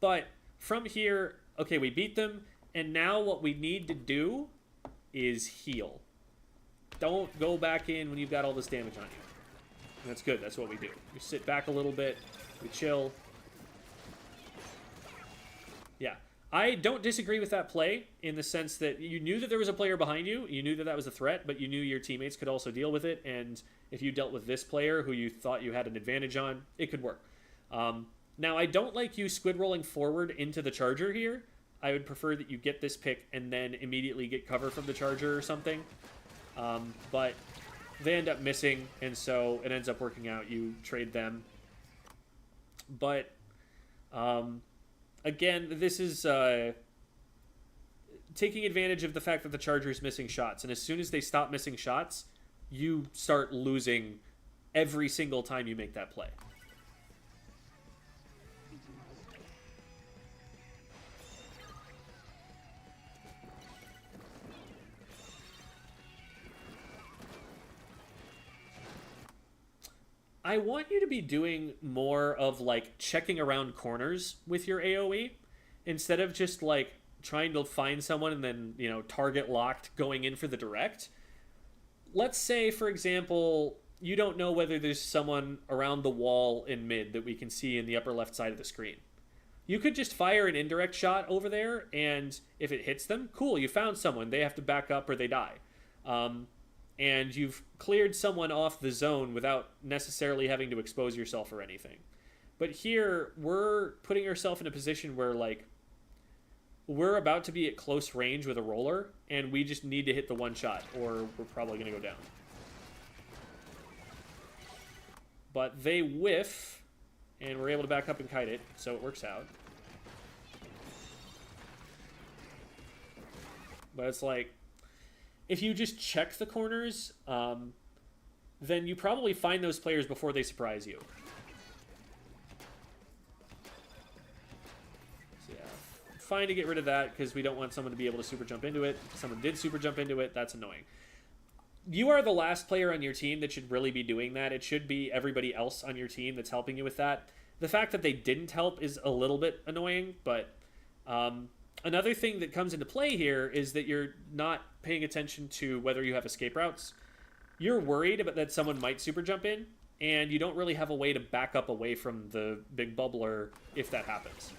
But from here, okay, we beat them. And now what we need to do is heal. Don't go back in when you've got all this damage on you. And that's good. That's what we do. We sit back a little bit. We chill. Yeah. I don't disagree with that play in the sense that you knew that there was a player behind you. You knew that that was a threat, but you knew your teammates could also deal with it. And if you dealt with this player who you thought you had an advantage on, it could work. Now, I don't like you squid rolling forward into the charger here. I would prefer that you get this pick and then immediately get cover from the charger or something. But they end up missing, and so it ends up working out. You trade them. But, again, this is taking advantage of the fact that the charger is missing shots. And as soon as they stop missing shots, you start losing every single time you make that play. I want you to be doing more of checking around corners with your AoE instead of just trying to find someone and then, target locked going in for the direct. Let's say, for example, you don't know whether there's someone around the wall in mid that we can see in the upper left side of the screen. You could just fire an indirect shot over there, and if it hits them, cool, you found someone. They have to back up or they die. And you've cleared someone off the zone without necessarily having to expose yourself or anything. But here, we're putting ourselves in a position where, we're about to be at close range with a roller, and we just need to hit the one shot, or we're probably going to go down. But they whiff, and we're able to back up and kite it, so it works out. But it's if you just check the corners, then you probably find those players before they surprise you. So yeah, fine to get rid of that because we don't want someone to be able to super jump into it. If someone did super jump into it, that's annoying. You are the last player on your team that should really be doing that. It should be everybody else on your team that's helping you with that. The fact that they didn't help is a little bit annoying, but another thing that comes into play here is that you're not paying attention to whether you have escape routes. You're worried about that someone might super jump in, and you don't really have a way to back up away from the big bubbler if that happens.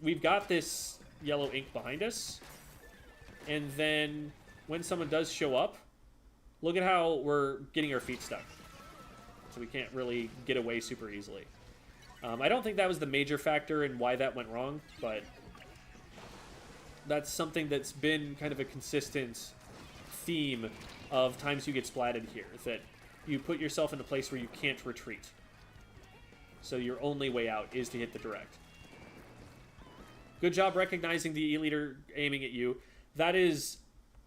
We've got this yellow ink behind us, and then when someone does show up, Look at how we're getting our feet stuck. So we can't really get away super easily. I don't think that was the major factor in why that went wrong, but that's something that's been kind of a consistent theme of times you get splatted here, that you put yourself in a place where you can't retreat. So your only way out is to hit the direct. Good job recognizing the E-Leader aiming at you. That is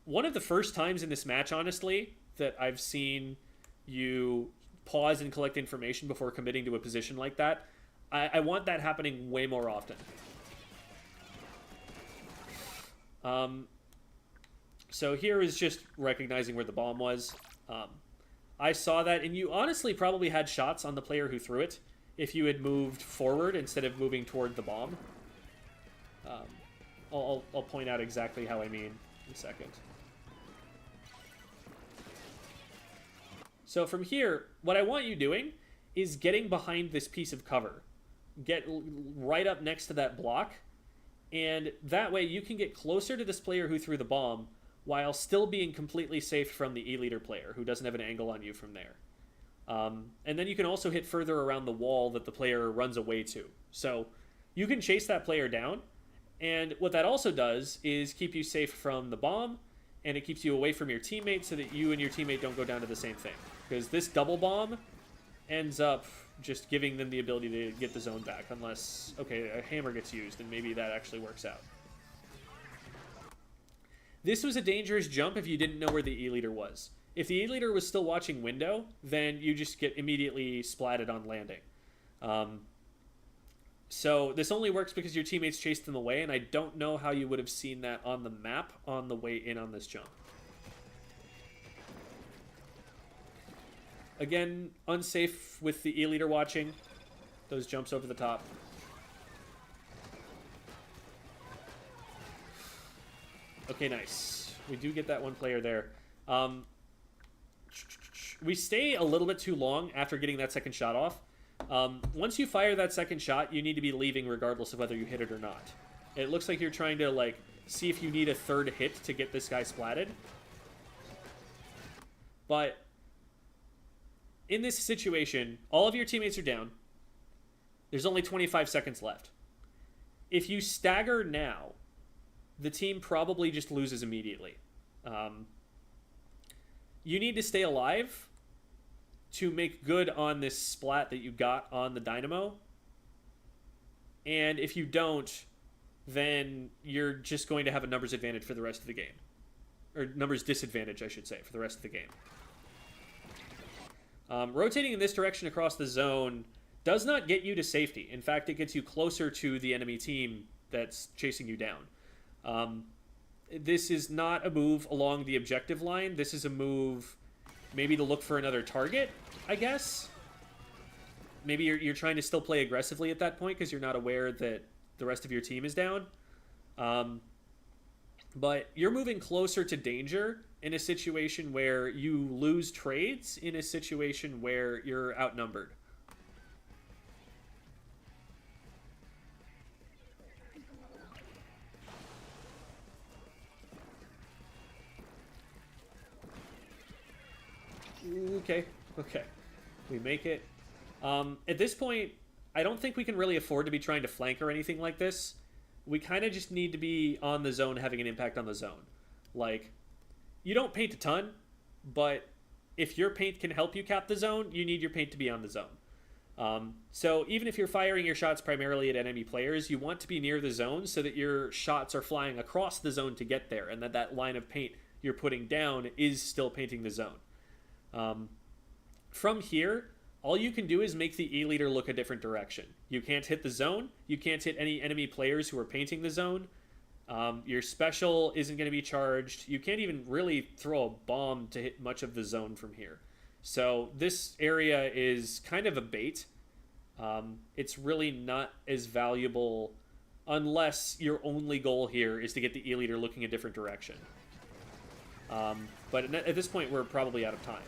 one of the first times in this match, honestly, that I've seen you pause and collect information before committing to a position like that. I want that happening way more often. So here is just recognizing where the bomb was. I saw that, and you honestly probably had shots on the player who threw it if you had moved forward instead of moving toward the bomb. I'll point out exactly how I mean in a second. So from here, what I want you doing is getting behind this piece of cover. Get right up next to that block, and that way you can get closer to this player who threw the bomb while still being completely safe from the E-Leader player who doesn't have an angle on you from there. And then you can also hit further around the wall that the player runs away to. So you can chase that player down, and what that also does is keep you safe from the bomb, and it keeps you away from your teammate so that you and your teammate don't go down to the same thing. Because this double bomb ends up just giving them the ability to get the zone back, unless, okay, a hammer gets used, and maybe that actually works out. This was a dangerous jump if you didn't know where the E-Leader was. If the E-Leader was still watching window, then you just get immediately splatted on landing. So this only works because your teammates chased them away, and I don't know how you would have seen that on the map on the way in on this jump. Again, unsafe with the E-Leader watching. Those jumps over the top. Okay, nice. We do get that one player there. We stay a little bit too long after getting that second shot off. Once you fire that second shot, you need to be leaving regardless of whether you hit it or not. It looks like you're trying to, like, see if you need a third hit to get this guy splatted. But in this situation, all of your teammates are down. There's only 25 seconds left. If you stagger now, the team probably just loses immediately. You need to stay alive to make good on this splat that you got on the Dynamo. And if you don't, then you're just going to have a numbers advantage for the rest of the game. Or numbers disadvantage, I should say, for the rest of the game. Rotating in this direction across the zone does not get you to safety. In fact, it gets you closer to the enemy team that's chasing you down. This is not a move along the objective line. This is a move maybe to look for another target, I guess. Maybe you're trying to still play aggressively at that point because you're not aware that the rest of your team is down. But you're moving closer to danger in a situation where you lose trades, in a situation where you're outnumbered. Okay. We make it. At this point, I don't think we can really afford to be trying to flank or anything like this. We kind of just need to be on the zone, having an impact on the zone. Like, you don't paint a ton, but if your paint can help you cap the zone, you need your paint to be on the zone. So even if you're firing your shots primarily at enemy players, you want to be near the zone so that your shots are flying across the zone to get there, and that line of paint you're putting down is still painting the zone. From here, all you can do is make the E-Leader look a different direction. You can't hit the zone. You can't hit any enemy players who are painting the zone. Your special isn't going to be charged. You can't even really throw a bomb to hit much of the zone from here. So this area is kind of a bait. It's really not as valuable unless your only goal here is to get the E-Leader looking a different direction. But at this point, we're probably out of time.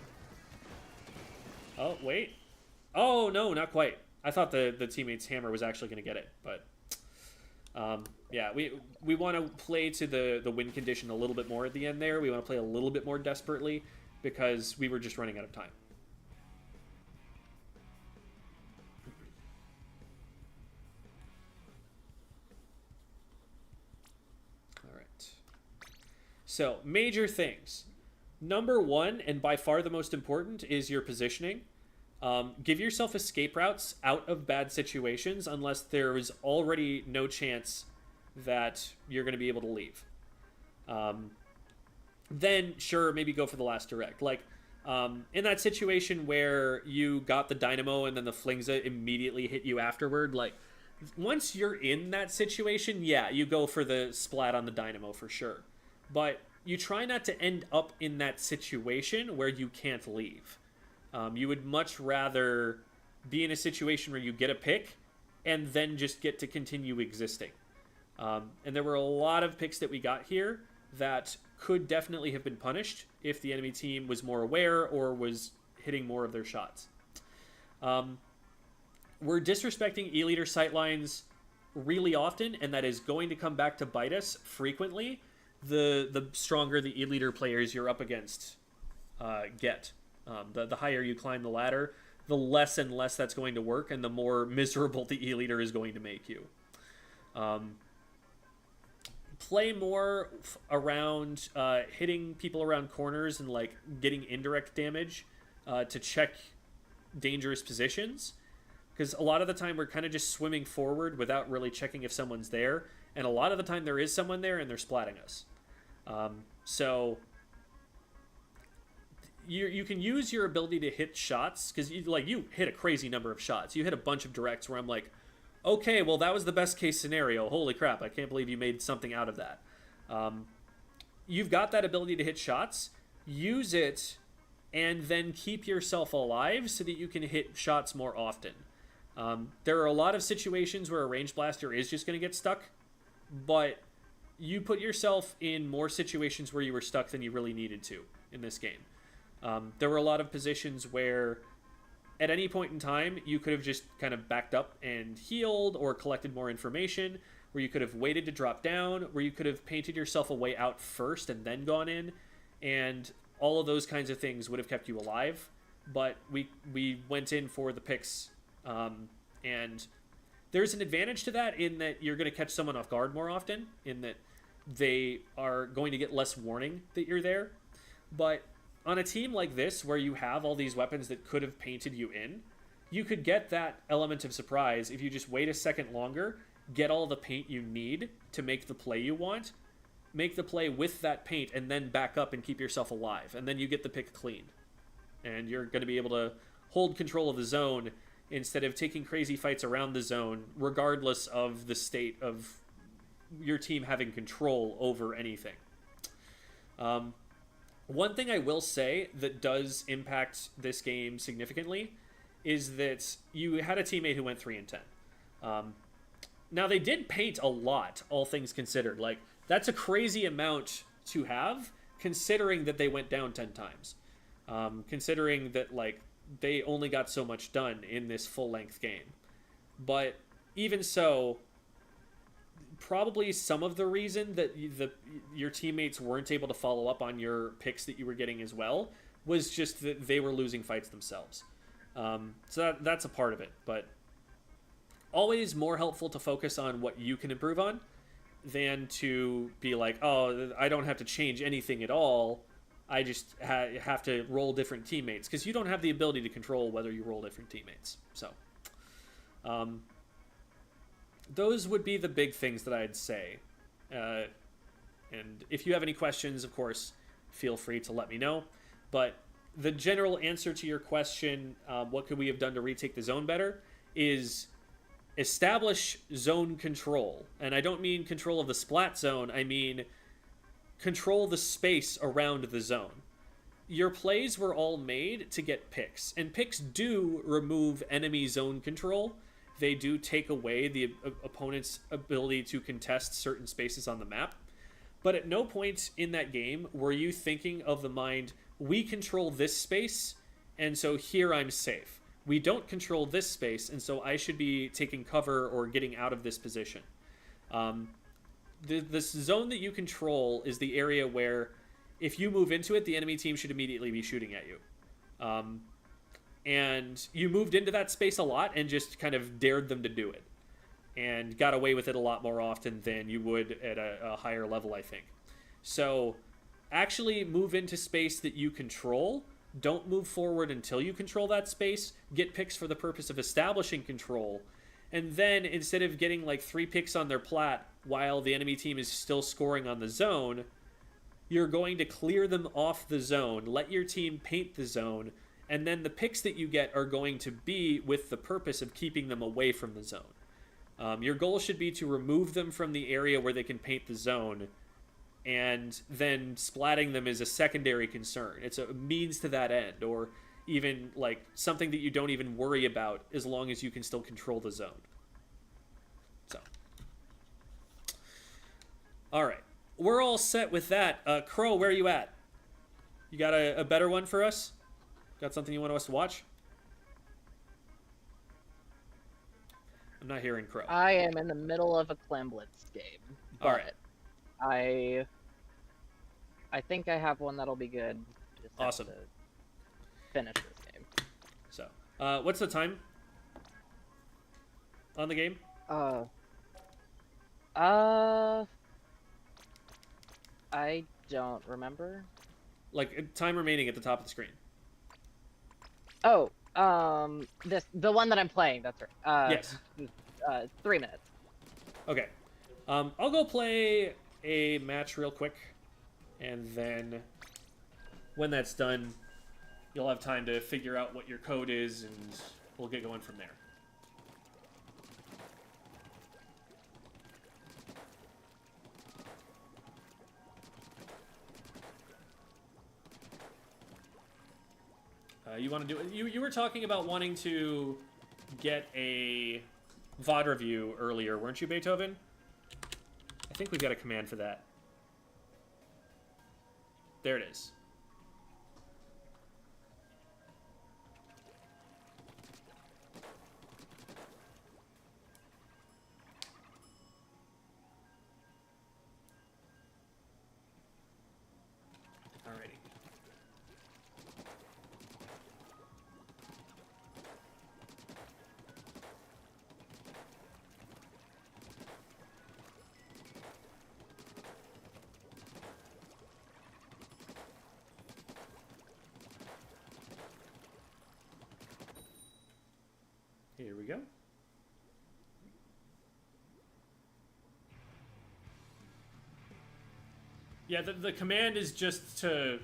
Oh, wait. Oh, no, not quite. I thought the teammate's hammer was actually going to get it, but yeah, we want to play to the win condition a little bit more at the end there. We want to play a little bit more desperately. because we were just running out of time. All right. So, major things. Number one, and by far the most important, is your positioning. Give yourself escape routes out of bad situations unless there is already no chance that you're going to be able to leave. Then, sure, maybe go for the last direct. Like, in that situation where you got the dynamo and then the flingza immediately hit you afterward, like, once you're in that situation, yeah, you go for the splat on the dynamo for sure. But you try not to end up in that situation where you can't leave. You would much rather be in a situation where you get a pick and then just get to continue existing. And there were a lot of picks that we got here that could definitely have been punished if the enemy team was more aware or was hitting more of their shots. We're disrespecting E-Leader sightlines really often, and that is going to come back to bite us frequently. The stronger the E-Leader players you're up against get. The higher you climb the ladder, the less and less that's going to work, and the more miserable the E-Leader is going to make you. Play more around hitting people around corners and like getting indirect damage to check dangerous positions. Because a lot of the time we're kind of just swimming forward without really checking if someone's there. And a lot of the time there is someone there and they're splatting us. So you can use your ability to hit shots, because you hit a crazy number of shots. You hit a bunch of directs where I'm like, okay, well, that was the best case scenario. Holy crap, I can't believe you made something out of that. You've got that ability to hit shots. Use it and then keep yourself alive so that you can hit shots more often. There are a lot of situations where a range blaster is just going to get stuck, but you put yourself in more situations where you were stuck than you really needed to in this game. There were a lot of positions where at any point in time, you could have just kind of backed up and healed or collected more information, where you could have waited to drop down, where you could have painted yourself a way out first and then gone in, and all of those kinds of things would have kept you alive. But we went in for the picks, and there's an advantage to that in that you're going to catch someone off guard more often, in that they are going to get less warning that you're there. But on a team like this, where you have all these weapons that could have painted you in, you could get that element of surprise if you just wait a second longer, get all the paint you need to make the play you want, make the play with that paint, and then back up and keep yourself alive. And then you get the pick clean. And you're going to be able to hold control of the zone instead of taking crazy fights around the zone, regardless of the state of your team having control over anything. One thing I will say that does impact this game significantly is that you had a teammate who went 3 and 10. Now, they did paint a lot, all things considered. Like, that's a crazy amount to have, considering that they went down 10 times. Considering that, like, they only got so much done in this full-length game. But even so, probably some of the reason that your teammates weren't able to follow up on your picks that you were getting as well was just that they were losing fights themselves. So that's a part of it. But always more helpful to focus on what you can improve on than to be like, oh, I don't have to change anything at all. I just have to roll different teammates, because you don't have the ability to control whether you roll different teammates. So those would be the big things that I'd say. And if you have any questions, of course, feel free to let me know. But the general answer to your question, what could we have done to retake the zone better, is establish zone control. And I don't mean control of the splat zone. I mean control the space around the zone. Your plays were all made to get picks. And picks do remove enemy zone control. They do take away the opponent's ability to contest certain spaces on the map. But at no point in that game were you thinking of the mind, we control this space, and so here I'm safe. We don't control this space, and so I should be taking cover or getting out of this position. This zone that you control is the area where if you move into it, the enemy team should immediately be shooting at you. And you moved into that space a lot and just kind of dared them to do it. And got away with it a lot more often than you would at a higher level, I think. So actually move into space that you control. Don't move forward until you control that space. Get picks for the purpose of establishing control. And then instead of getting like 3 picks on their plat while the enemy team is still scoring on the zone, you're going to clear them off the zone, let your team paint the zone, and then the picks that you get are going to be with the purpose of keeping them away from the zone. Your goal should be to remove them from the area where they can paint the zone, and then splatting them is a secondary concern. It's a means to that end, or even like something that you don't even worry about as long as you can still control the zone. So, all right, we're all set with that. Crow, where are you at? You got a better one for us? Got something you want us to watch? I'm not hearing Crow. I am in the middle of a Clamblitz game. All right. I think I have one that'll be good. Just have Awesome. to finish this game. So, what's the time on the game? I don't remember. Like, time remaining at the top of the screen. Oh, the one that I'm playing. That's right. Yes. 3 minutes. Okay. I'll go play a match real quick, and then when that's done, you'll have time to figure out what your code is, and we'll get going from there. You want to do it? You were talking about wanting to get a VOD review earlier, weren't you, Beethoven? I think we've got a command for that. There it is. Alrighty. Here we go. Yeah, the command is just to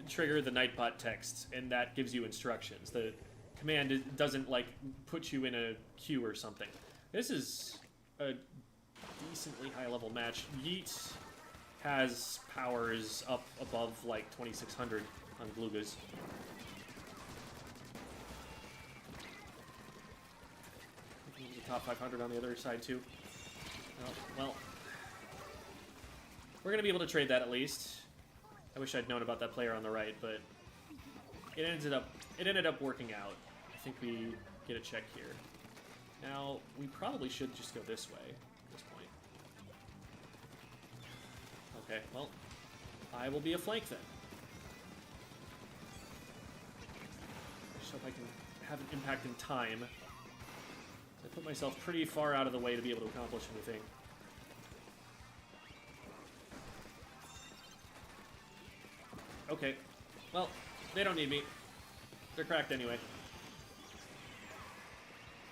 trigger the Nightbot text, and that gives you instructions. The command doesn't, like, put you in a queue or something. This is a decently high-level match. Yeet has powers up above, like, 2600 on Glugas. Top 500 on the other side, too. Oh, well, we're going to be able to trade that at least. I wish I'd known about that player on the right, but it ended up working out. I think we get a check here. Now, we probably should just go this way at this point. Okay, well, I will be a flank then. Just hope I can have an impact in time. I put myself pretty far out of the way to be able to accomplish anything. Okay. Well, they don't need me. They're cracked anyway.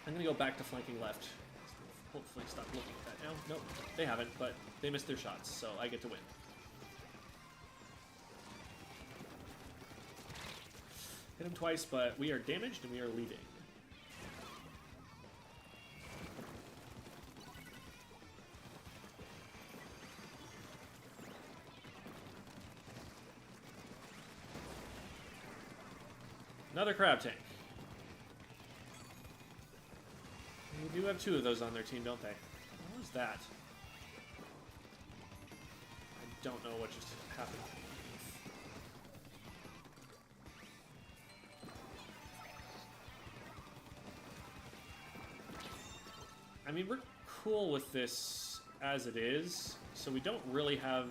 I'm gonna go back to flanking left. Hopefully stop looking at that now. Nope, they haven't, but they missed their shots, so I get to win. Hit him twice, but we are damaged and we are leaving. Another crab tank. They do have 2 of those on their team, don't they? What was that? I don't know what just happened. I mean, we're cool with this as it is, so we don't really have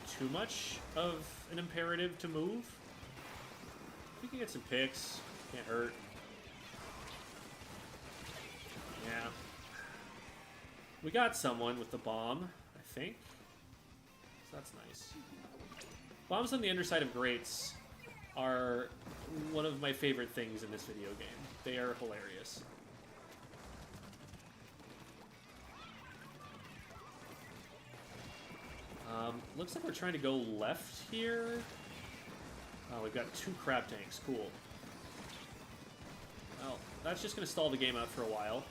too much of an imperative to move. We can get some picks. Can't hurt. Yeah. We got someone with the bomb, I think. So that's nice. Bombs on the underside of grates are one of my favorite things in this video game. They are hilarious. Looks like we're trying to go left here. Oh, we've got 2 crab tanks. Cool. Well, that's just going to stall the game out for a while.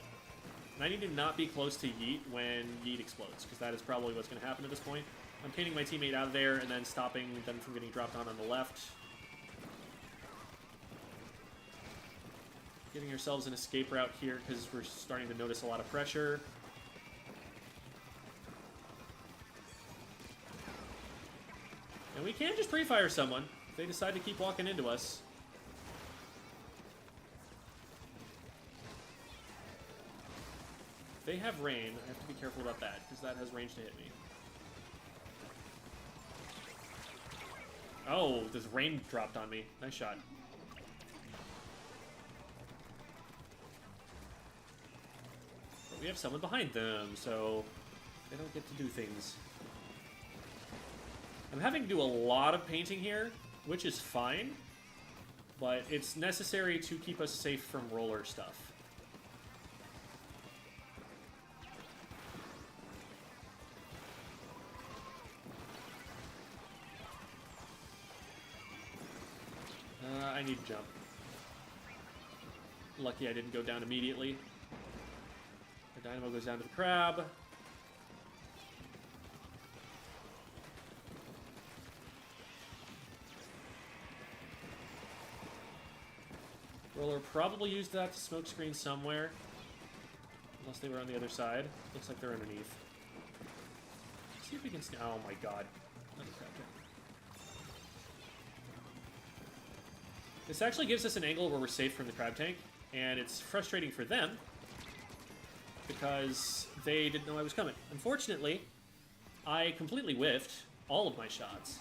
And I need to not be close to Yeet when Yeet explodes, because that is probably what's going to happen at this point. I'm painting my teammate out of there and then stopping them from getting dropped on the left. Giving ourselves an escape route here because we're starting to notice a lot of pressure. And we can just pre-fire someone if they decide to keep walking into us. If they have rain, I have to be careful about that, because that has range to hit me. Oh, this rain dropped on me. Nice shot. But we have someone behind them, so they don't get to do things. I'm having to do a lot of painting here, which is fine, but it's necessary to keep us safe from roller stuff. I need to jump. Lucky I didn't go down immediately. The dynamo goes down to the crab. Roller probably used that to smoke screen somewhere. Unless they were on the other side. Looks like they're underneath. Let's see if we can... Oh my god. Another crab tank. This actually gives us an angle where we're safe from the crab tank, and it's frustrating for them because they didn't know I was coming. Unfortunately, I completely whiffed all of my shots,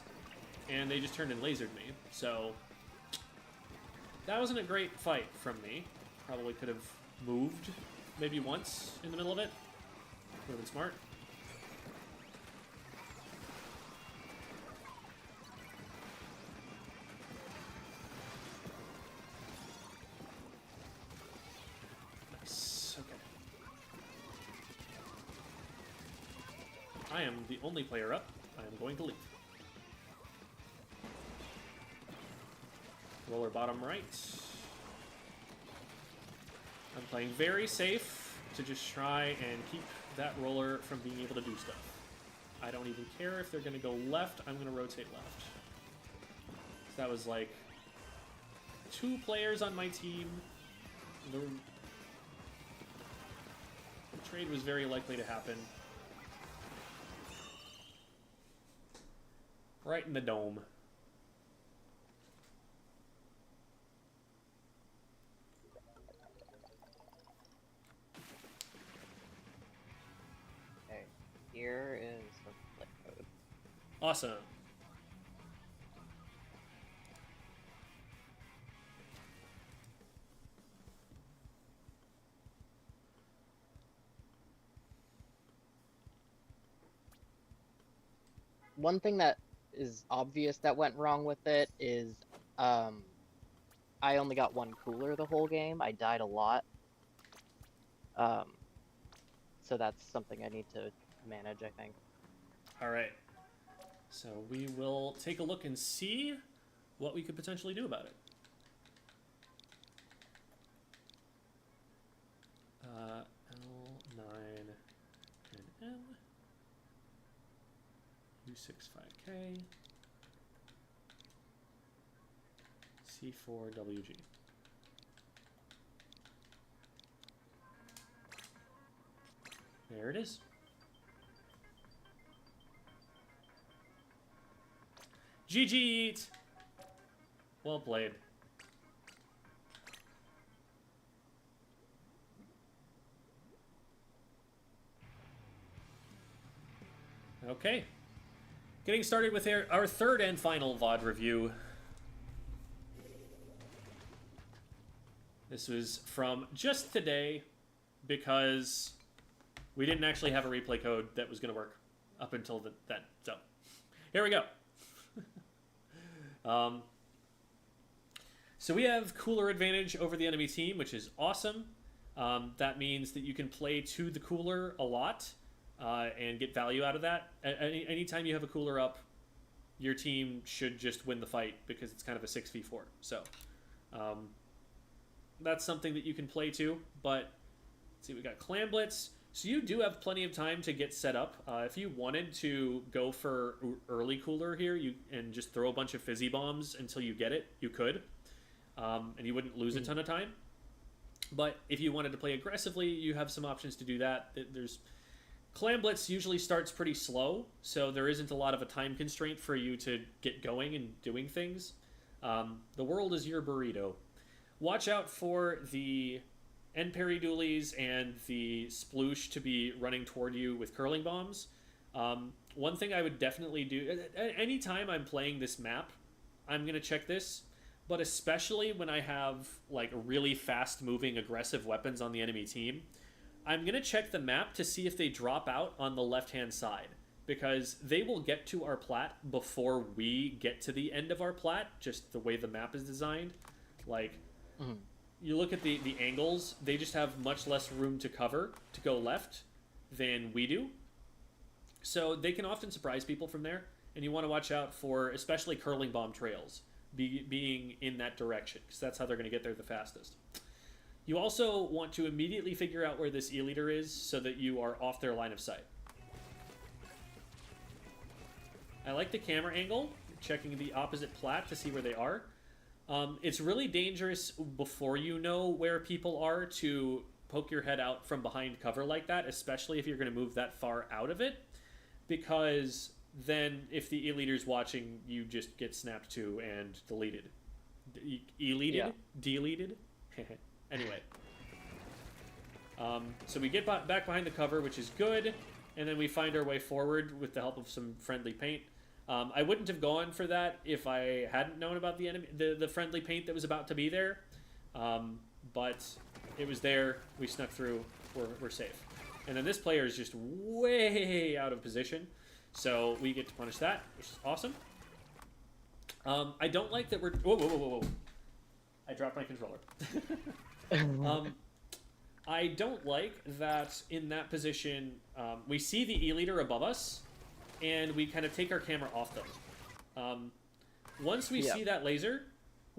and they just turned and lasered me, so that wasn't a great fight from me. Probably could have moved maybe once in the middle of it. Would have been smart. I am the only player up. I am going to leave. Roller bottom right. I'm playing very safe to just try and keep that roller from being able to do stuff. I don't even care if they're going to go left. I'm going to rotate left. So that was like 2 players on my team. The trade was very likely to happen. Right in the dome. Okay, here is the flip code. Awesome. One thing that is obvious that went wrong with it is I only got 1 cooler the whole game. I died a lot. So that's something I need to manage, I think. All right. So we will take a look and see what we could potentially do about it. L9 and M. U65K. C4WG. There it is. GG Eat! Well played. Okay. Getting started with our third and final VOD review. This was from just today because we didn't actually have a replay code that was going to work up until then. So, here we go. So we have cooler advantage over the enemy team, which is awesome. That means that you can play to the cooler a lot and get value out of that. Anytime you have a cooler up, your team should just win the fight because it's kind of a 6v4. So that's something that you can play to. But let's see, we got Clan Blitz. So you do have plenty of time to get set up. If you wanted to go for early cooler here and just throw a bunch of fizzy bombs until you get it, you could. And you wouldn't lose a ton of time. But if you wanted to play aggressively, you have some options to do that. Clan Blitz usually starts pretty slow, so there isn't a lot of a time constraint for you to get going and doing things. The world is your burrito. Watch out for the end parry dualies and the sploosh to be running toward you with curling bombs. One thing I would definitely do, anytime I'm playing this map, I'm going to check this. But especially when I have like really fast moving aggressive weapons on the enemy team, I'm going to check the map to see if they drop out on the left hand side, because they will get to our plat before we get to the end of our plat, just the way the map is designed. Like, you look at the angles, they just have much less room to cover to go left than we do. So they can often surprise people from there, and you want to watch out for especially curling bomb trails being in that direction, because that's how they're going to get there the fastest. You also want to immediately figure out where this E-leader is so that you are off their line of sight. I like the camera angle, checking the opposite plat to see where they are. It's really dangerous before you know where people are to poke your head out from behind cover like that, especially if you're going to move that far out of it, because then if the E-leader's watching, you just get snapped to and deleted. E-leaded? Yeah. Deleted? Anyway. So we get back behind the cover, which is good, and then we find our way forward with the help of some friendly paint. I wouldn't have gone for that if I hadn't known about the friendly paint that was about to be there, but it was there. We snuck through. We're safe. And then this player is just way out of position, so we get to punish that, which is awesome. I don't like that we're... Whoa. I dropped my controller. I don't like that in that position, we see the E-leader above us, and we kind of take our camera off them. Once we see that laser,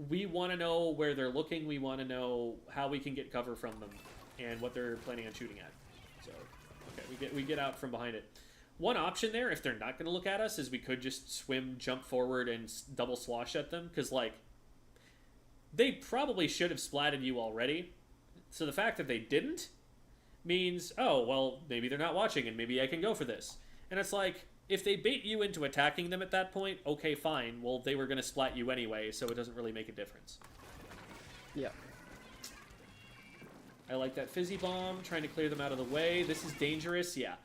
we want to know where they're looking, we want to know how we can get cover from them, and what they're planning on shooting at. So, okay, we get out from behind it. One option there, if they're not going to look at us, is we could just swim, jump forward, and double slosh at them, because, like, they probably should have splatted you already. So the fact that they didn't means, oh, well, maybe they're not watching, and maybe I can go for this. And it's like, if they bait you into attacking them at that point, okay, fine. Well, they were going to splat you anyway, so it doesn't really make a difference. Yeah. I like that fizzy bomb, trying to clear them out of the way. This is dangerous, yeah.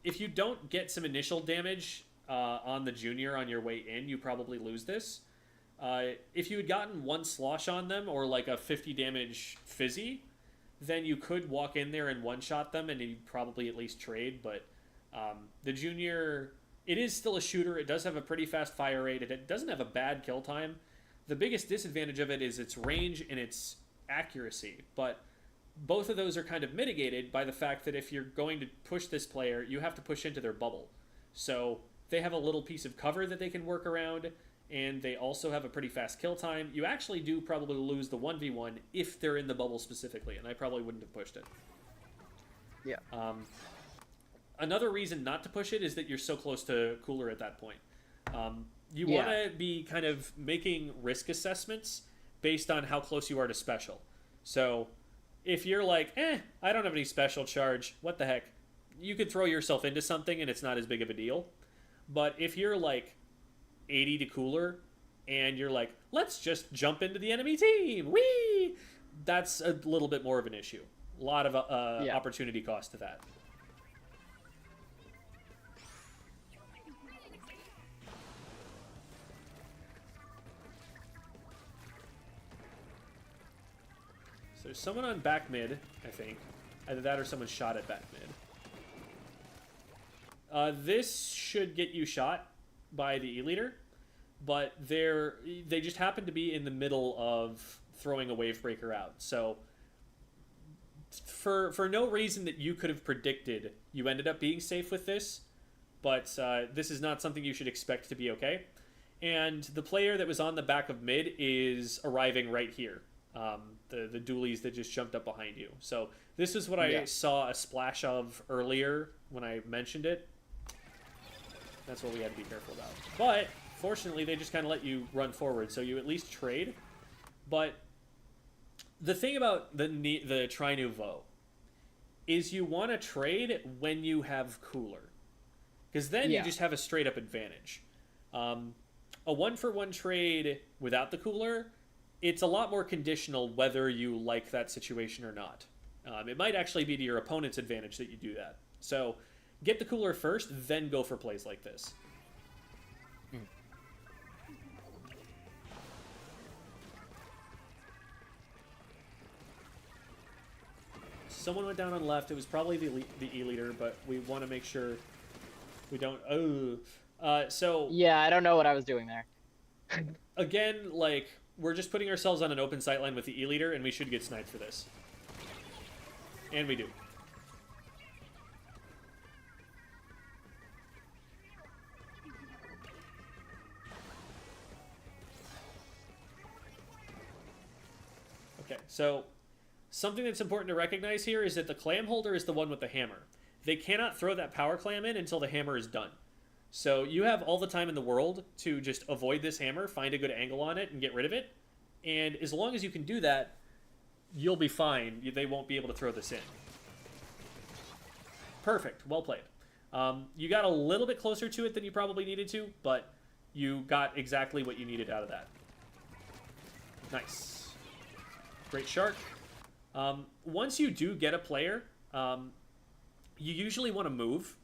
If you don't get some initial damage on the junior on your way in, you probably lose this. If you had gotten one slosh on them, or like a 50 damage fizzy, then you could walk in there and one-shot them, and you'd probably at least trade, but the junior, it is still a shooter. It does have a pretty fast fire rate. It doesn't have a bad kill time. The biggest disadvantage of it is its range and its accuracy, but both of those are kind of mitigated by the fact that if you're going to push this player, you have to push into their bubble. So they have a little piece of cover that they can work around, and they also have a pretty fast kill time. You actually do probably lose the 1v1 if they're in the bubble specifically, and I probably wouldn't have pushed it. Yeah. Another reason not to push it is that you're so close to cooler at that point. You want to be kind of making risk assessments based on how close you are to special. So if you're like, I don't have any special charge, what the heck? You could throw yourself into something and it's not as big of a deal. But if you're like 80 to cooler and you're like, let's just jump into the enemy team, whee! That's a little bit more of an issue. A lot of opportunity cost to that. So there's someone on back mid, I think. Either that or someone shot at back mid. This should get you shot by the E-Leader, but they just happen to be in the middle of throwing a wave breaker out. So for no reason that you could have predicted, you ended up being safe with this, but this is not something you should expect to be okay. And the player that was on the back of mid is arriving right here. The dualies that just jumped up behind you. So this is what I saw a splash of earlier when I mentioned it. That's what we had to be careful about. But fortunately, they just kind of let you run forward, so you at least trade. But the thing about the Tri Nouveau is you want to trade when you have cooler, because then you just have a straight up advantage. A 1-for-1 trade without the cooler, it's a lot more conditional whether you like that situation or not. It might actually be to your opponent's advantage that you do that. So get the cooler first, then go for plays like this. Someone went down on left. It was probably the E-Leader, but we want to make sure we don't... so... Yeah, I don't know what I was doing there. Again, like, we're just putting ourselves on an open sightline with the E-Leader, and we should get sniped for this. And we do. Okay, so something that's important to recognize here is that the clam holder is the one with the hammer. They cannot throw that power clam in until the hammer is done. So you have all the time in the world to just avoid this hammer, find a good angle on it, and get rid of it. And as long as you can do that, you'll be fine. They won't be able to throw this in. Perfect. Well played. You got a little bit closer to it than you probably needed to, but you got exactly what you needed out of that. Nice. Great shark. Once you do get a player, you usually want to move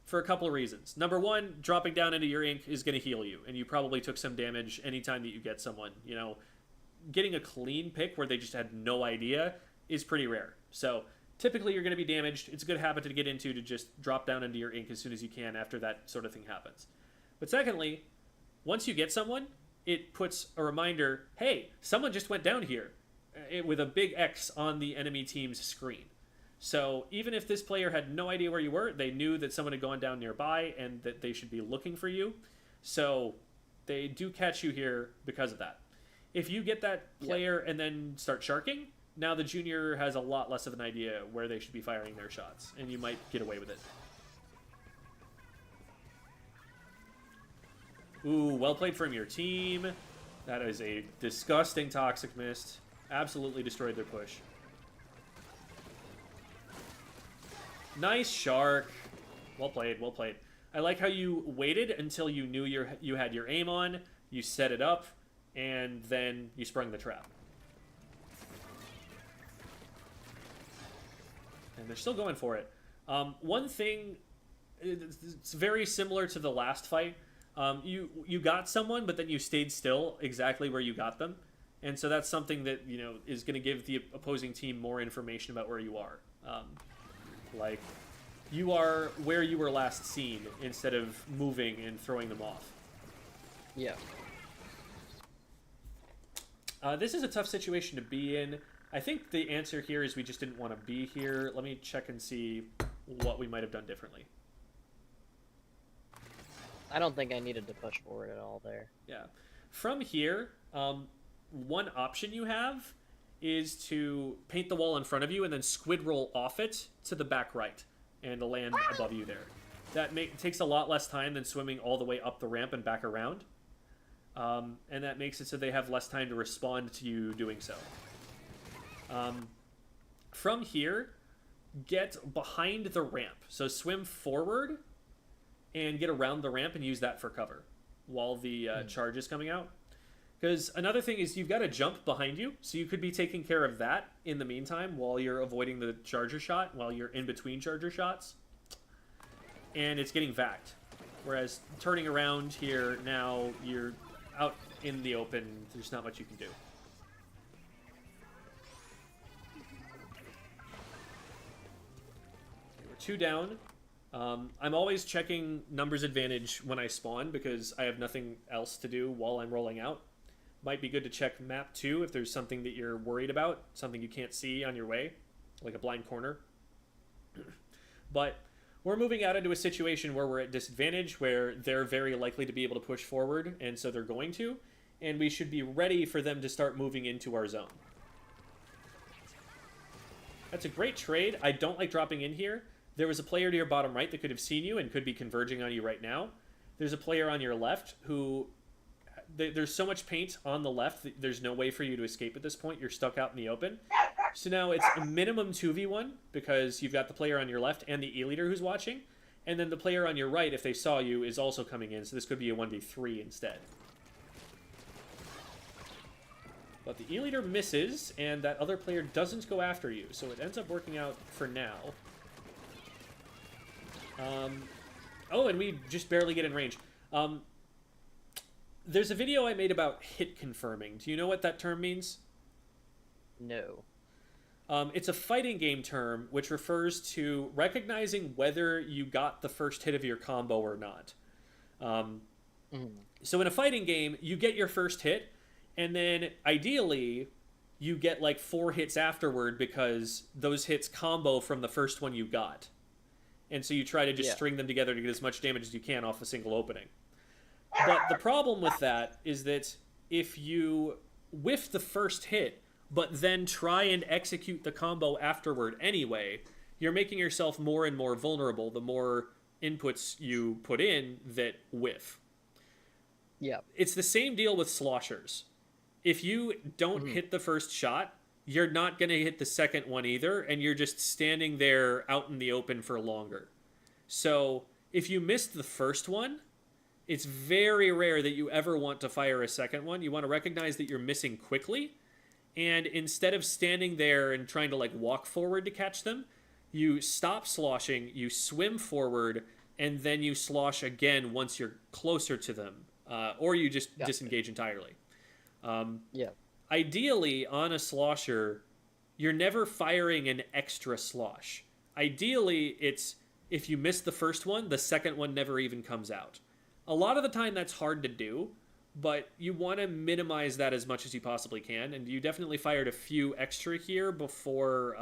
for a couple of reasons. Number one, dropping down into your ink is going to heal you, and you probably took some damage anytime that you get someone. You know, getting a clean pick where they just had no idea is pretty rare. So typically you're going to be damaged. It's a good habit to get into, to just drop down into your ink as soon as you can after that sort of thing happens. But secondly, once you get someone, it puts a reminder, hey, someone just went down here, with a big X on the enemy team's screen. So even if this player had no idea where you were, they knew that someone had gone down nearby and that they should be looking for you. So they do catch you here because of that. If you get that player and then start sharking, now the junior has a lot less of an idea where they should be firing their shots, and you might get away with it. Ooh, well played from your team. That is a disgusting Toxic Mist. Absolutely destroyed their push. Nice shark. Well played, well played. I like how you waited until you knew you had your aim on, you set it up, and then you sprung the trap. And they're still going for it. One thing, it's very similar to the last fight. You got someone, but then you stayed still exactly where you got them. And so that's something that, you know, is going to give the opposing team more information about where you are. Like, you are where you were last seen instead of moving and throwing them off. Yeah. This is a tough situation to be in. I think the answer here is we just didn't want to be here. Let me check and see what we might have done differently. I don't think I needed to push forward at all there. Yeah. From here, one option you have is to paint the wall in front of you and then squid roll off it to the back right and to land above you there. That takes a lot less time than swimming all the way up the ramp and back around. And that makes it so they have less time to respond to you doing so. From here, get behind the ramp. So swim forward and get around the ramp and use that for cover while the charge is coming out. Because another thing is you've got a jump behind you, so you could be taking care of that in the meantime while you're avoiding the charger shot, while you're in between charger shots. And it's getting vacked. Whereas turning around here, now you're out in the open, there's not much you can do. 2 down. I'm always checking numbers advantage when I spawn because I have nothing else to do while I'm rolling out. Might be good to check map 2 if there's something that you're worried about, something you can't see on your way, like a blind corner. But we're moving out into a situation where we're at disadvantage, where they're very likely to be able to push forward, and so they're going to, and we should be ready for them to start moving into our zone. That's a great trade. I don't like dropping in here. There was a player to your bottom right that could have seen you and could be converging on you right now. There's a player on your left who... There's so much paint on the left that there's no way for you to escape at this point. You're stuck out in the open. So now it's a minimum 2v1 because you've got the player on your left and the E-leader who's watching. And then the player on your right, if they saw you, is also coming in. So this could be a 1v3 instead. But the E-leader misses, and that other player doesn't go after you. So it ends up working out for now. Oh, and we just barely get in range. There's a video I made about hit confirming. Do you know what that term means? No. It's a fighting game term which refers to recognizing whether you got the first hit of your combo or not. So in a fighting game, you get your first hit, and then ideally you get like 4 hits afterward because those hits combo from the first one you got. And so you try to just string them together to get as much damage as you can off a single opening. But the problem with that is that if you whiff the first hit, but then try and execute the combo afterward anyway, you're making yourself more and more vulnerable the more inputs you put in that whiff. Yeah. It's the same deal with sloshers. If you don't hit the first shot, you're not going to hit the second one either, and you're just standing there out in the open for longer. So if you missed the first one, it's very rare that you ever want to fire a second one. You want to recognize that you're missing quickly, and instead of standing there and trying to like walk forward to catch them, you stop sloshing, you swim forward, and then you slosh again once you're closer to them, or you just disengage entirely. Ideally, on a slosher, you're never firing an extra slosh. Ideally, it's if you miss the first one, the second one never even comes out. A lot of the time that's hard to do, but you want to minimize that as much as you possibly can, and you definitely fired a few extra here before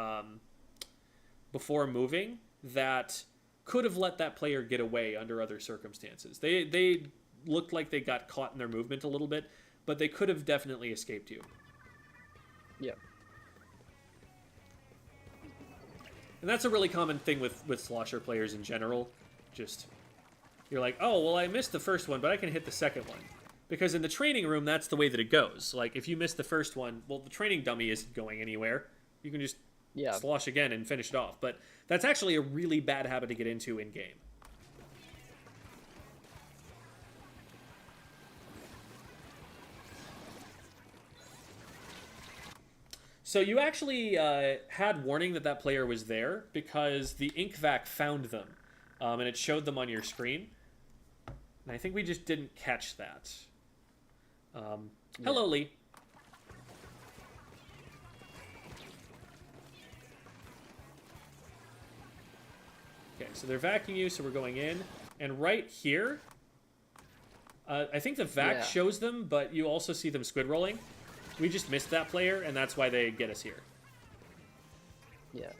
moving that could have let that player get away under other circumstances. They looked like they got caught in their movement a little bit, but they could have definitely escaped you. Yeah. And that's a really common thing with slosher players in general. Just... You're like, oh, well, I missed the first one, but I can hit the second one. Because in the training room, that's the way that it goes. Like, if you miss the first one, well, the training dummy isn't going anywhere. You can just slosh again and finish it off. But that's actually a really bad habit to get into in-game. So you actually had warning that that player was there because the ink vac found them. And it showed them on your screen. And I think we just didn't catch that. Hello, Lee. Okay, so they're vacuuming you, so we're going in. And right here, I think the vac shows them, but you also see them squid rolling. We just missed that player, and that's why they get us here. Yeah.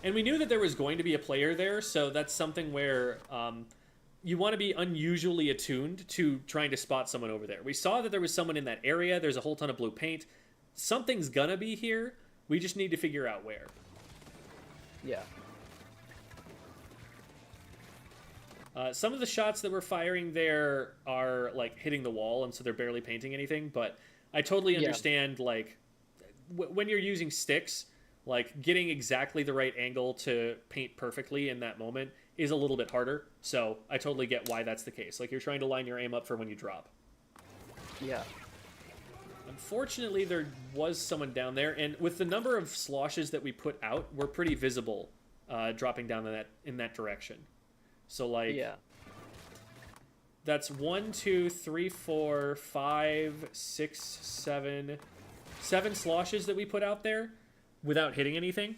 And we knew that there was going to be a player there, so that's something where you want to be unusually attuned to trying to spot someone over there. We saw that there was someone in that area. There's a whole ton of blue paint. Something's gonna be here. We just need to figure out where. Yeah. Some of the shots that we're firing there are, like, hitting the wall, and so they're barely painting anything, but I totally understand, like, when you're using sticks... Like, getting exactly the right angle to paint perfectly in that moment is a little bit harder. So I totally get why that's the case. Like, you're trying to line your aim up for when you drop. Yeah. Unfortunately, there was someone down there. And with the number of sloshes that we put out, we're pretty visible dropping down in that direction. So, like... Yeah. That's 1, 2, 3, 4, 5, 6, 7... 7 sloshes that we put out there without hitting anything.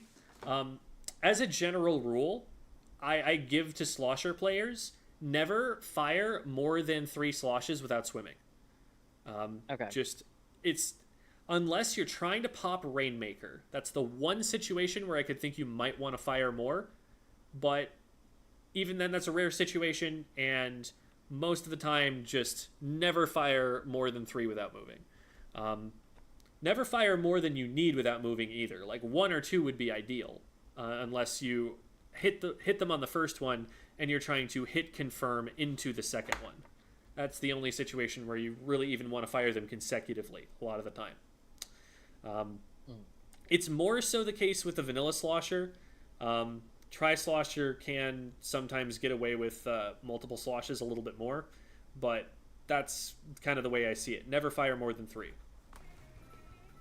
As a general rule, I give to slosher players, never fire more than 3 sloshes without swimming. Okay. It's unless you're trying to pop Rainmaker. That's the one situation where I could think you might want to fire more, but even then, that's a rare situation, and most of the time, just never fire more than 3 without moving. Never fire more than you need without moving either. Like 1 or 2 would be ideal, unless you hit them on the first one and you're trying to hit confirm into the second one. That's the only situation where you really even want to fire them consecutively a lot of the time. It's more so the case with the vanilla slosher. Tri-slosher can sometimes get away with multiple sloshes a little bit more, but that's kind of the way I see it. Never fire more than 3.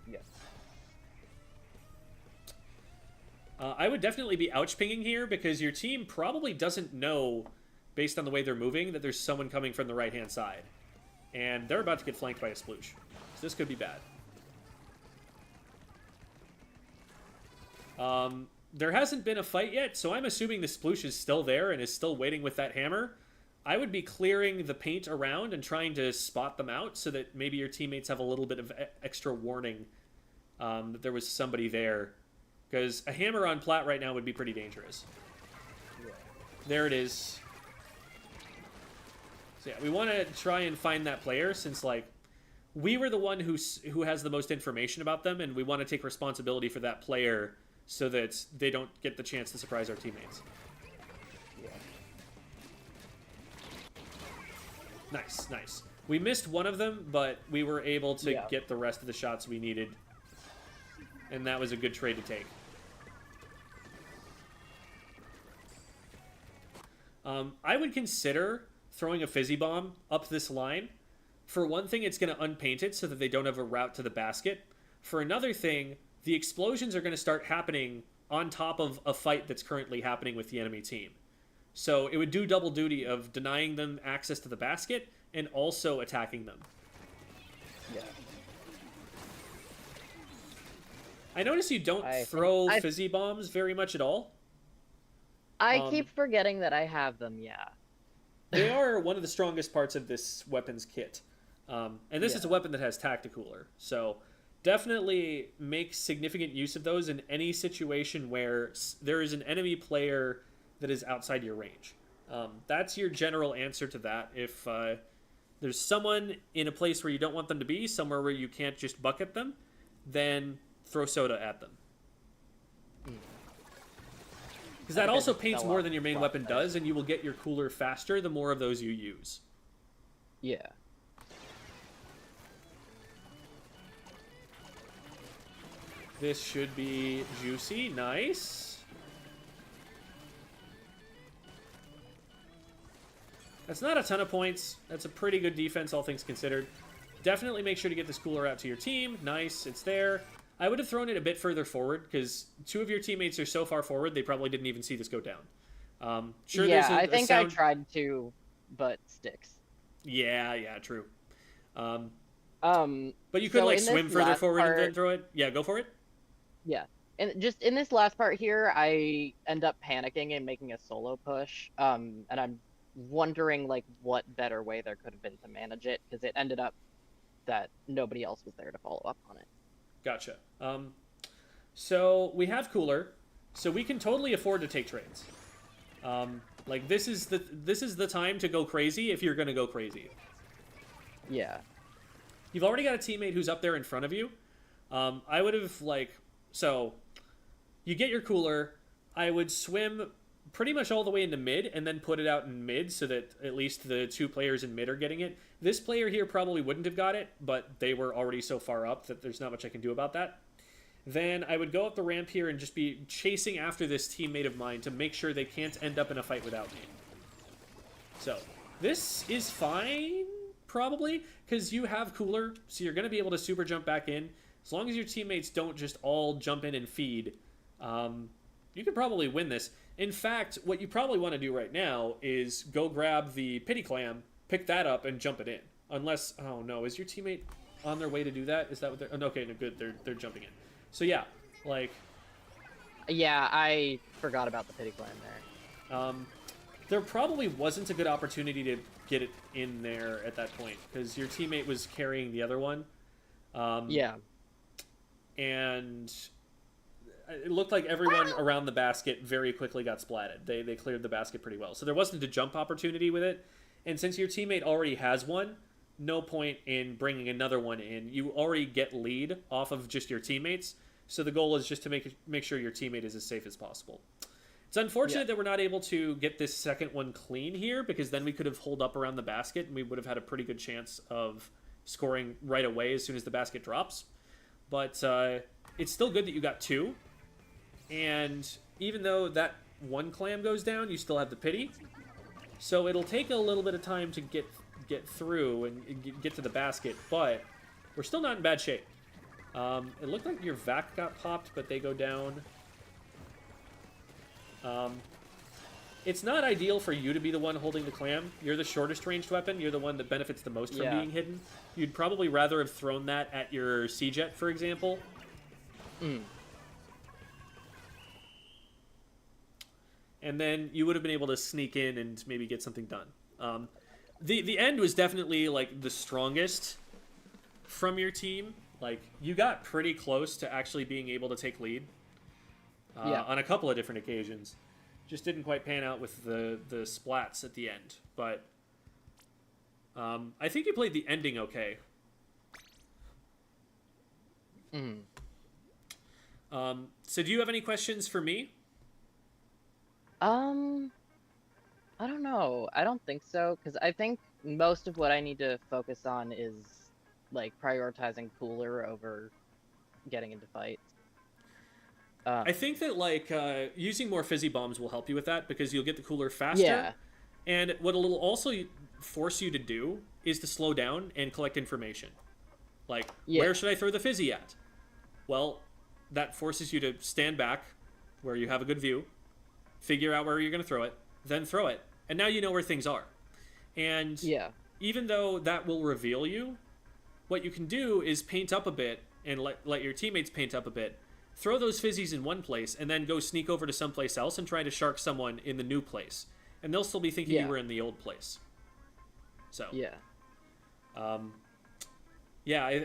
Yes. I would definitely be ouch-pinging here because your team probably doesn't know, based on the way they're moving, that there's someone coming from the right-hand side. And they're about to get flanked by a sploosh. So this could be bad. There hasn't been a fight yet, so I'm assuming the sploosh is still there and is still waiting with that hammer. I would be clearing the paint around and trying to spot them out so that maybe your teammates have a little bit of extra warning that there was somebody there. Because a hammer on plat right now would be pretty dangerous. Yeah. There it is. So yeah, we want to try and find that player since, like, we were the one who has the most information about them, and we want to take responsibility for that player so that they don't get the chance to surprise our teammates. Yeah. Nice, nice. We missed one of them, but we were able to get the rest of the shots we needed. And that was a good trade to take. I would consider throwing a fizzy bomb up this line. For one thing, it's going to unpaint it so that they don't have a route to the basket. For another thing, the explosions are going to start happening on top of a fight that's currently happening with the enemy team. So it would do double duty of denying them access to the basket and also attacking them. Yeah. I notice you don't throw fizzy bombs very much at all. I keep forgetting that I have them, yeah. They are one of the strongest parts of this weapon's kit. And this is a weapon that has Tacticooler. So definitely make significant use of those in any situation where there is an enemy player that is outside your range. That's your general answer to that. If there's someone in a place where you don't want them to be, somewhere where you can't just bucket them, then throw soda at them. Because that also paints more than your main weapon does, and you will get your cooler faster the more of those you use. Yeah. This should be juicy. Nice. That's not a ton of points. That's a pretty good defense, all things considered. Definitely make sure to get this cooler out to your team. Nice, it's there. I would have thrown it a bit further forward, because 2 of your teammates are so far forward, they probably didn't even see this go down. Sure, yeah, there's I think I tried to, but sticks. Yeah, true. But you could, so like, swim further forward and then throw it. Yeah, go for it. Yeah. And just in this last part here, I end up panicking and making a solo push. And I'm wondering, like, what better way there could have been to manage it, because it ended up that nobody else was there to follow up on it. Gotcha. So we have cooler, so we can totally afford to take trades. Like, this is the time to go crazy if you're going to go crazy. Yeah. You've already got a teammate who's up there in front of you. I would have, like, so you get your cooler. I would swim pretty much all the way into mid and then put it out in mid so that at least the 2 players in mid are getting it. This player here probably wouldn't have got it, but they were already so far up that there's not much I can do about that. Then I would go up the ramp here and just be chasing after this teammate of mine to make sure they can't end up in a fight without me. So this is fine, probably, because you have cooler, so you're going to be able to super jump back in. As long as your teammates don't just all jump in and feed, you could probably win this. In fact, what you probably want to do right now is go grab the pity clam, pick that up, and jump it in. Unless, oh no, is your teammate... on their way to do that. Is that what they're? Oh, no, okay, no, good. They're jumping in. So yeah, like. Yeah, I forgot about the pity clan there. There probably wasn't a good opportunity to get it in there at that point because your teammate was carrying the other one. Yeah. And it looked like everyone around the basket very quickly got splatted. They cleared the basket pretty well. So there wasn't a jump opportunity with it. And since your teammate already has one, no point in bringing another one in. You already get lead off of just your teammates. So the goal is just to make sure your teammate is as safe as possible. It's unfortunate that we're not able to get this second one clean here because then we could have holed up around the basket and we would have had a pretty good chance of scoring right away as soon as the basket drops. But it's still good that you got 2. And even though that one clam goes down, you still have the pity. So it'll take a little bit of time to get through and get to the basket, but we're still not in bad shape. It looked like your vac got popped, but they go down. It's not ideal for you to be the one holding the clam. You're the shortest ranged weapon. You're the one that benefits the most from being hidden. You'd probably rather have thrown that at your C-Jet, for example. And then you would have been able to sneak in and maybe get something done. The end was definitely, like, the strongest from your team. Like, you got pretty close to actually being able to take lead on a couple of different occasions. Just didn't quite pan out with the splats at the end. But I think you played the ending okay. So do you have any questions for me? I don't know. I don't think so, because I think most of what I need to focus on is, like, prioritizing cooler over getting into fights. I think that, like, using more fizzy bombs will help you with that, because you'll get the cooler faster. Yeah. And what it'll also force you to do is to slow down and collect information. Like, where should I throw the fizzy at? Well, that forces you to stand back, where you have a good view, figure out where you're going to throw it, then throw it. And now you know where things are. And even though that will reveal you, what you can do is paint up a bit and let your teammates paint up a bit. Throw those fizzies in one place and then go sneak over to someplace else and try to shark someone in the new place. And they'll still be thinking you were in the old place. So. I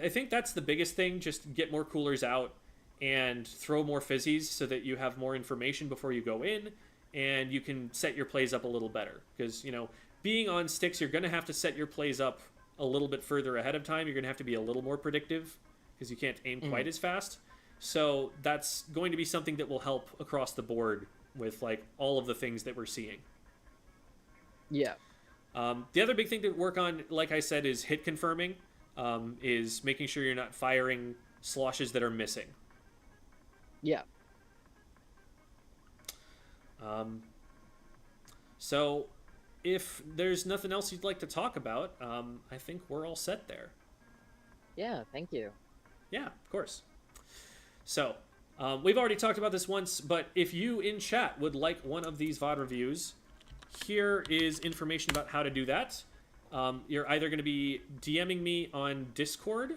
think that's the biggest thing. Just get more coolers out and throw more fizzies so that you have more information before you go in. And you can set your plays up a little better. Because, you know, being on sticks, you're going to have to set your plays up a little bit further ahead of time. You're going to have to be a little more predictive because you can't aim quite as fast. So that's going to be something that will help across the board with, like, all of the things that we're seeing. The other big thing to work on, like I said, is hit confirming. Is making sure you're not firing sloshes that are missing. So if there's nothing else you'd like to talk about, I think we're all set there. Thank you. Yeah, of course. So, we've already talked about this once, but if you in chat would like one of these VOD reviews, here is information about how to do that. You're either going to be DMing me on Discord.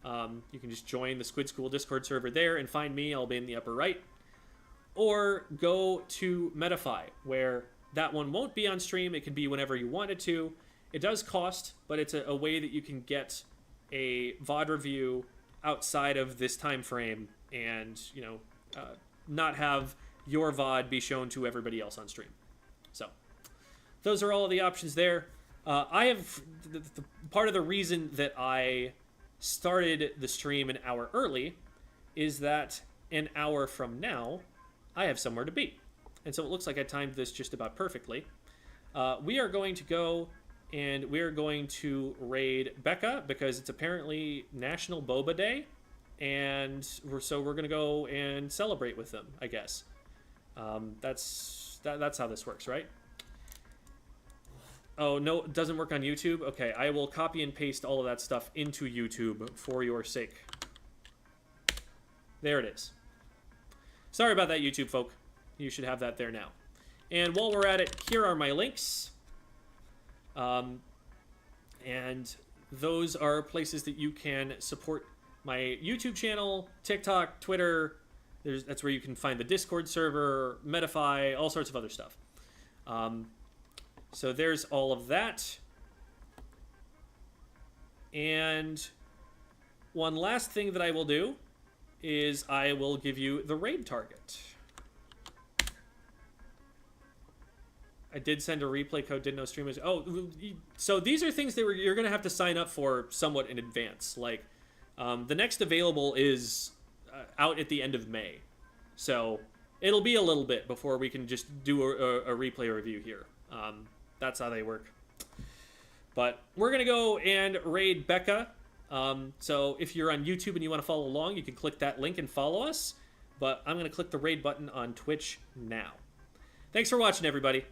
You can just join the Squid School Discord server there and find me. I'll be in the upper right. Or go to Metafy, where that one won't be on stream. It can be whenever you want it to. It does cost, but it's a way that you can get a VOD review outside of this time frame and, you know, not have your VOD be shown to everybody else on stream. So those are all of the options there. I have the part of the reason that I started the stream an hour early is that an hour from now I have somewhere to be. And so it looks like I timed this just about perfectly. We are going to go and we're going to raid Becca because it's apparently National Boba Day. And so we're going to go and celebrate with them, I guess. That's how this works, right? Oh, no, it doesn't work on YouTube? Okay, I will copy and paste all of that stuff into YouTube for your sake. There it is. Sorry about that, YouTube folk. You should have that there now. And while we're at it, here are my links. And those are places that you can support my YouTube channel, TikTok, Twitter. That's where you can find the Discord server, Metafy, all sorts of other stuff. So there's all of that. And one last thing that I will do is I will give you the raid target. I did send a replay code, didn't know streamers. Oh, so these are things that you're going to have to sign up for somewhat in advance. Like, the next available is out at the end of May. So it'll be a little bit before we can just do a replay review here. That's how they work. But we're going to go and raid Becca. So if you're on YouTube and you want to follow along, you can click that link and follow us. But I'm going to click the raid button on Twitch now. Thanks for watching, everybody.